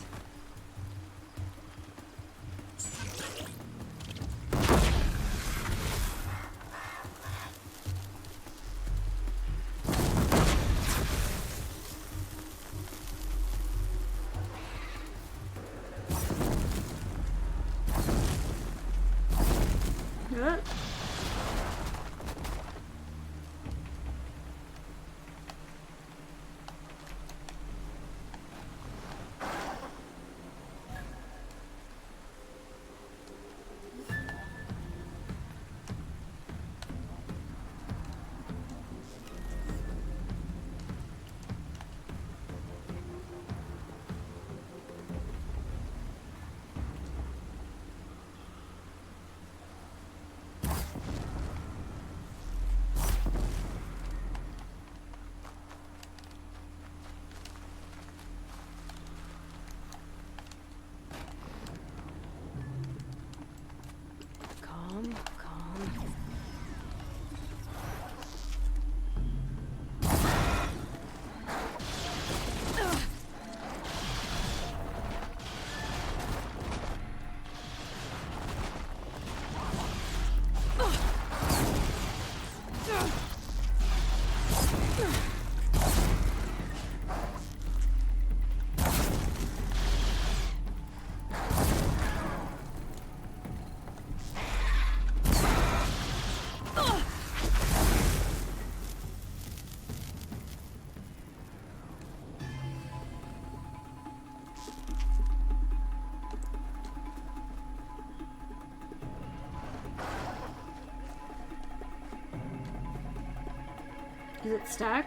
Is it stuck?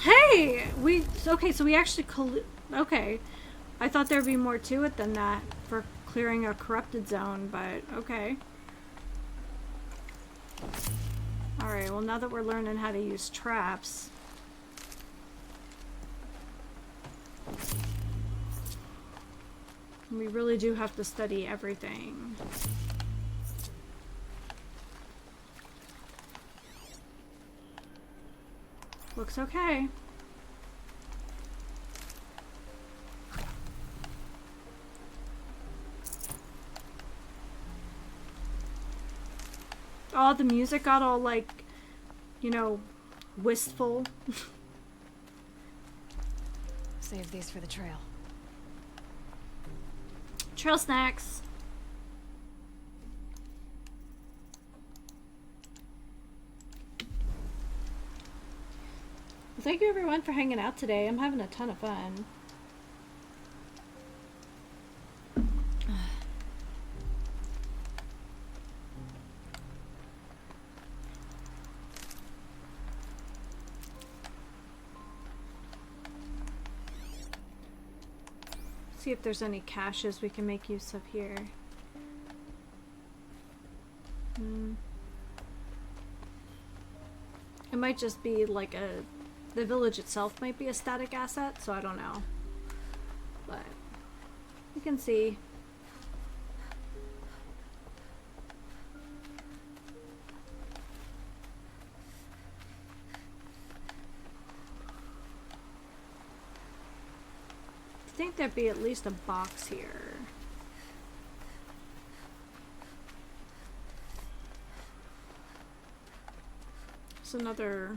Hey! Okay, so we actually okay. I thought there'd be more to it than that for clearing a corrupted zone, but okay. Alright, well now that we're learning how to use traps. We really do have to study everything. Looks okay. Oh, the music got all like, you know, wistful. Save these for the trail. Trail snacks. Well, thank you everyone for hanging out today. I'm having a ton of fun. See if there's any caches we can make use of here. It might just be like the village itself might be a static asset, so I don't know. But we can see. I think there'd be at least a box here. It's another...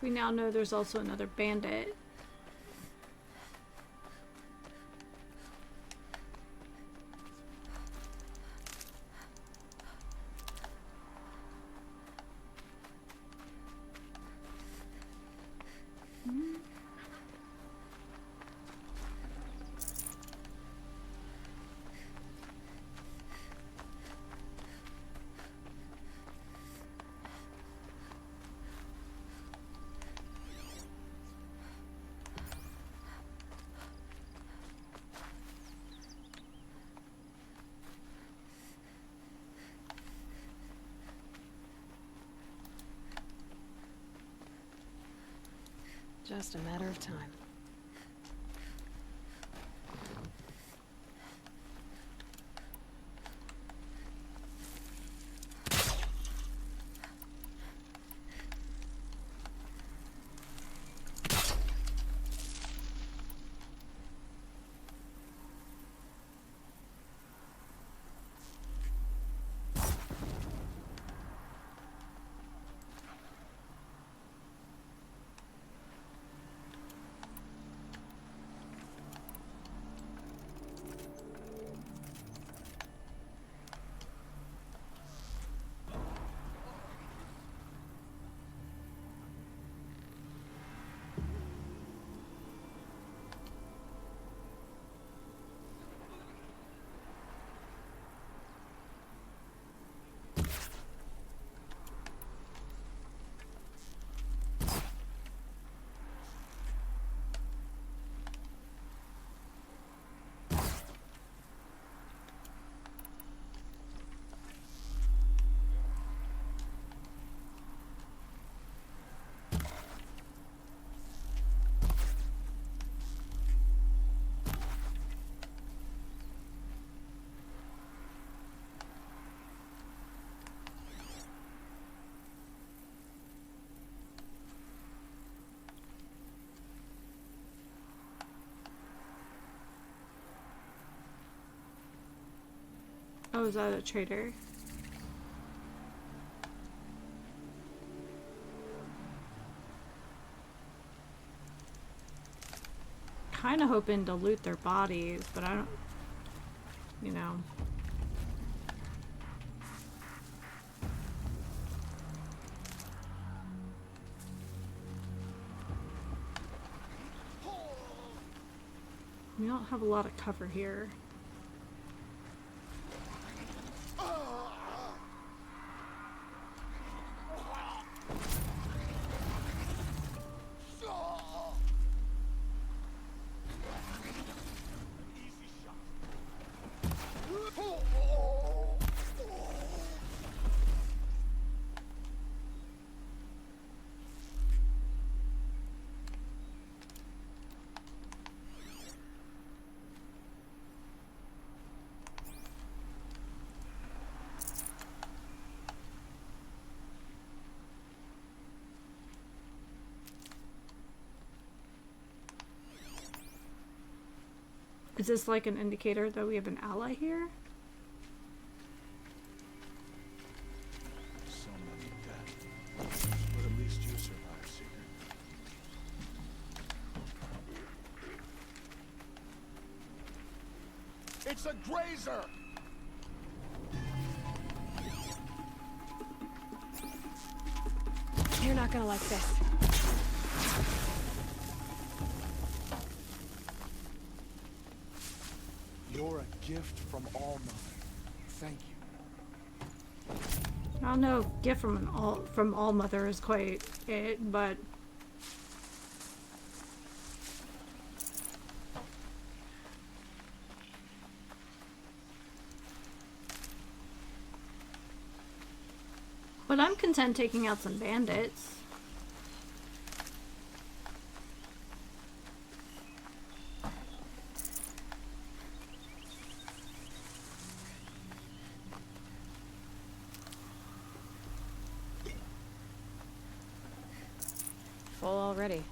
We now know there's also another bandit. Just a matter of time. Oh, is that a trader? kind of hoping to loot their bodies, but I don't, you know. We don't have a lot of cover here. Is this like an indicator that we have an ally here? So many dead. But at least you survived, Secret. It's a grazer! You're not gonna like this. You're a gift from All Mother. Thank you. I don't know if gift from all mother is quite it, but I'm content taking out some bandits. Full already.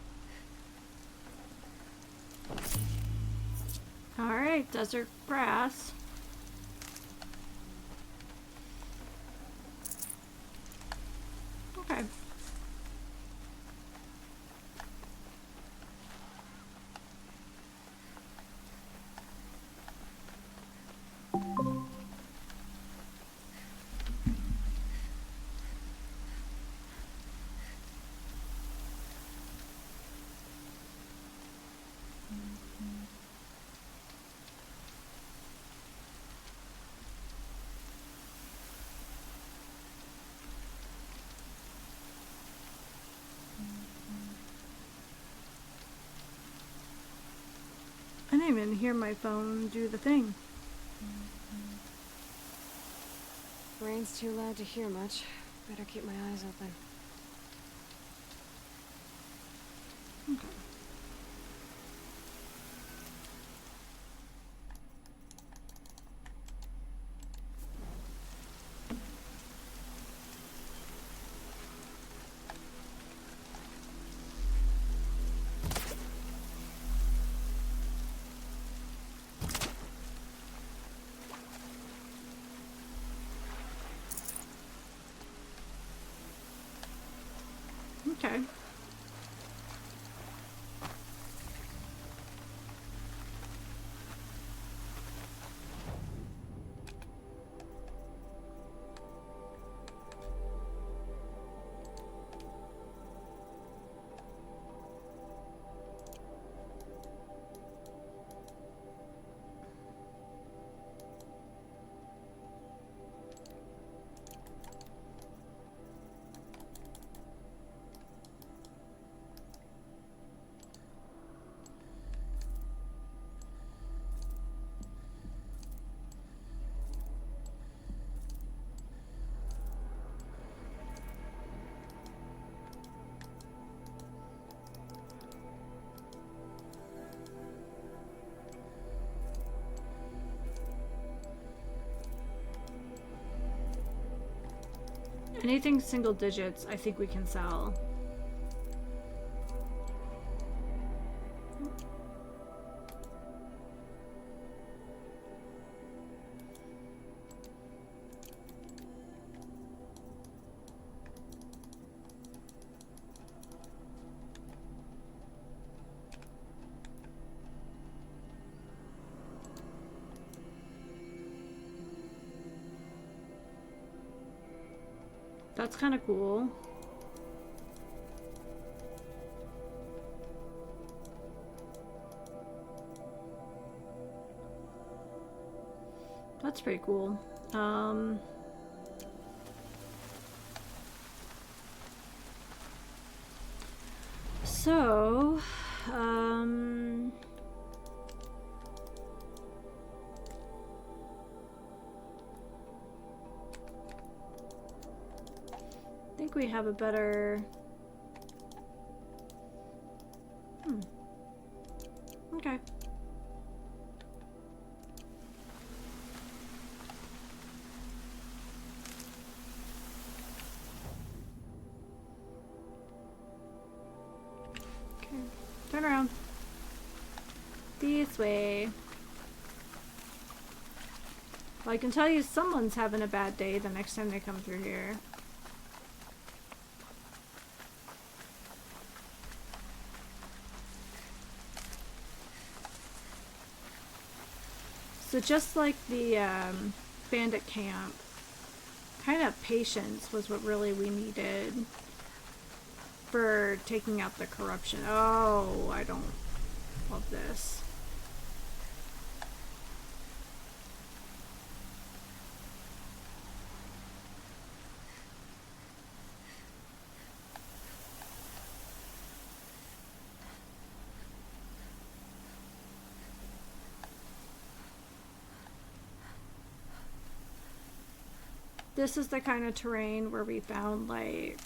Alright, desert grass. Okay. I didn't even hear my phone do the thing. Brain's too loud to hear much. Better keep my eyes open. Okay. Okay. Anything single digits, I think we can sell. That's kind of cool. That's pretty cool. So, I think we have a better... Okay. Okay. Turn around. This way. Well, I can tell you someone's having a bad day the next time they come through here. So just like the bandit camp, kind of patience was what really we needed for taking out the corruption. Oh, I don't love this. This is the kind of terrain where we found, like...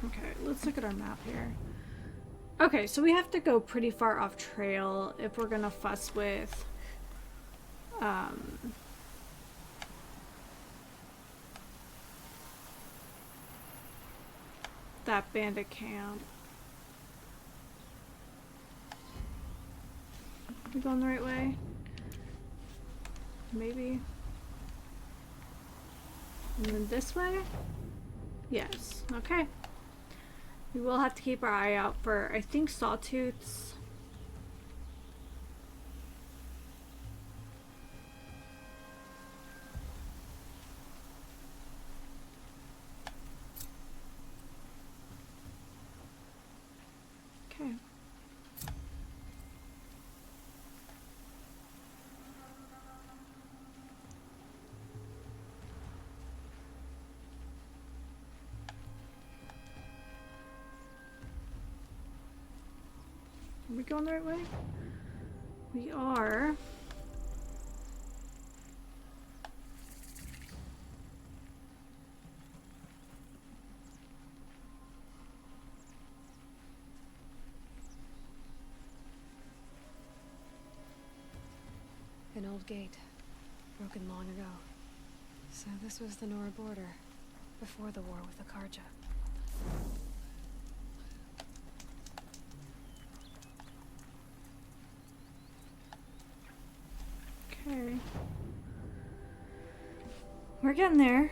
Okay, let's look at our map here. Okay, so we have to go pretty far off trail if we're gonna fuss with... that bandit camp. We going the right way? Maybe. And then this way? Yes. Okay. We will have to keep our eye out for, I think, sawtooths. Okay. Are we going the right way? We are. An old gate, broken long ago. So this was the Nora border, before the war with the Karja. Okay. We're getting there.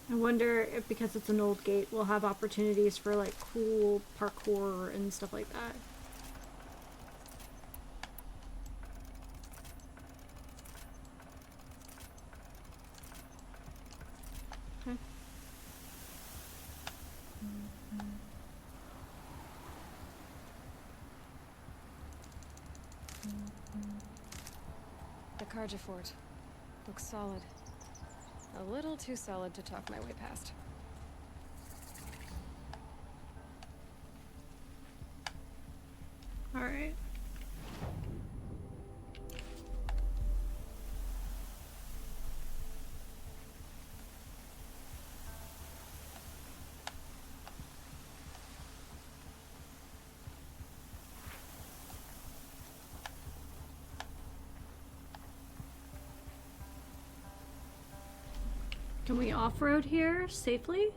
I wonder if, because it's an old gate, we'll have opportunities for like cool parkour and stuff like that. Okay. The Karja fort. Looks solid. A little too solid to talk my way past. All right. Can we off-road here safely?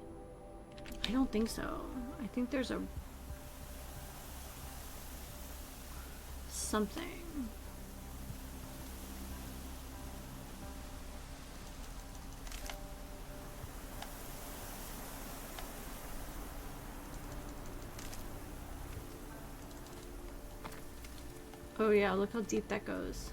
I don't think so. I think there's a... something. Oh yeah, look how deep that goes.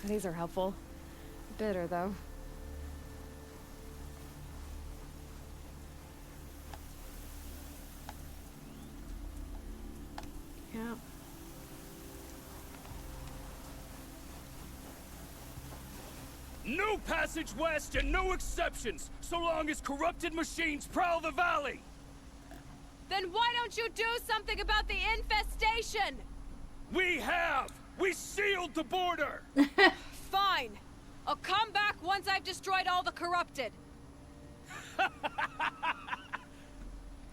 These are helpful. Bitter, though. Yep. No passage west and no exceptions, so long as corrupted machines prowl the valley! Then why don't you do something about the infestation? We have! We sealed the border! Fine. I'll come back once I've destroyed all the corrupted.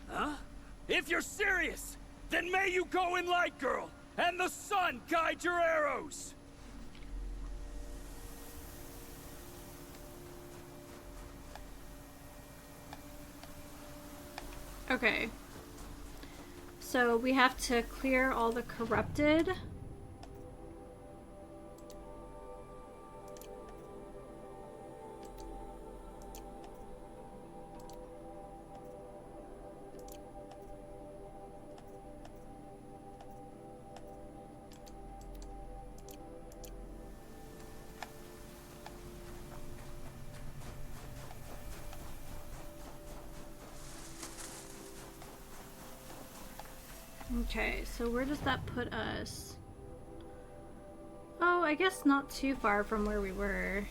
Huh? If you're serious, then may you go in light, girl, and the sun guide your arrows! Okay. So we have to clear all the corrupted. Okay, so where does that put us? Oh, I guess not too far from where we were.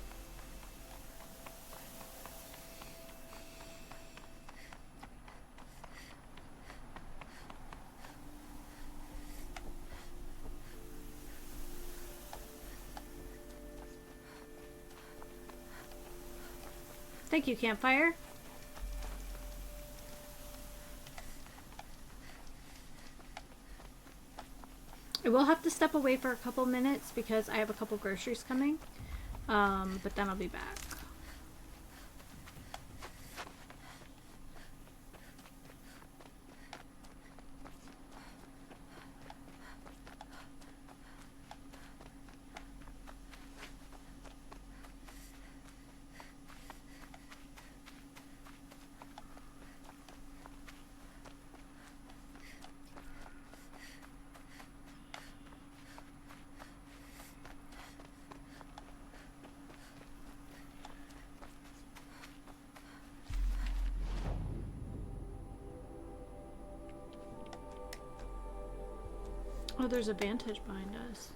Thank you, campfire. I will have to step away for a couple minutes because I have a couple groceries coming, but then I'll be back. Oh, there's a vantage behind us.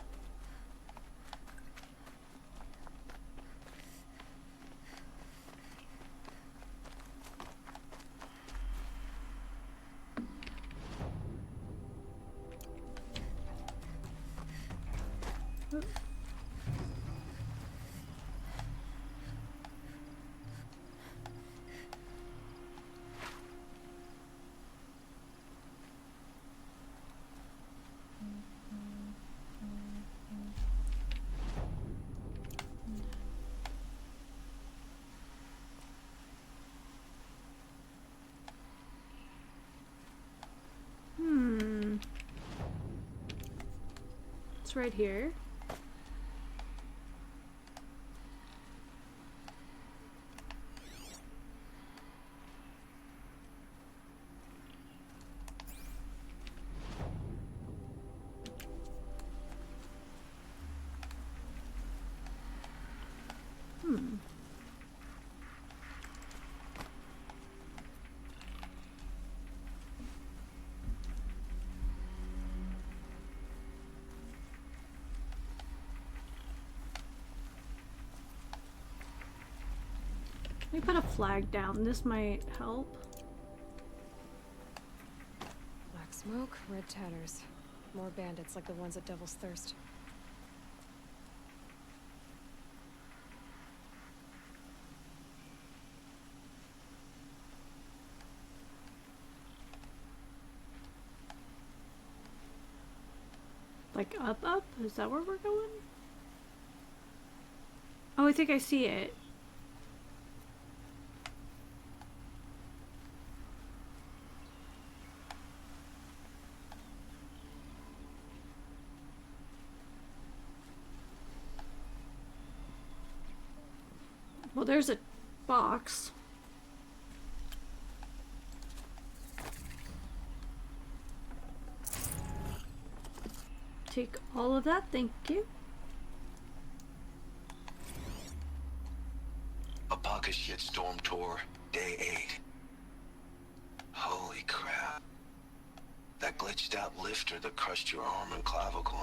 It's right here. Let me put a flag down. This might help. Black smoke, red tatters. More bandits like the ones at Devil's Thirst. Like up, up? Is that where we're going? Oh, I think I see it. Well, there's a box. Take all of that, thank you. A pocket shit storm tour, day 8. Holy crap. That glitched out lifter that crushed your arm and clavicle.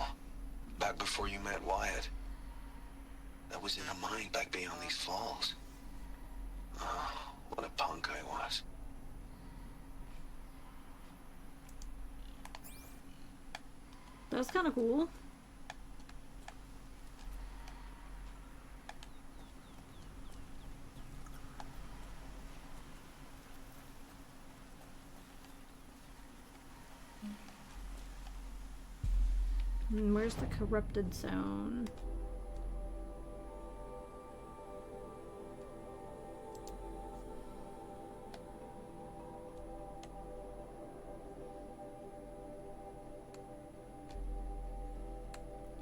Back before you met Wyatt. That was in a mine back beyond these falls. Oh, what a punk I was. That's kind of cool. And where's the corrupted zone?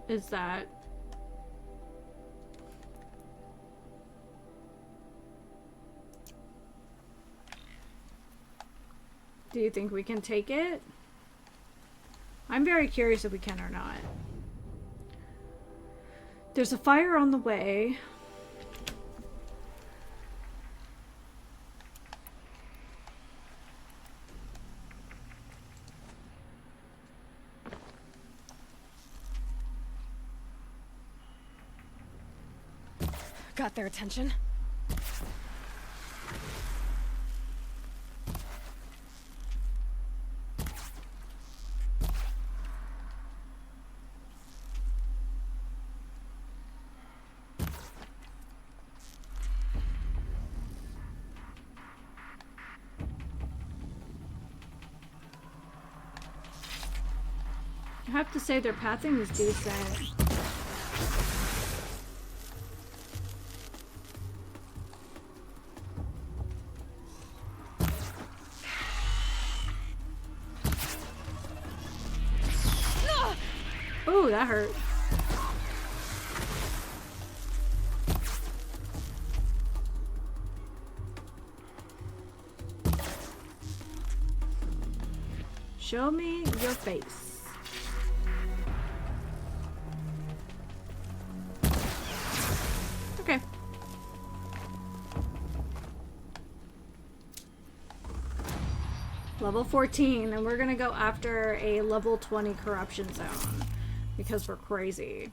Is that... Do you think we can take it? I'm very curious if we can or not. There's a fire on the way. Got their attention? I have to say their pathing is decent. Oh, that hurt. Show me your face. Okay. Level 14, and we're gonna go after a level 20 corruption zone because we're crazy.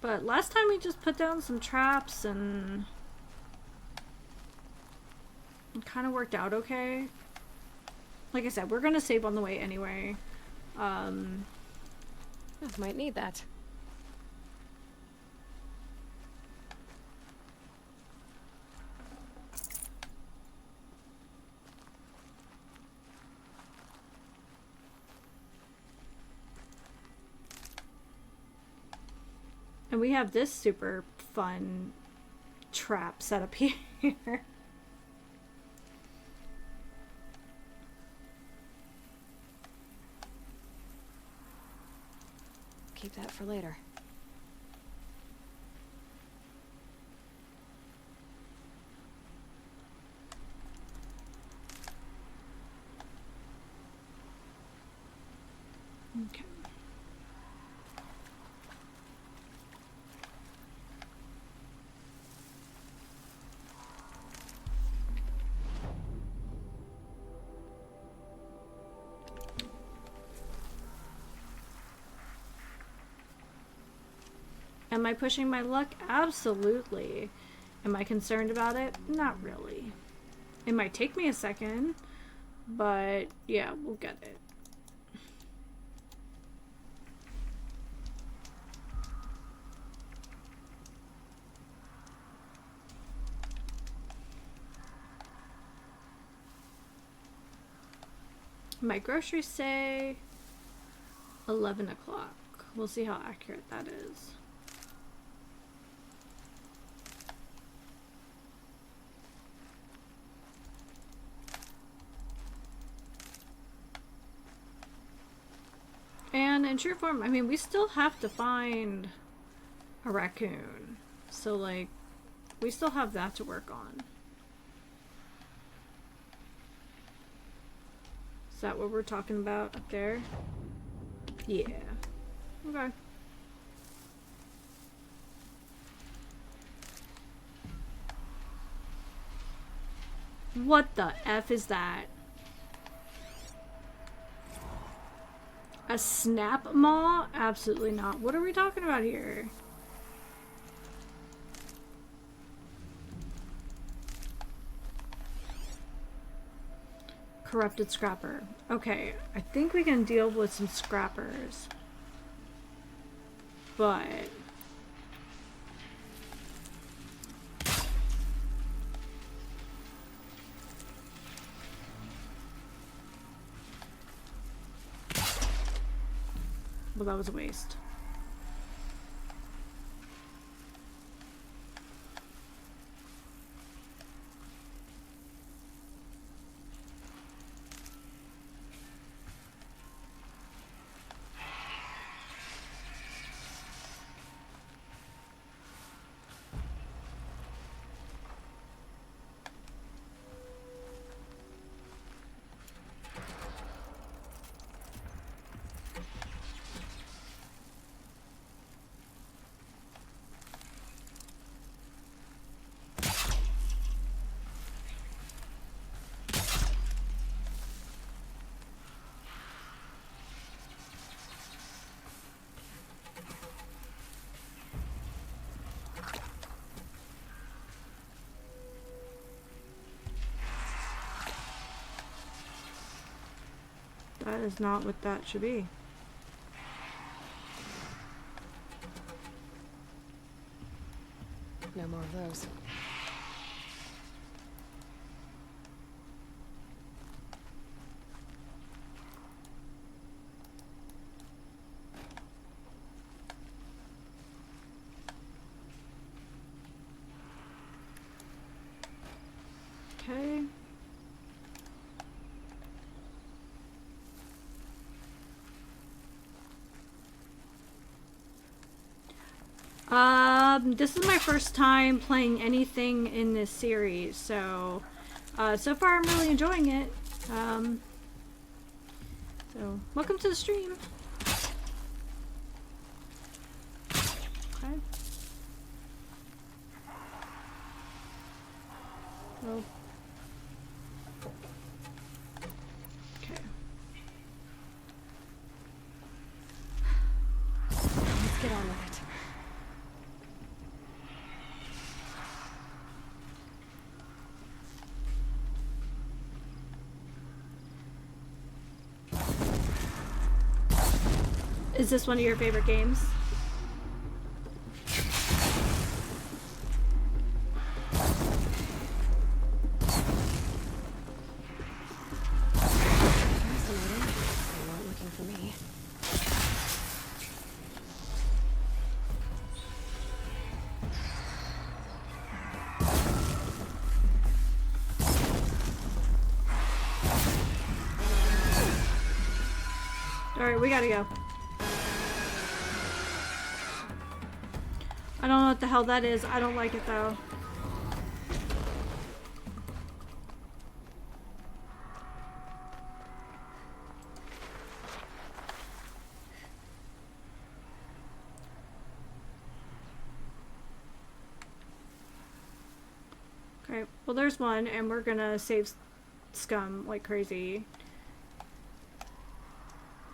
But last time we just put down some traps and it kind of worked out okay. Like I said, we're gonna save on the way anyway. Might need that. And we have this super fun trap set up here. Keep that for later. Okay. Am I pushing my luck? Absolutely. Am I concerned about it? Not really. It might take me a second, but yeah, we'll get it. My groceries say 11 o'clock. We'll see how accurate that is. And in true form, I mean, we still have to find a raccoon. So, like, we still have that to work on. Is that what we're talking about up there? Yeah. Okay. What the F is that? A snap maw? Absolutely not. What are we talking about here? Corrupted scrapper. Okay, I think we can deal with some scrappers. But... well, that was a waste. That is not what that should be. No more of those. Okay. This is my first time playing anything in this series, so so far I'm really enjoying it. So welcome to the stream. Okay. Oh. Okay. Let's get on with it. Is this one of your favorite games? Fascinating. They weren't looking for me. Alright, we gotta go. I don't know what the hell that is. I don't like it though. Okay, well there's one and we're gonna save scum like crazy.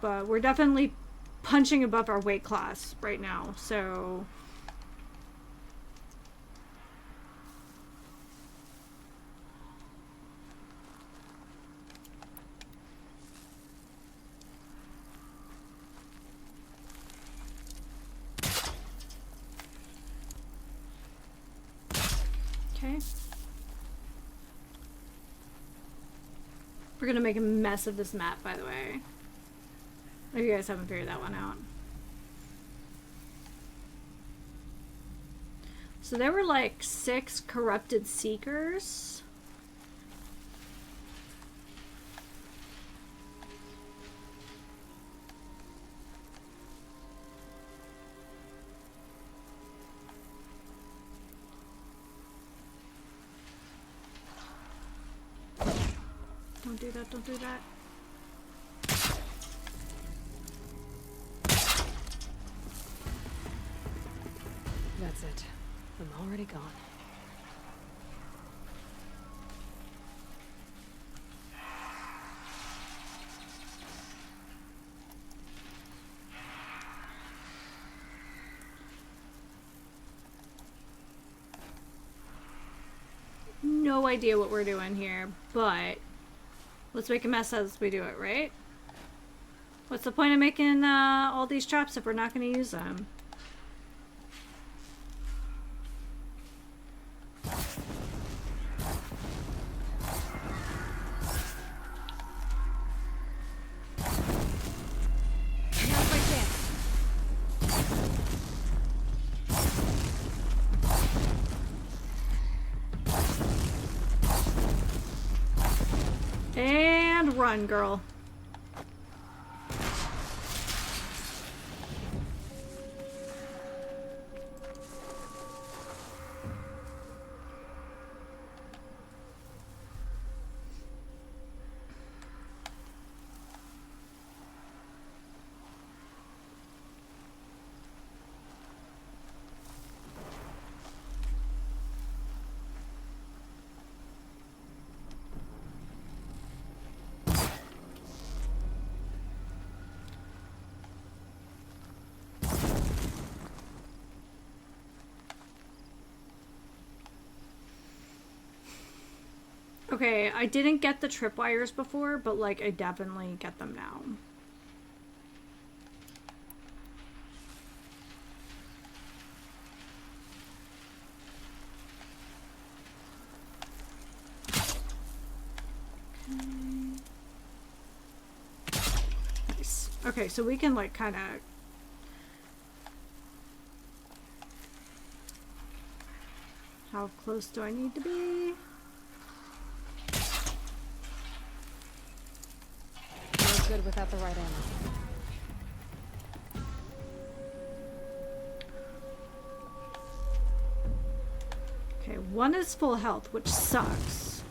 But we're definitely punching above our weight class right now, so... Okay. We're gonna make a mess of this map, by the way. If you guys haven't figured that one out. So there were like 6 corrupted seekers. Don't do that, don't do that. That's it. I'm already gone. No idea what we're doing here, but let's make a mess as we do it, right? What's the point of making all these traps if we're not going to use them? And run, girl. Okay, I didn't get the tripwires before, but like I definitely get them now. Nice. Okay, so we can like kind of how close do I need to be? Good without the right ammo. Okay, one is full health, which sucks.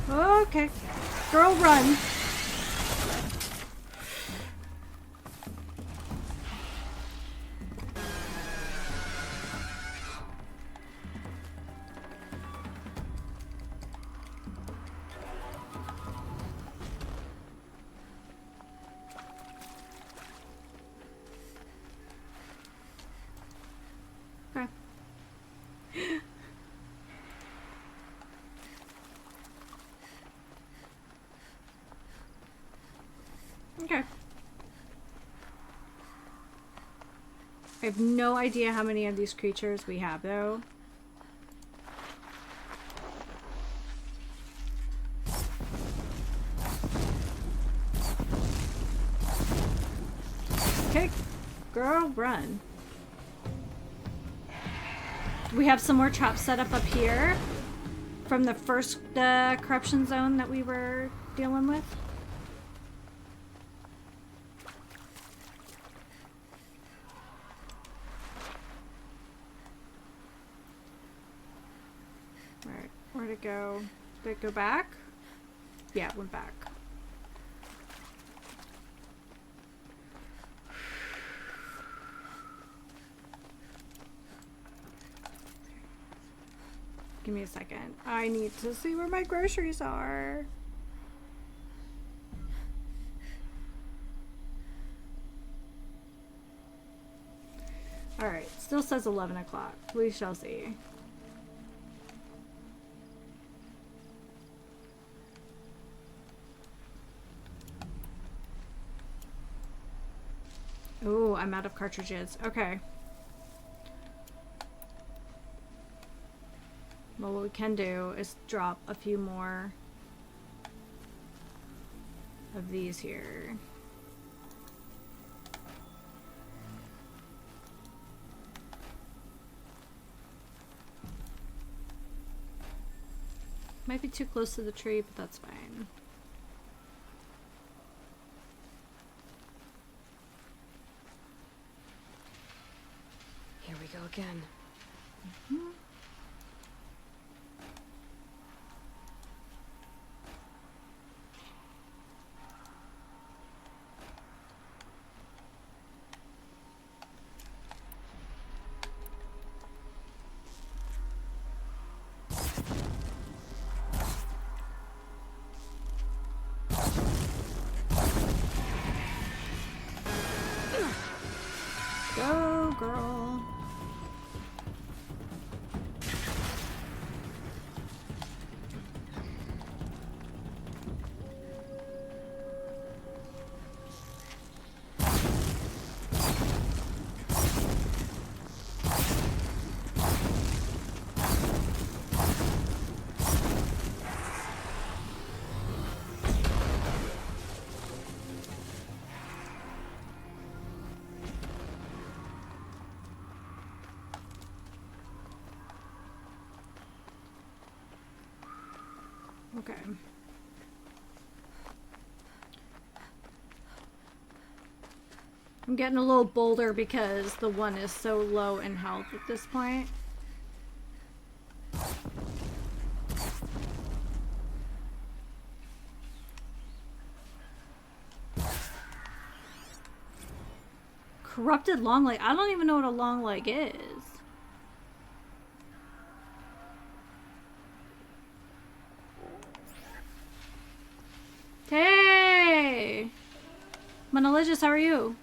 Okay, girl, run. Okay. I have no idea how many of these creatures we have, though. Okay, girl, run. We have some more traps set up here from the first corruption zone that we were dealing with. Alright, where'd it go? Did it go back? Yeah, it went back. Give me a second. I need to see where my groceries are. Alright, still says 11 o'clock. We shall see. Oh, I'm out of cartridges. Okay. Well, what we can do is drop a few more of these here. Might be too close to the tree, but that's fine. Here we go again. Mm-hmm. Go, girl. Okay. I'm getting a little bolder because the one is so low in health at this point. Corrupted long leg. I don't even know what a long leg is. Hey! Monolicious, how are you?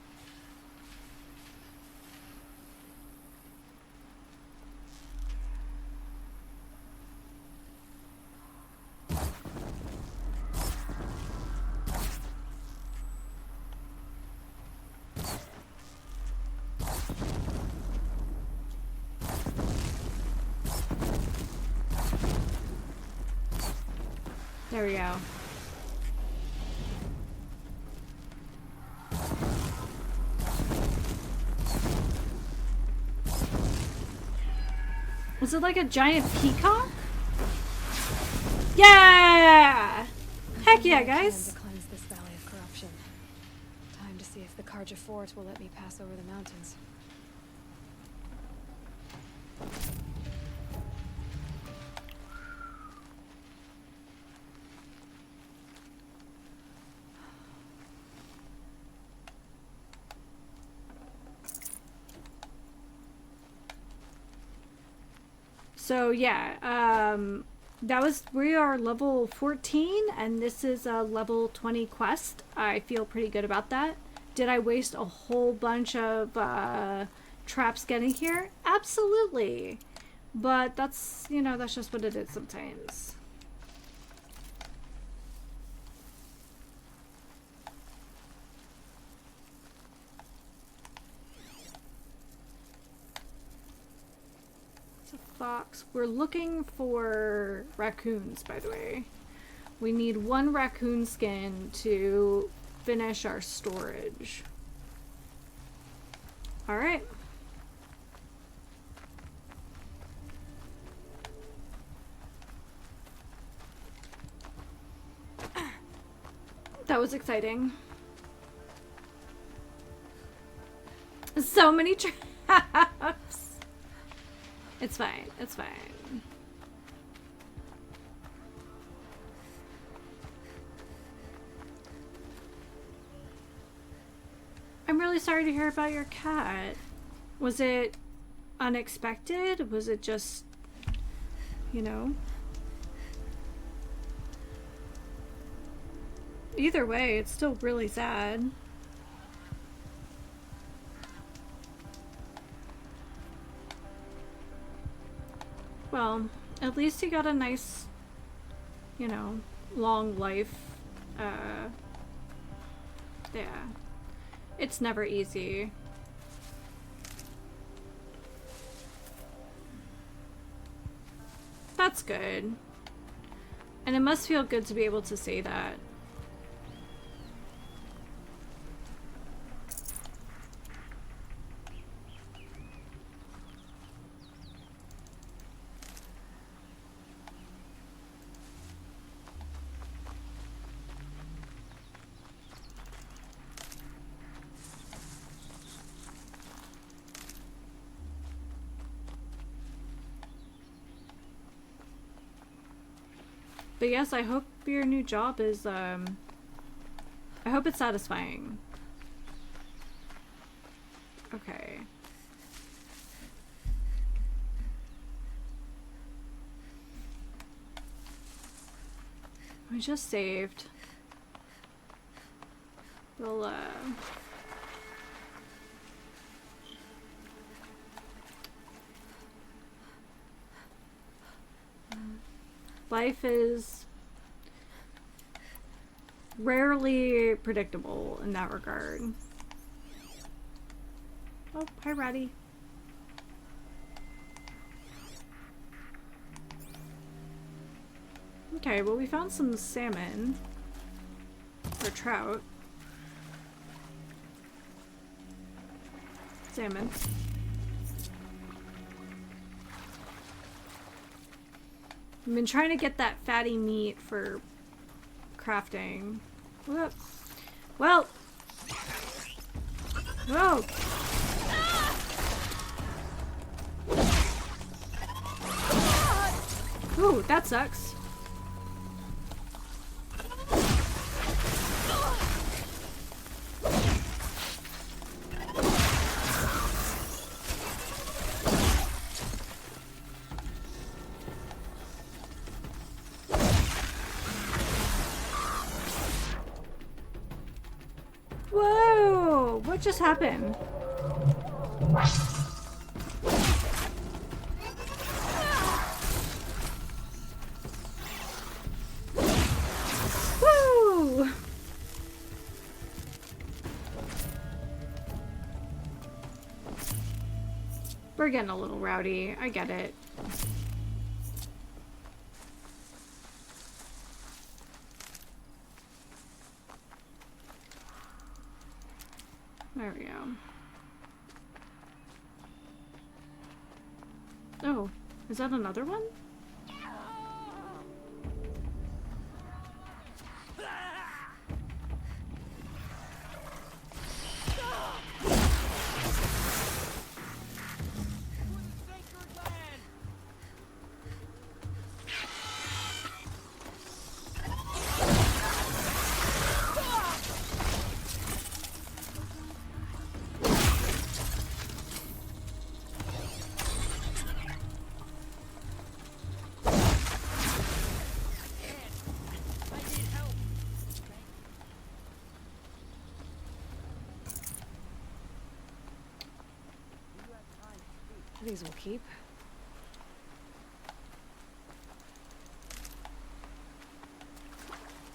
There we go. Was it like a giant peacock? Yeah! Heck yeah, guys! To cleanse this valley of corruption. Time to see if the Karja Fort will let me pass over the mountains. So yeah, we are level 14 and this is a level 20 quest. I feel pretty good about that. Did I waste a whole bunch of traps getting here? Absolutely. But that's, you know, that's just what it is sometimes. Fox. We're looking for raccoons, by the way. We need one raccoon skin to finish our storage. Alright. That was exciting. So many traps. It's fine. It's fine. I'm really sorry to hear about your cat. Was it unexpected? Was it just, you know? Either way, it's still really sad. Well, at least he got a nice, you know, long life. Yeah. It's never easy. That's good. And it must feel good to be able to say that. But yes, I hope your new job is, I hope it's satisfying. Okay. We just saved. We'll, life is rarely predictable in that regard. Oh, hi, Ratty. Okay, well, we found some salmon. Or trout. Salmon. I've been trying to get that fatty meat for crafting. Whoop. Well. Whoa. Ooh, that sucks. Whoa! What just happened? Woo! We're getting a little rowdy. I get it. There we go. Oh, is that another one? These will keep.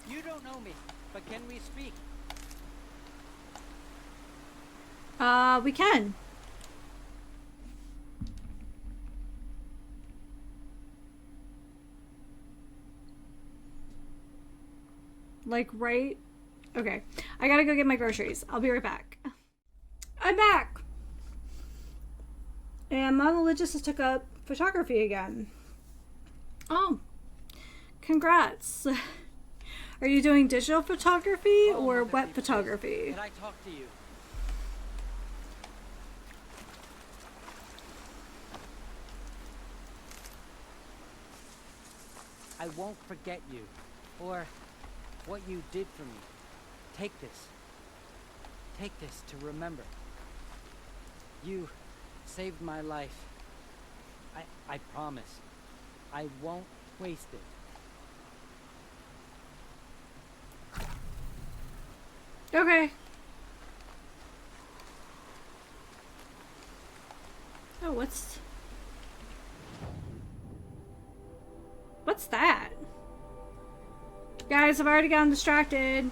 You don't know me, but can we speak? We can. Like, right? Okay. I gotta go get my groceries. I'll be right back. I'm back! And Monologist just took up photography again. Oh. Congrats. Are you doing digital photography or wet photography? Can I talk to you? I won't forget you, or what you did for me. Take this. Take this to remember. You saved my life. I promise. I won't waste it. Okay. Oh, what's that? Guys, I've already gotten distracted.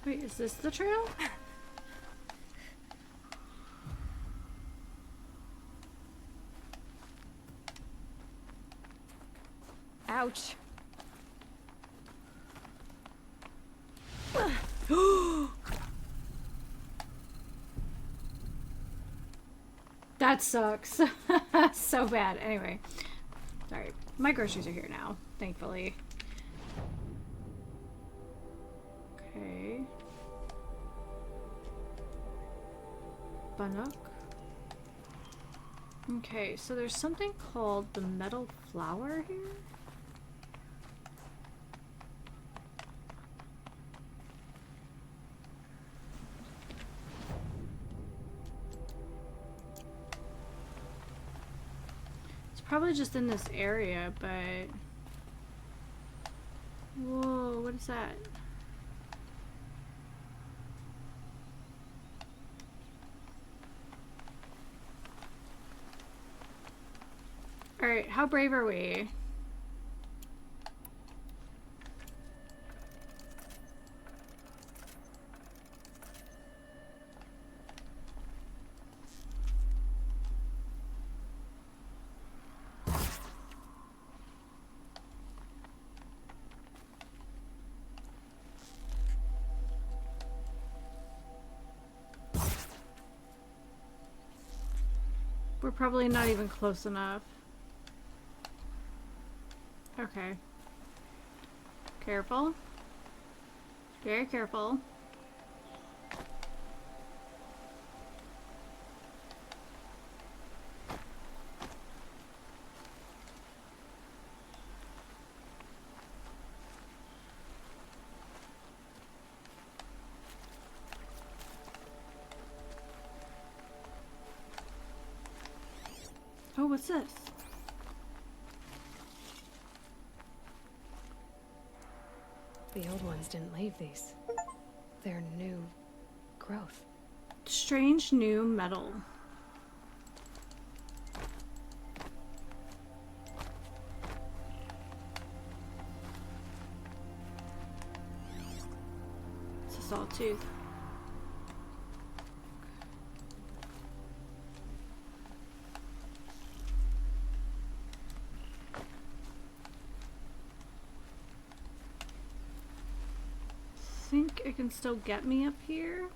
Wait, is this the trail? Ouch. That sucks. So bad. Anyway. Sorry. My groceries are here now, thankfully. Okay. Bannock. Okay, so there's something called the metal flower here? Probably just in this area, but... Whoa, what is that? Alright, how brave are we? We're probably not even close enough. Okay. Careful. Very careful. Oh, what's this? The old ones didn't leave these. They're new growth. Strange new metal. It's a sawtooth. I think it can still get me up here.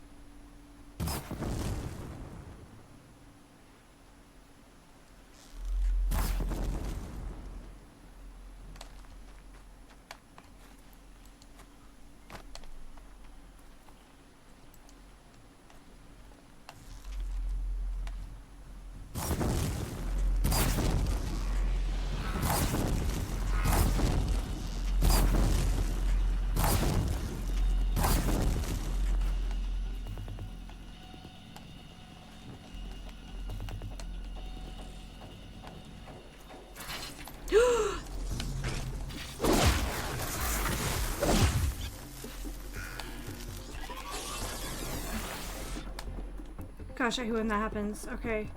Gosh, I hate when that happens. Okay.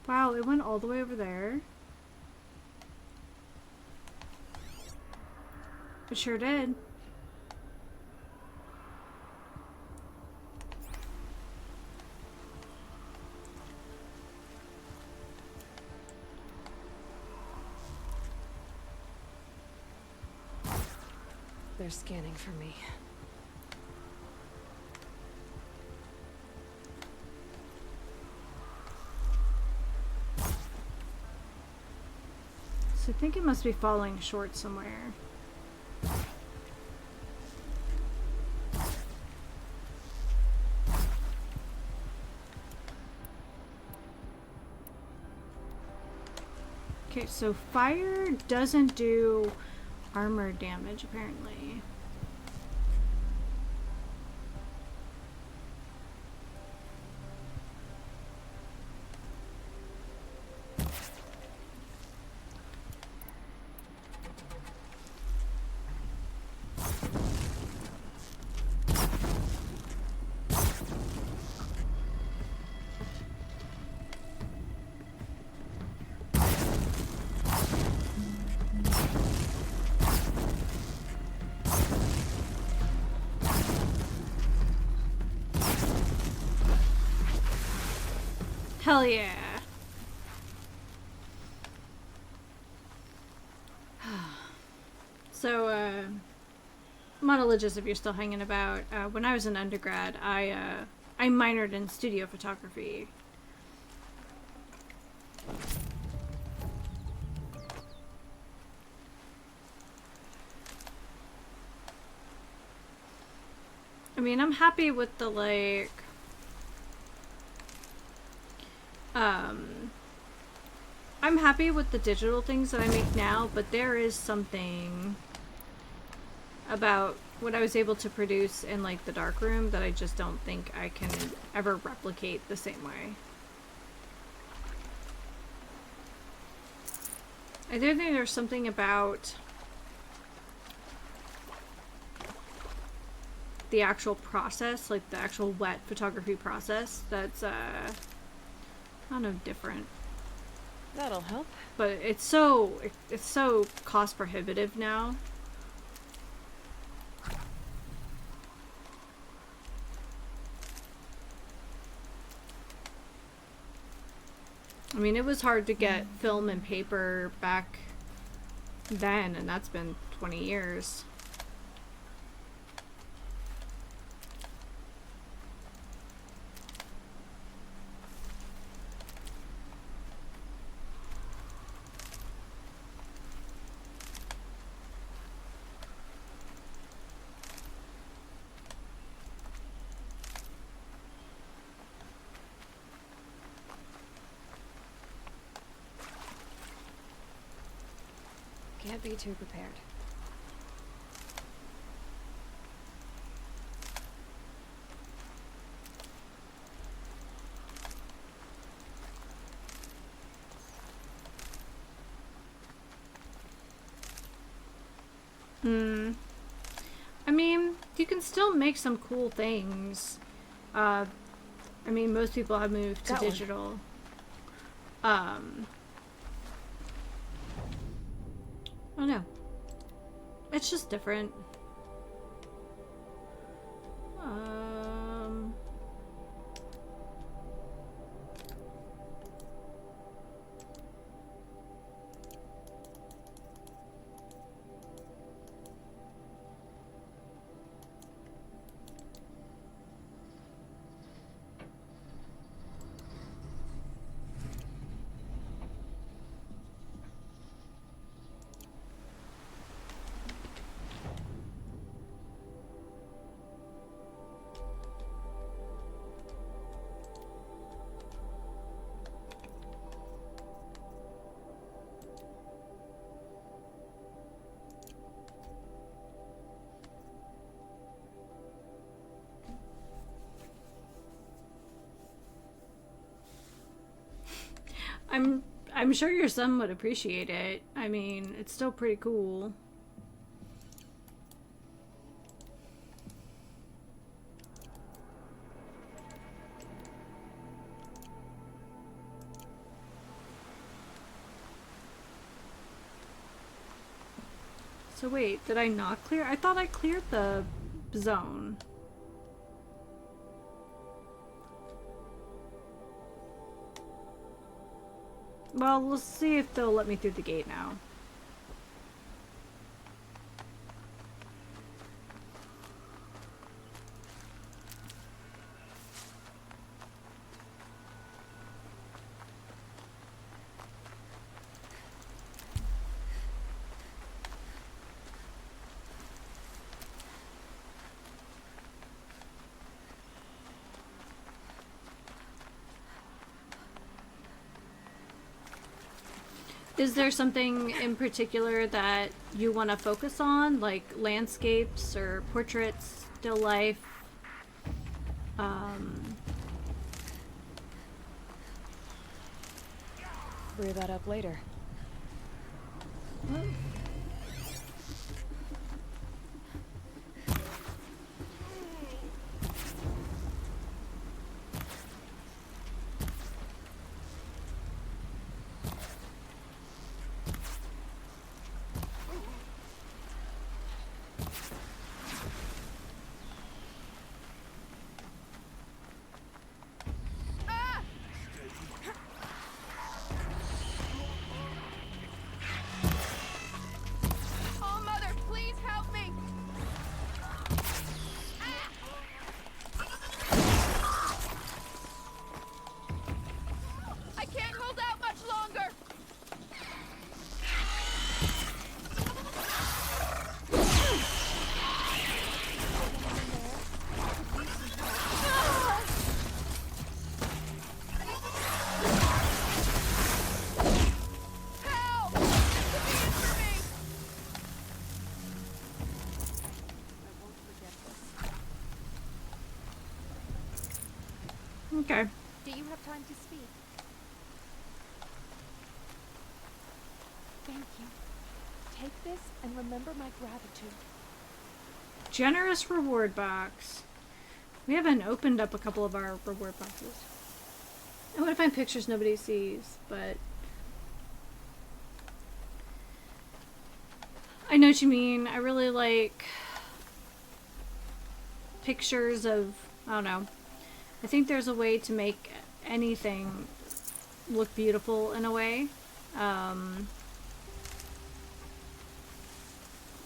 Wow, it went all the way over there. It sure did. They're scanning for me. So I think it must be falling short somewhere. Okay, so fire doesn't do armor damage, apparently. Hell yeah. So, Monologist, if you're still hanging about, when I was an undergrad, I minored in studio photography. I mean, I'm happy with the, like, I'm happy with the digital things that I make now, but there is something about what I was able to produce in, like, the darkroom that I just don't think I can ever replicate the same way. I do think there's something about the actual process, like the actual wet photography process, that's, I don't know, different. That'll help. But it's so cost prohibitive now. I mean, it was hard to get film and paper back then, and that's been 20 years. Can't be too prepared. I mean, you can still make some cool things. I mean, most people have moved to digital. I don't know. It's just different. I'm sure your son would appreciate it. I mean, it's still pretty cool. So wait, did I not clear? I thought I cleared the zone. Well, we'll see if they'll let me through the gate now. Is there something in particular that you want to focus on, like landscapes or portraits, still life? Brew that up later. Oh, Mother, please help me! I can't hold out much longer! Help! Please for me! Okay. Do you have time to speak? Thank you. Take this and remember my gratitude. Generous reward box. We haven't opened up a couple of our reward boxes. I want to find pictures nobody sees, but I know what you mean. I really like pictures of, I don't know. I think there's a way to make anything look beautiful in a way. Kind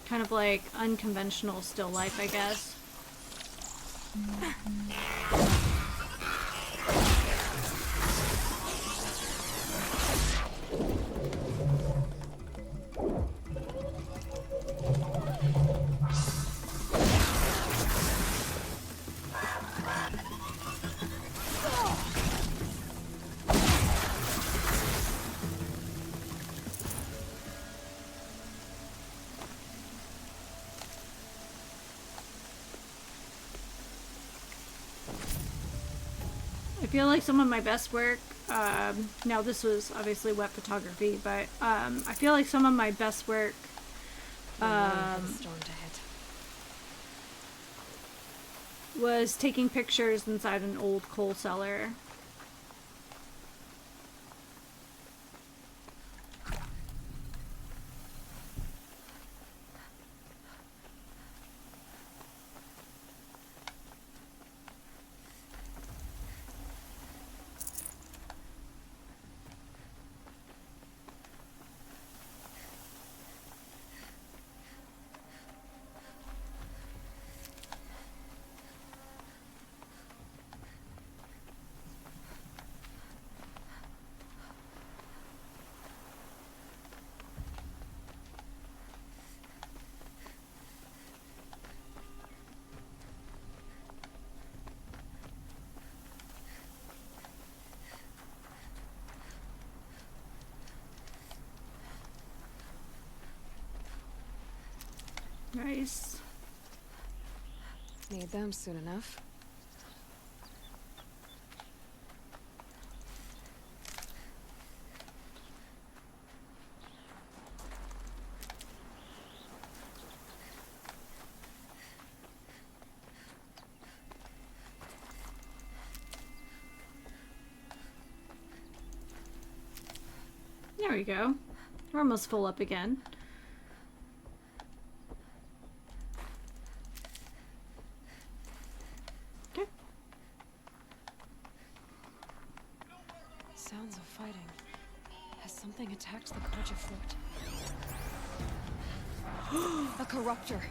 of like unconventional still life, I guess. I feel like some of my best work, now this was obviously wet photography, but I feel like some of my best work Storm to hit. was taking pictures inside an old coal cellar. Nice. Need them soon enough. There we go. We're almost full up again. Okay. Sounds of fighting. Has something attacked the Kocha fort? A corruptor.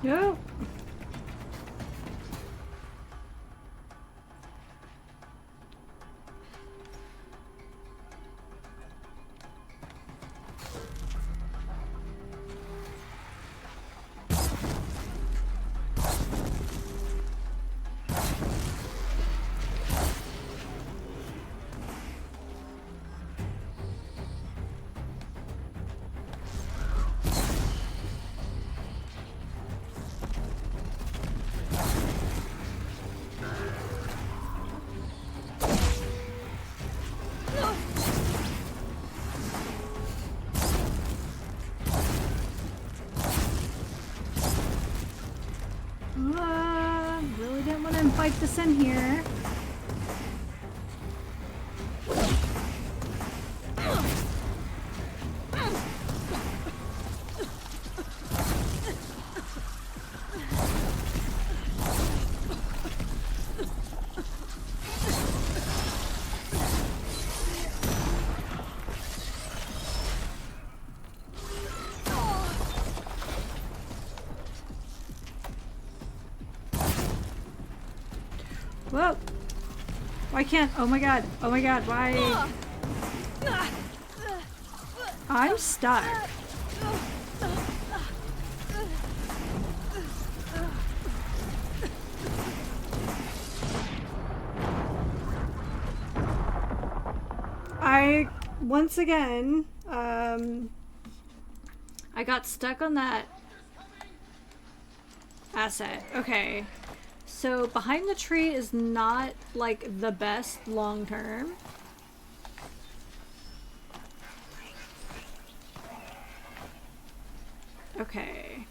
Nope. Really didn't want to invite this in here. Whoa! Why can't? Oh my god! Oh my god! Why? I'm stuck. Once again, I got stuck on that asset. Okay. So behind the tree is not like the best long term. Okay.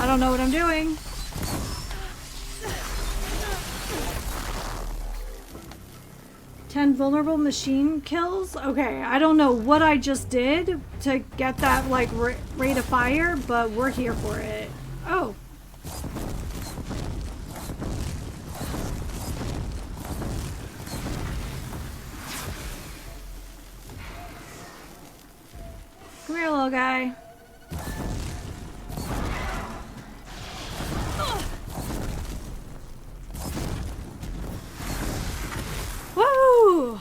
I don't know what I'm doing. Vulnerable machine kills? Okay, I don't know what I just did to get that, like, rate of fire, but we're here for it. Oh. Come here, little guy. Woo!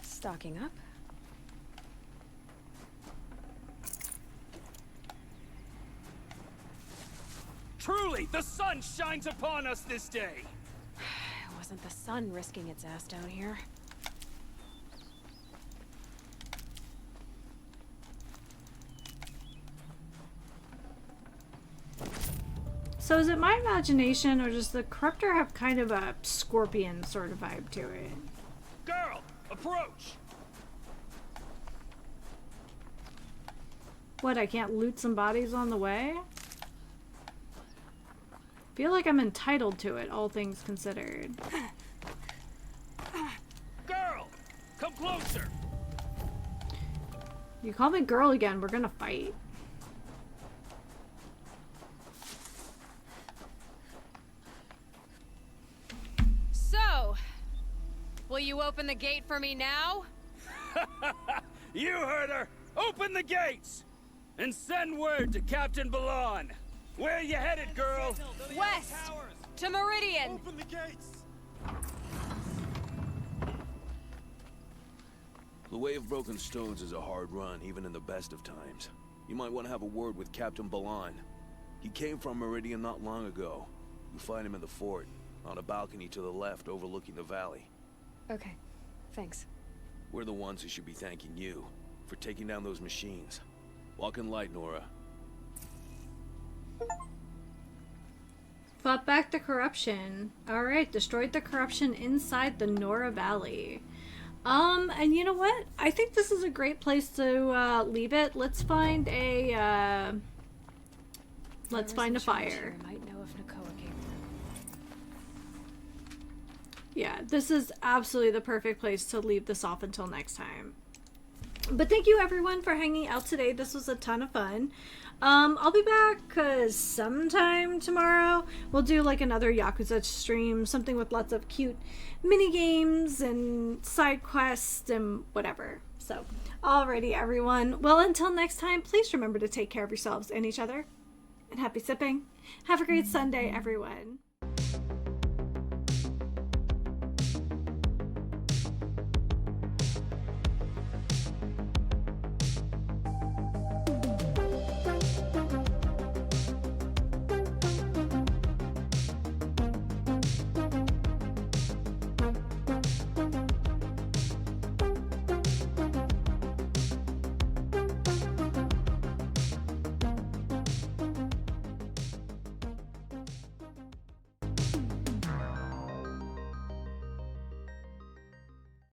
Stocking up. Truly, the sun shines upon us this day. It wasn't the sun risking its ass down here. So is it my imagination, or does the Corruptor have kind of a scorpion sort of vibe to it? Girl, approach! What, I can't loot some bodies on the way? Feel like I'm entitled to it, all things considered. Girl, come closer! You call me girl again, we're gonna fight. So, will you open the gate for me now? You heard her! Open the gates! And send word to Captain Balan. Where are you headed, girl? West! To Meridian! Open the gates! The Way of Broken Stones is a hard run, even in the best of times. You might want to have a word with Captain Balan. He came from Meridian not long ago. You'll find him in the fort, on a balcony to the left overlooking the valley. Okay, thanks. We're the ones who should be thanking you for taking down those machines. Walk in light, Nora. Fought back the corruption. Alright, destroyed the corruption inside the Nora Valley. And you know what? I think this is a great place to leave it. Let's find a fire. Might know if Nakoa came Yeah, this is absolutely the perfect place to leave this off until next time. But thank you everyone for hanging out today. This was a ton of fun. I'll be back sometime tomorrow. We'll do like another Yakuza stream, something with lots of cute mini games and side quests and whatever. So, alrighty everyone. Well, until next time, please remember to take care of yourselves and each other. And happy sipping. Have a great Sunday, everyone.